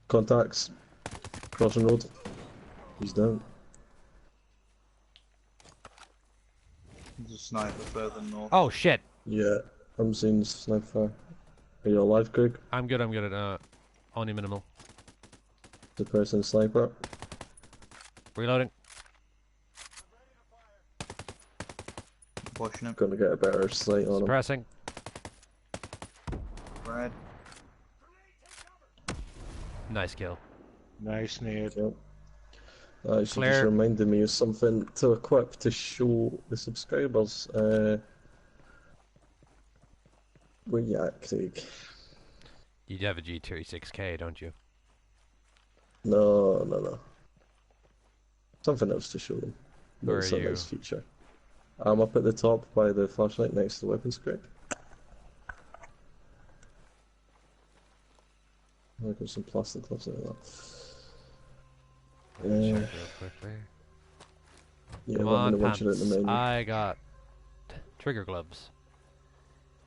Contacts. Crossing road. He's down. There's a sniper further north. Oh shit! Yeah, I'm seeing sniper fire. Are you alive, Craig? I'm good at only minimal. The person sniper. Reloading. Pushing him. Gonna get a better sight on him. Suppressing. Red. Nice kill. Nice nade. Yep. That actually Flare. just reminded me of something to equip to show the subscribers. Where you at, Craig? You have a G36K, don't you? No. Something else to show them. Where That's are a you? nice feature. I'm up at the top by the flashlight next to the weapons crate. I've got some plastic gloves like that. Check real quickly. Yeah, Come let me on, know once you're at the pants. menu. I got trigger gloves.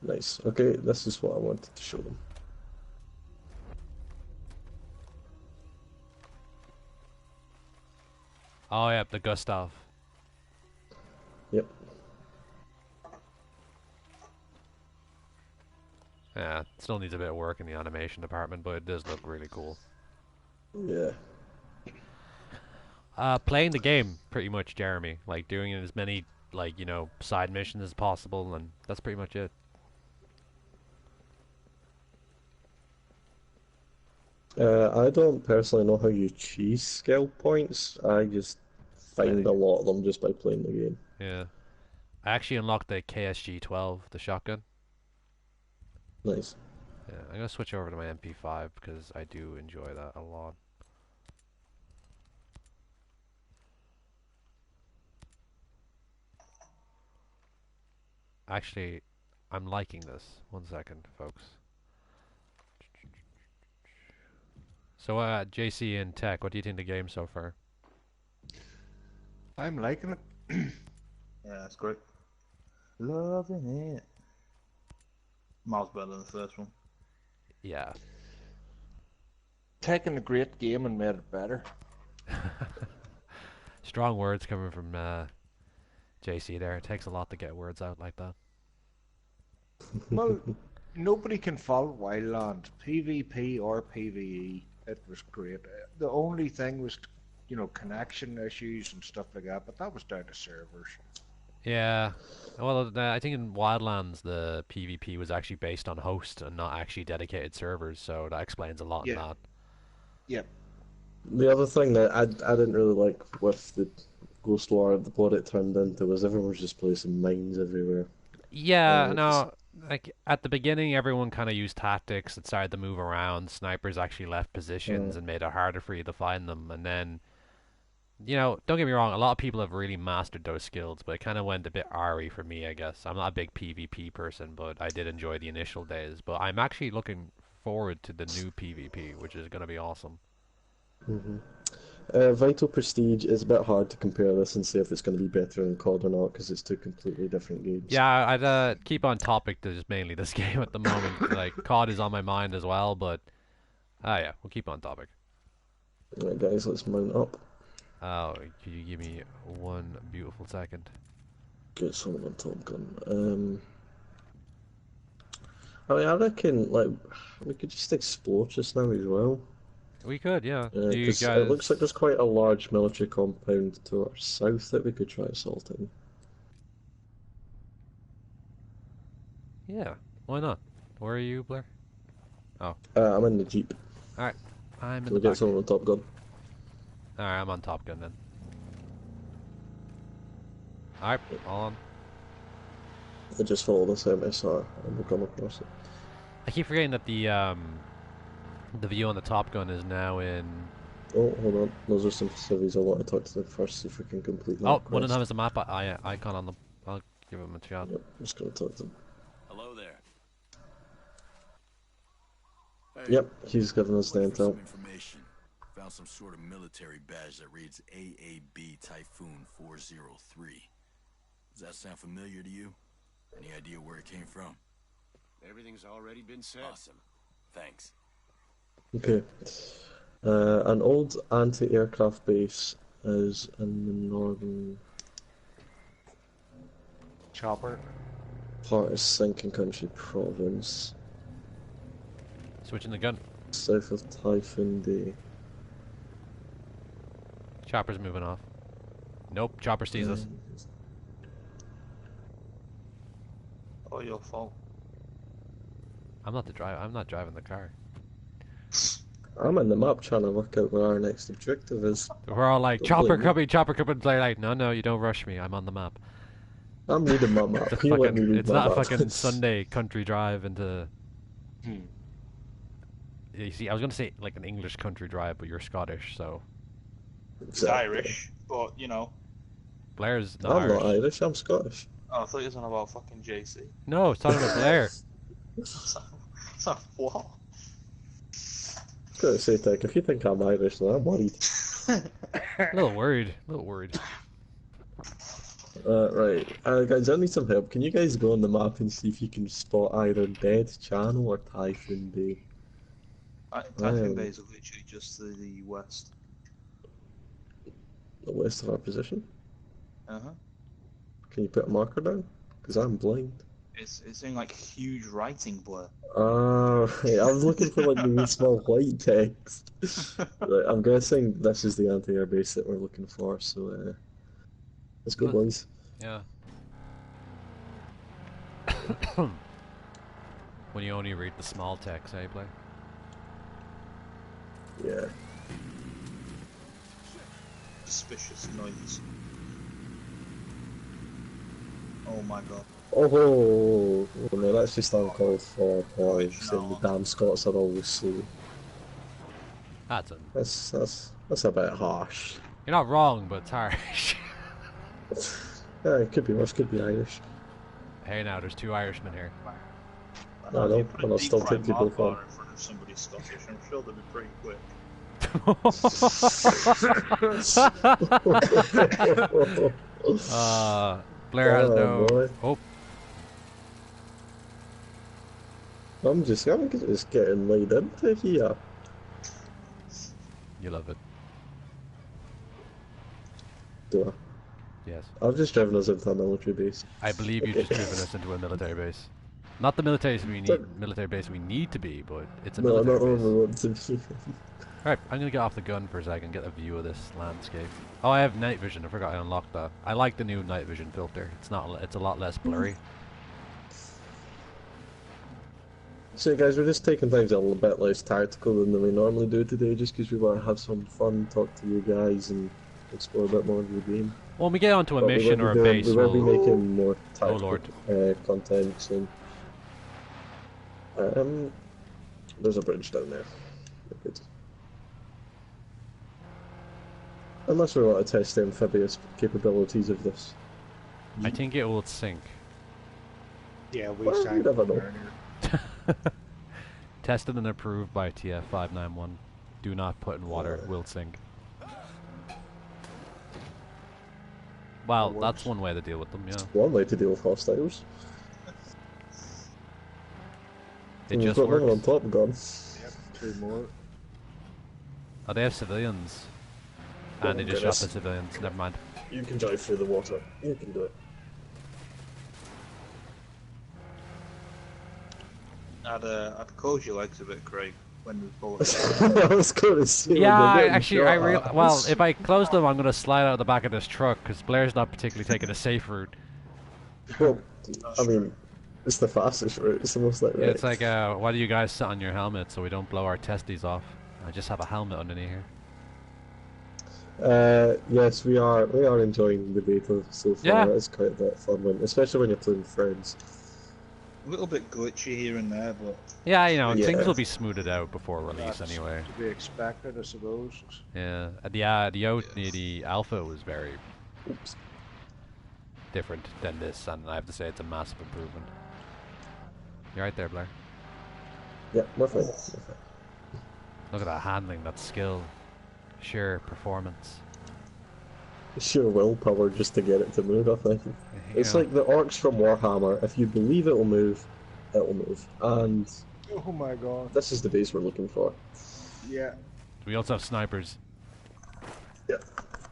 Nice. Okay, this is what I wanted to show them. Oh yeah, the Gustav. Yep. Yeah, it still needs a bit of work in the animation department, but it does look really cool. Yeah. Playing the game, pretty much, Jeremy. Like, doing as many, like, you know, side missions as possible, and that's pretty much it. I don't personally know how you choose skill points. I just find a lot of them just by playing the game. Yeah. I actually unlocked the KSG-12, the shotgun. Nice. Yeah, I'm gonna switch over to my MP5 because I do enjoy that a lot. Actually, I'm liking this. 1 second, folks. So, JC and Tech, what do you think of the game so far? I'm liking it. Yeah, that's great. Loving it. Miles better than the first one. Yeah. Taking a great game and made it better. Strong words coming from JC there. It takes a lot to get words out like that. Well, nobody can fault Wildland, PvP or PvE. It was great. The only thing was, you know, connection issues and stuff like that, but that was down to servers. Yeah. Well, I think in Wildlands the PvP was actually based on host and not actually dedicated servers, so that explains a lot in that. Yep. The other thing that I didn't really like with the Ghost War, what it turned into, was everyone was just placing mines everywhere. Yeah, no, like at the beginning everyone kind of used tactics that started to move around. Snipers actually left positions and made it harder for you to find them, and then, you know, don't get me wrong, a lot of people have really mastered those skills, but it kind of went a bit RE for me, I guess. I'm not a big PvP person, but I did enjoy the initial days. But I'm actually looking forward to the new PvP, which is going to be awesome. Vital Prestige is a bit hard to compare this and say if it's going to be better than COD or not, because it's two completely different games. Yeah, I'd keep on topic to just mainly this game at the moment. Like, COD is on my mind as well, but yeah, we'll keep on topic. Right, guys, let's mount up. Oh, could you give me 1 beautiful second? Get someone on Top Gun. I mean, I reckon, like, we could just explore just now as well. We could, yeah. Do you 'Cause guys... it looks like there's quite a large military compound to our south that we could try assaulting. Yeah, why not? Where are you, Blair? Oh. I'm in the Jeep. Alright, I'm in Can the we get back. someone on Top Gun? Alright, I'm on Top Gun then. Alright, all on. I just follow this MSR and we'll come across it. I keep forgetting that the view on the Top Gun is now in. Oh, hold on. Those are some civvies I want to talk to them first, see if we can complete that. Oh, one of them has a map icon on them. I'll give him a shot. Yep, I'm just going to talk to them. Hello there. Yep, he's giving us the intel. Information. Found some sort of military badge that reads AAB Typhoon 403. Does that sound familiar to you? Any idea where it came from? Everything's already been said. Awesome. Thanks. Okay. An old anti-aircraft base is in the northern Chopper. part of Sinking Country Province. Switching the gun. South of Typhoon Day. Chopper's moving off. Nope, Chopper sees us. Oh, your fault. I'm not the driver. I'm not driving the car. I'm in the map trying to work out where our next objective is. We're all like, Don't Chopper blame me. coming, Chopper coming. They're like, no, you don't rush me. I'm on the map. I'm reading my map. It's, You let me read it's my not a map. fucking Sunday country drive into. You see, I was gonna say like an English country drive, but you're Scottish, so. It's Irish, but you know. Blair's not I'm Irish. not Irish, I'm Scottish. Oh, I thought you was on about fucking JC. No, it's talking about Blair. So what? Gotta say, Tech, if you think I'm Irish, then I'm worried. A little worried. A little worried. Right. Guys, I need some help. Can you guys go on the map and see if you can spot either Dead Channel or Typhoon Bay? Typhoon Bay is literally just to the west. The west of our position? Uh-huh. Can you put a marker down? Because I'm blind. It's in like huge writing blur. Right. I was looking for like the wee small white text. Right, I'm guessing this is the anti-air base that we're looking for, so let's go, boys. Yeah. When you only read the small text, eh, Blair? Yeah. Suspicious noise. Oh my god. Oh no, that's just uncalled for, boys. And the damn Scots are always slow. That's a bit harsh. You're not wrong, but it's harsh. Yeah, it could be worse, could be Irish. Hey, now there's two Irishmen here. I know, and I'll still take people from. In front of somebody Scottish, I'm sure they'll be pretty quick. Blair has no. Boy. Oh. I'm just getting laid into here. You love it. Do I? Yes. I've just driven us into a military base. I believe you've just driven us into a military base. Not the military base we need to be, but it's a military base. No, want to be. Alright, I'm gonna get off the gun for a second, get a view of this landscape. Oh, I have night vision. I forgot I unlocked that. I like the new night vision filter. It's a lot less blurry. So guys, we're just taking things a little bit less tactical than we normally do today, just because we want to have some fun, talk to you guys, and explore a bit more of the game. Well, when we get onto a But mission or a we base, will be we'll... making more Oh tactical lord. content soon. There's a bridge down there. Good. Unless we want to test the amphibious capabilities of this. I think it will sink. Yeah, we Well, sank you never know. earlier. Tested and approved by TF591. Do not put in water, will sink. Well, that's one way to deal with them, yeah. One way to deal with hostiles. It We've just got one works. on Top Gun. Yep, 2 more. Oh, they have civilians. And they Oh, just shot goodness. the civilians, never mind. You can drive through the water. You can do it. I'd close your legs a bit, Craig, when the bullet. I was going to say. Yeah, well, if I close them, I'm going to slide out the back of this truck, because Blair's not particularly taking a safe route. Well, I mean, it's the fastest route. It's the most direct. Yeah, it's like, why do you guys sit on your helmet so we don't blow our testes off? I just have a helmet underneath here. Yes, we are enjoying the beta so far. Yeah. It's quite a bit of fun, especially when you're playing with friends. A little bit glitchy here and there, but Yeah, you know, Yeah. things will be smoothed out before release That's anyway. to be expected, I suppose. Yeah, the alpha was very different than this, and I have to say it's a massive improvement. You're right there, Blair. Yeah, we're fine. Look at that handling, that skill, sheer performance. Sheer willpower just to get it to move, I think. It's know. like the orcs from Warhammer. If you believe it will move, And Oh my god. this is the base we're looking for. Yeah. We also have snipers. Yeah.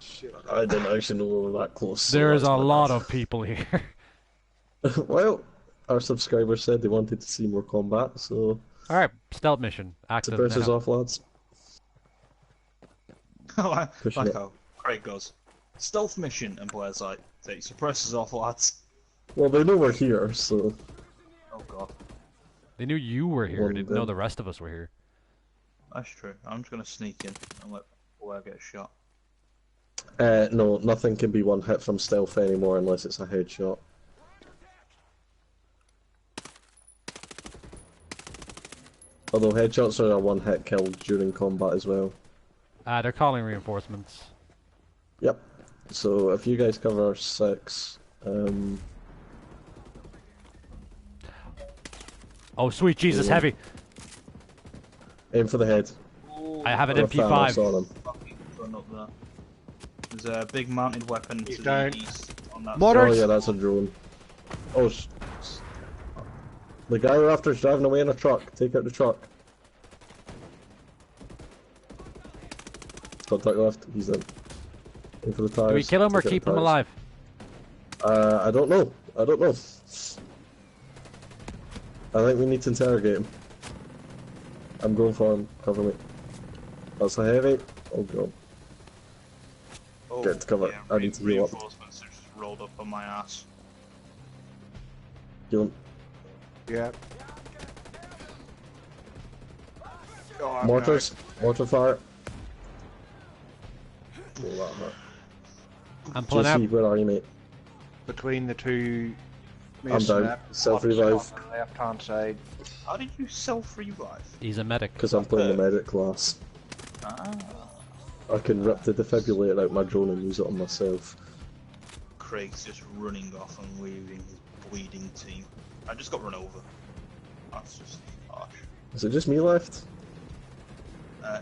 Shit. I didn't actually know we were that close. so There's that's a my lot bad. of people here. Well, our subscribers said they wanted to see more combat, so Alright, stealth mission. Active suppress us now. off, lads. Pushing like it. how Craig goes, stealth mission, and Blair's like, take suppressors off, lads. Well, they know we're here, so... Oh god. They knew you were here, One they didn't of know them. the rest of us were here. That's true. I'm just gonna sneak in and let Blair get shot. No, nothing can be one hit from stealth anymore unless it's a headshot. Although headshots are a one hit kill during combat as well. They're calling reinforcements. Yep. So if you guys cover 6, Oh, sweet Jesus, Yeah. heavy. aim for the head. I have an Or Thanos MP5. on him. Fucking gun up there. There's a big mounted weapon to down. the east on that Mortars! Oh yeah, that's a drone. Oh, the guy we're after is driving away in a truck. Take out the truck. Contact left. He's in. Aim for the tires. Do we kill him or Take out keep the him tires. alive? I don't know. I don't know. I think we need to interrogate him. I'm going for him. Cover me. That's a heavy. Oh god. Oh, Get to cover. yeah, I need to heal up. reinforcements are just rolled up on my ass. Heal him. Yeah. Oh, I'm Mortars. Mortar fire. Oh, that hurt. I'm pulling JC, out. where are you, mate? between the two. I'm down. Self-revive. On the left-hand side. How did you self-revive? He's a medic. Because I'm playing the medic class. Ah. I can rip the defibrillator out my drone and use it on myself. Craig's just running off and leaving his bleeding team. I just got run over. That's just harsh. Is it just me left?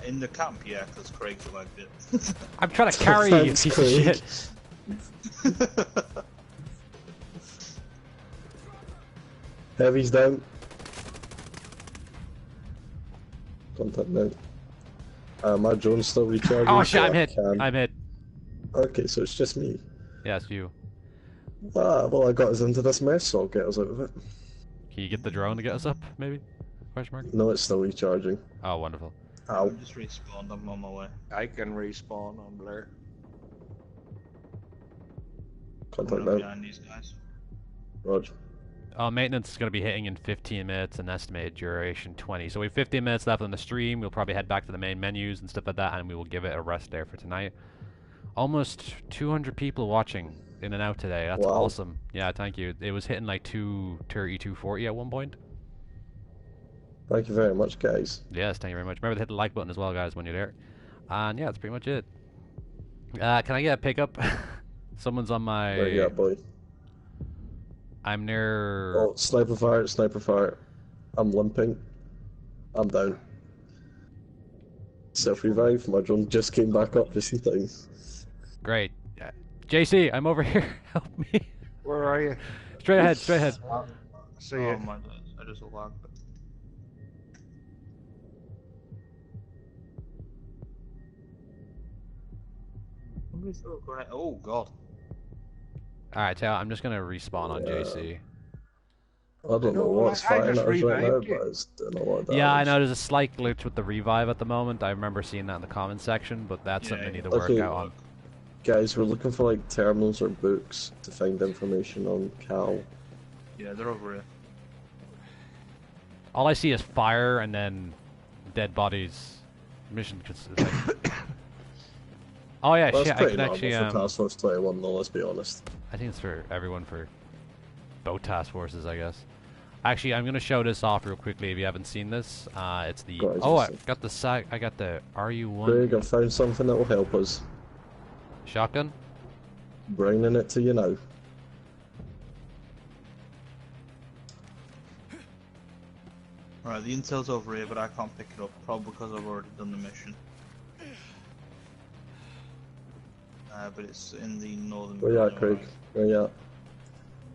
In the camp, yeah, because Craig survived it. I'm trying to carry you, Thanks, piece Craig. of shit. Heavy's down. Contact down. My drone's still recharging. Oh so shit, I'm I hit. can- I'm hit. Okay, so it's just me. Yes, you. Well, I got us into this mess, so I'll get us out of it. Can you get the drone to get us up, maybe? Question mark? No, it's still recharging. Oh, wonderful. Ow. I'm just respawned, I'm on my way. I can respawn on Blair. Contact Coming up down. behind these guys. Roger. Maintenance is going to be hitting in 15 minutes and estimated duration 20. So we have 15 minutes left on the stream. We'll probably head back to the main menus and stuff like that, and we will give it a rest there for tonight. Almost 200 people watching in and out today. That's Wow. awesome. Yeah, thank you. It was hitting like 230, 240 at one point. Thank you very much, guys. Yes, thank you very much. Remember to hit the like button as well, guys, when you're there. And yeah, that's pretty much it. Can I get a pickup? Someone's on my... Where you at, boy? I'm near... Oh, sniper fire, sniper fire. I'm limping. I'm down. Self-revive. My drone just came back up just in time. Great. JC, I'm over here. Help me. Where are you? Straight ahead, straight ahead. See Oh you. my god, I just lagged. Somebody's so great. Oh god. Alright, Tail, I'm just gonna respawn on JC. I don't know No, what's I firing just at us right now, revived you. but it's doing a lot of damage. Yeah, I know there's a slight glitch with the revive at the moment. I remember seeing that in the comment section, but that's something I need to work Okay. out on. Guys, we're looking for like terminals or books to find information on Cal. Yeah, they're over here. All I see is fire and then dead bodies. Mission like, Oh yeah, Well, shit. that's I pretty could normal actually. for Task Force 21, though. Let's be honest. I think it's for everyone for both task forces, I guess. Actually, I'm gonna show this off real quickly. If you haven't seen this, it's the. Right, Oh, I just got the I got the RU1 Craig, I've found something that will help us. shotgun. Bringing it to you now. Right, the intel's over here, but I can't pick it up, probably because I've already done the mission. But it's in the northern. Where you at, Craig? Where you at?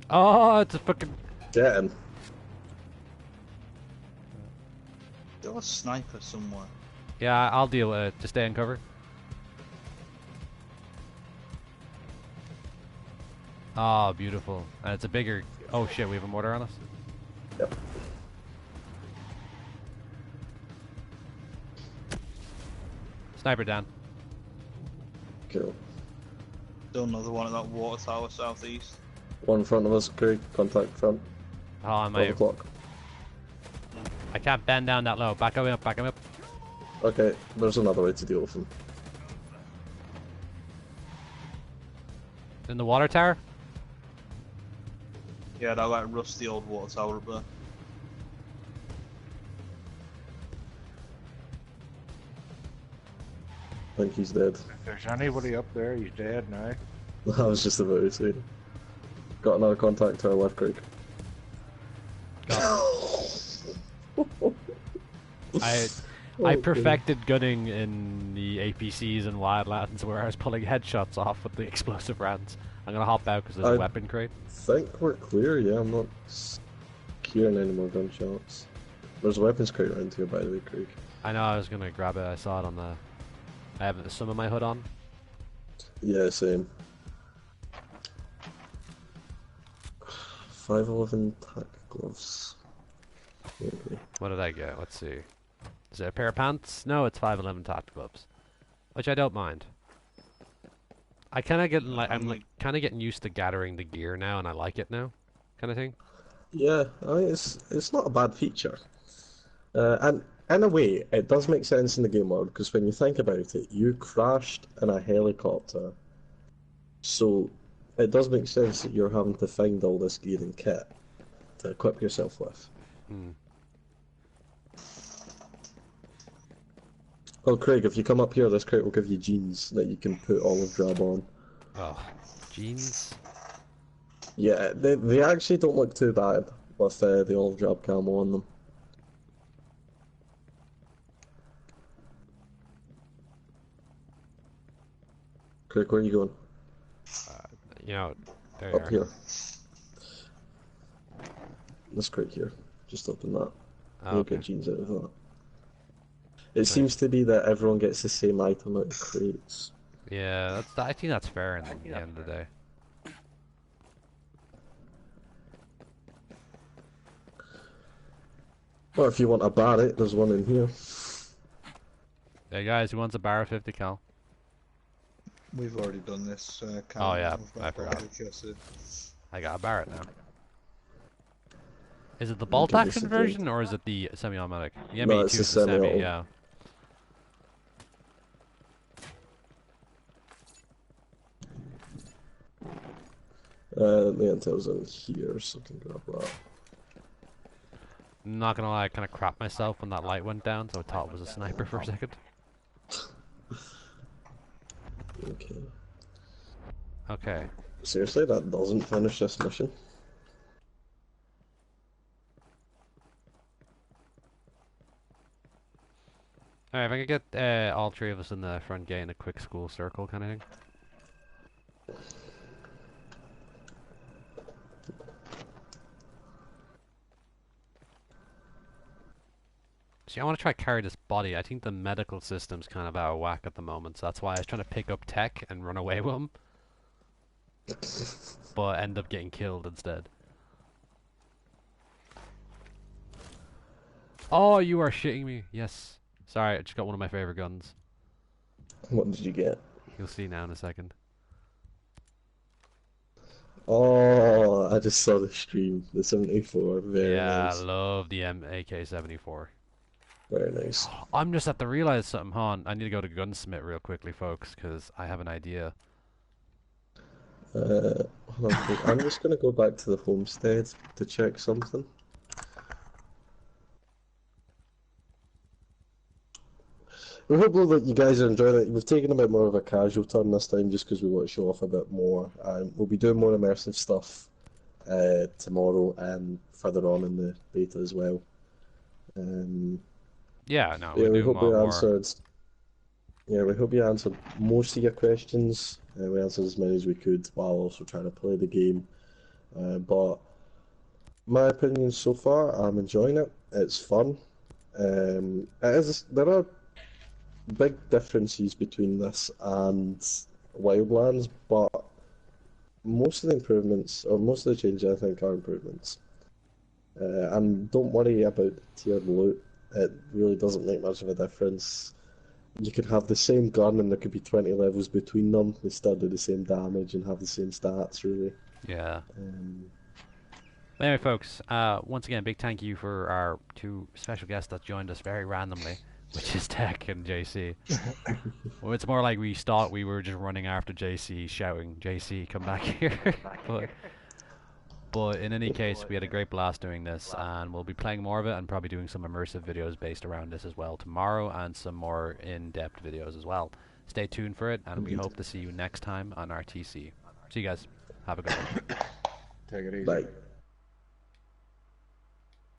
Oh, it's a fucking. Get him. There's a sniper somewhere. Yeah, I'll deal with it. Just stay in cover. Oh, beautiful. And it's a bigger. Oh shit, we have a mortar on us. Yep. Sniper down. Cool. Still another one at that water tower southeast. One in front of us, Craig. Contact front. Oh, I might. O'clock. I can't bend down that low. Back him up. Back him up. Okay, there's another way to deal with him. In the water tower. Yeah, that like rusty old water tower up there. I think he's dead. If there's anybody up there, he's dead now. I was just about to say. Got another contact to our left, Craig. I perfected gunning in the APCs and Wildlands where I was pulling headshots off with the explosive rounds. I'm gonna hop out because there's a weapon crate. I think we're clear, yeah, I'm not securing any more gunshots. There's a weapons crate around here, by the way, Craig. I know, I was gonna grab it, I saw it on the... I have some of my hood on. Yeah, same. 511 tack gloves. Okay. What did I get? Let's see. Is it a pair of pants? No, it's 511 tack gloves. Which I don't mind. I kinda get like I'm like kinda getting used to gathering the gear now and I like it now. Kinda thing. Yeah, I mean, it's not a bad feature. And in a way, it does make sense in the game world, because when you think about it, you crashed in a helicopter. So, it does make sense that you're having to find all this gear and kit to equip yourself with. Hmm. Oh, Craig, if you come up here, this crate will give you jeans that you can put olive drab on. Oh, jeans? Yeah, they actually don't look too bad with the olive drab camo on them. Craig, where are you going? You know, there up here. This crate here. Just open that. Oh, You'll get jeans out of that. It seems to be that everyone gets the same item out of crates. Yeah, I think that's fair in the end of the day. Well, if you want a Barrett, there's one in here. Hey guys, who wants a bar of 50 cal? We've already done this. Oh yeah, I forgot. I got a Barrett now. Is it the bolt action version or is it the semi-automatic? The No, MA2 it's is the the semi, semi-auto. yeah. The intel's in here, so I can grab that. Not gonna lie, I kind of crapped myself when that light went down, so I thought it was a sniper for a second. Okay. Okay. Seriously, that doesn't finish this mission? Alright, if I could get all three of us in the front gate in a quick school circle kind of thing. See, I want to try carry this body. I think the medical system's kind of out of whack at the moment, so that's why I was trying to pick up tech and run away with him. But end up getting killed instead. Oh, you are shitting me. Yes. Sorry, I just got one of my favorite guns. What did you get? You'll see now in a second. Oh, I just saw the stream. The 74. Very Yeah, nice. I love the AK-74. Very nice. I'm just at to realize something, hon. I need to go to gunsmith real quickly, folks, because I have an idea. Hold on, quick. I'm just gonna go back to the homestead to check something. We hope that you guys are enjoying it. We've taken a bit more of a casual turn this time just because we want to show off a bit more. We'll be doing more immersive stuff tomorrow and further on in the beta as well. Yeah, no, Yeah, we we do hope we more. answered. Yeah, we hope you answered most of your questions. We answered as many as we could while also trying to play the game. But my opinion so far, I'm enjoying it. It's fun. There are big differences between this and Wildlands, but most of the improvements, or most of the changes, I think, are improvements. And don't worry about the tiered loot. It really doesn't make much of a difference. You could have the same gun and there could be 20 levels between them. They still do the same damage and have the same stats, really. Yeah. Anyway, folks, once again, big thank you for our two special guests that joined us very randomly, which is Tech and JC. Well, it's more like we thought we were just running after JC, shouting, "JC, come back here!" But in any case, we had a great blast doing this, and we'll be playing more of it and probably doing some immersive videos based around this as well tomorrow, and some more in-depth videos as well. Stay tuned for it, and we hope to see you next time on RTC. See you guys. Have a good one. Take it easy. Bye.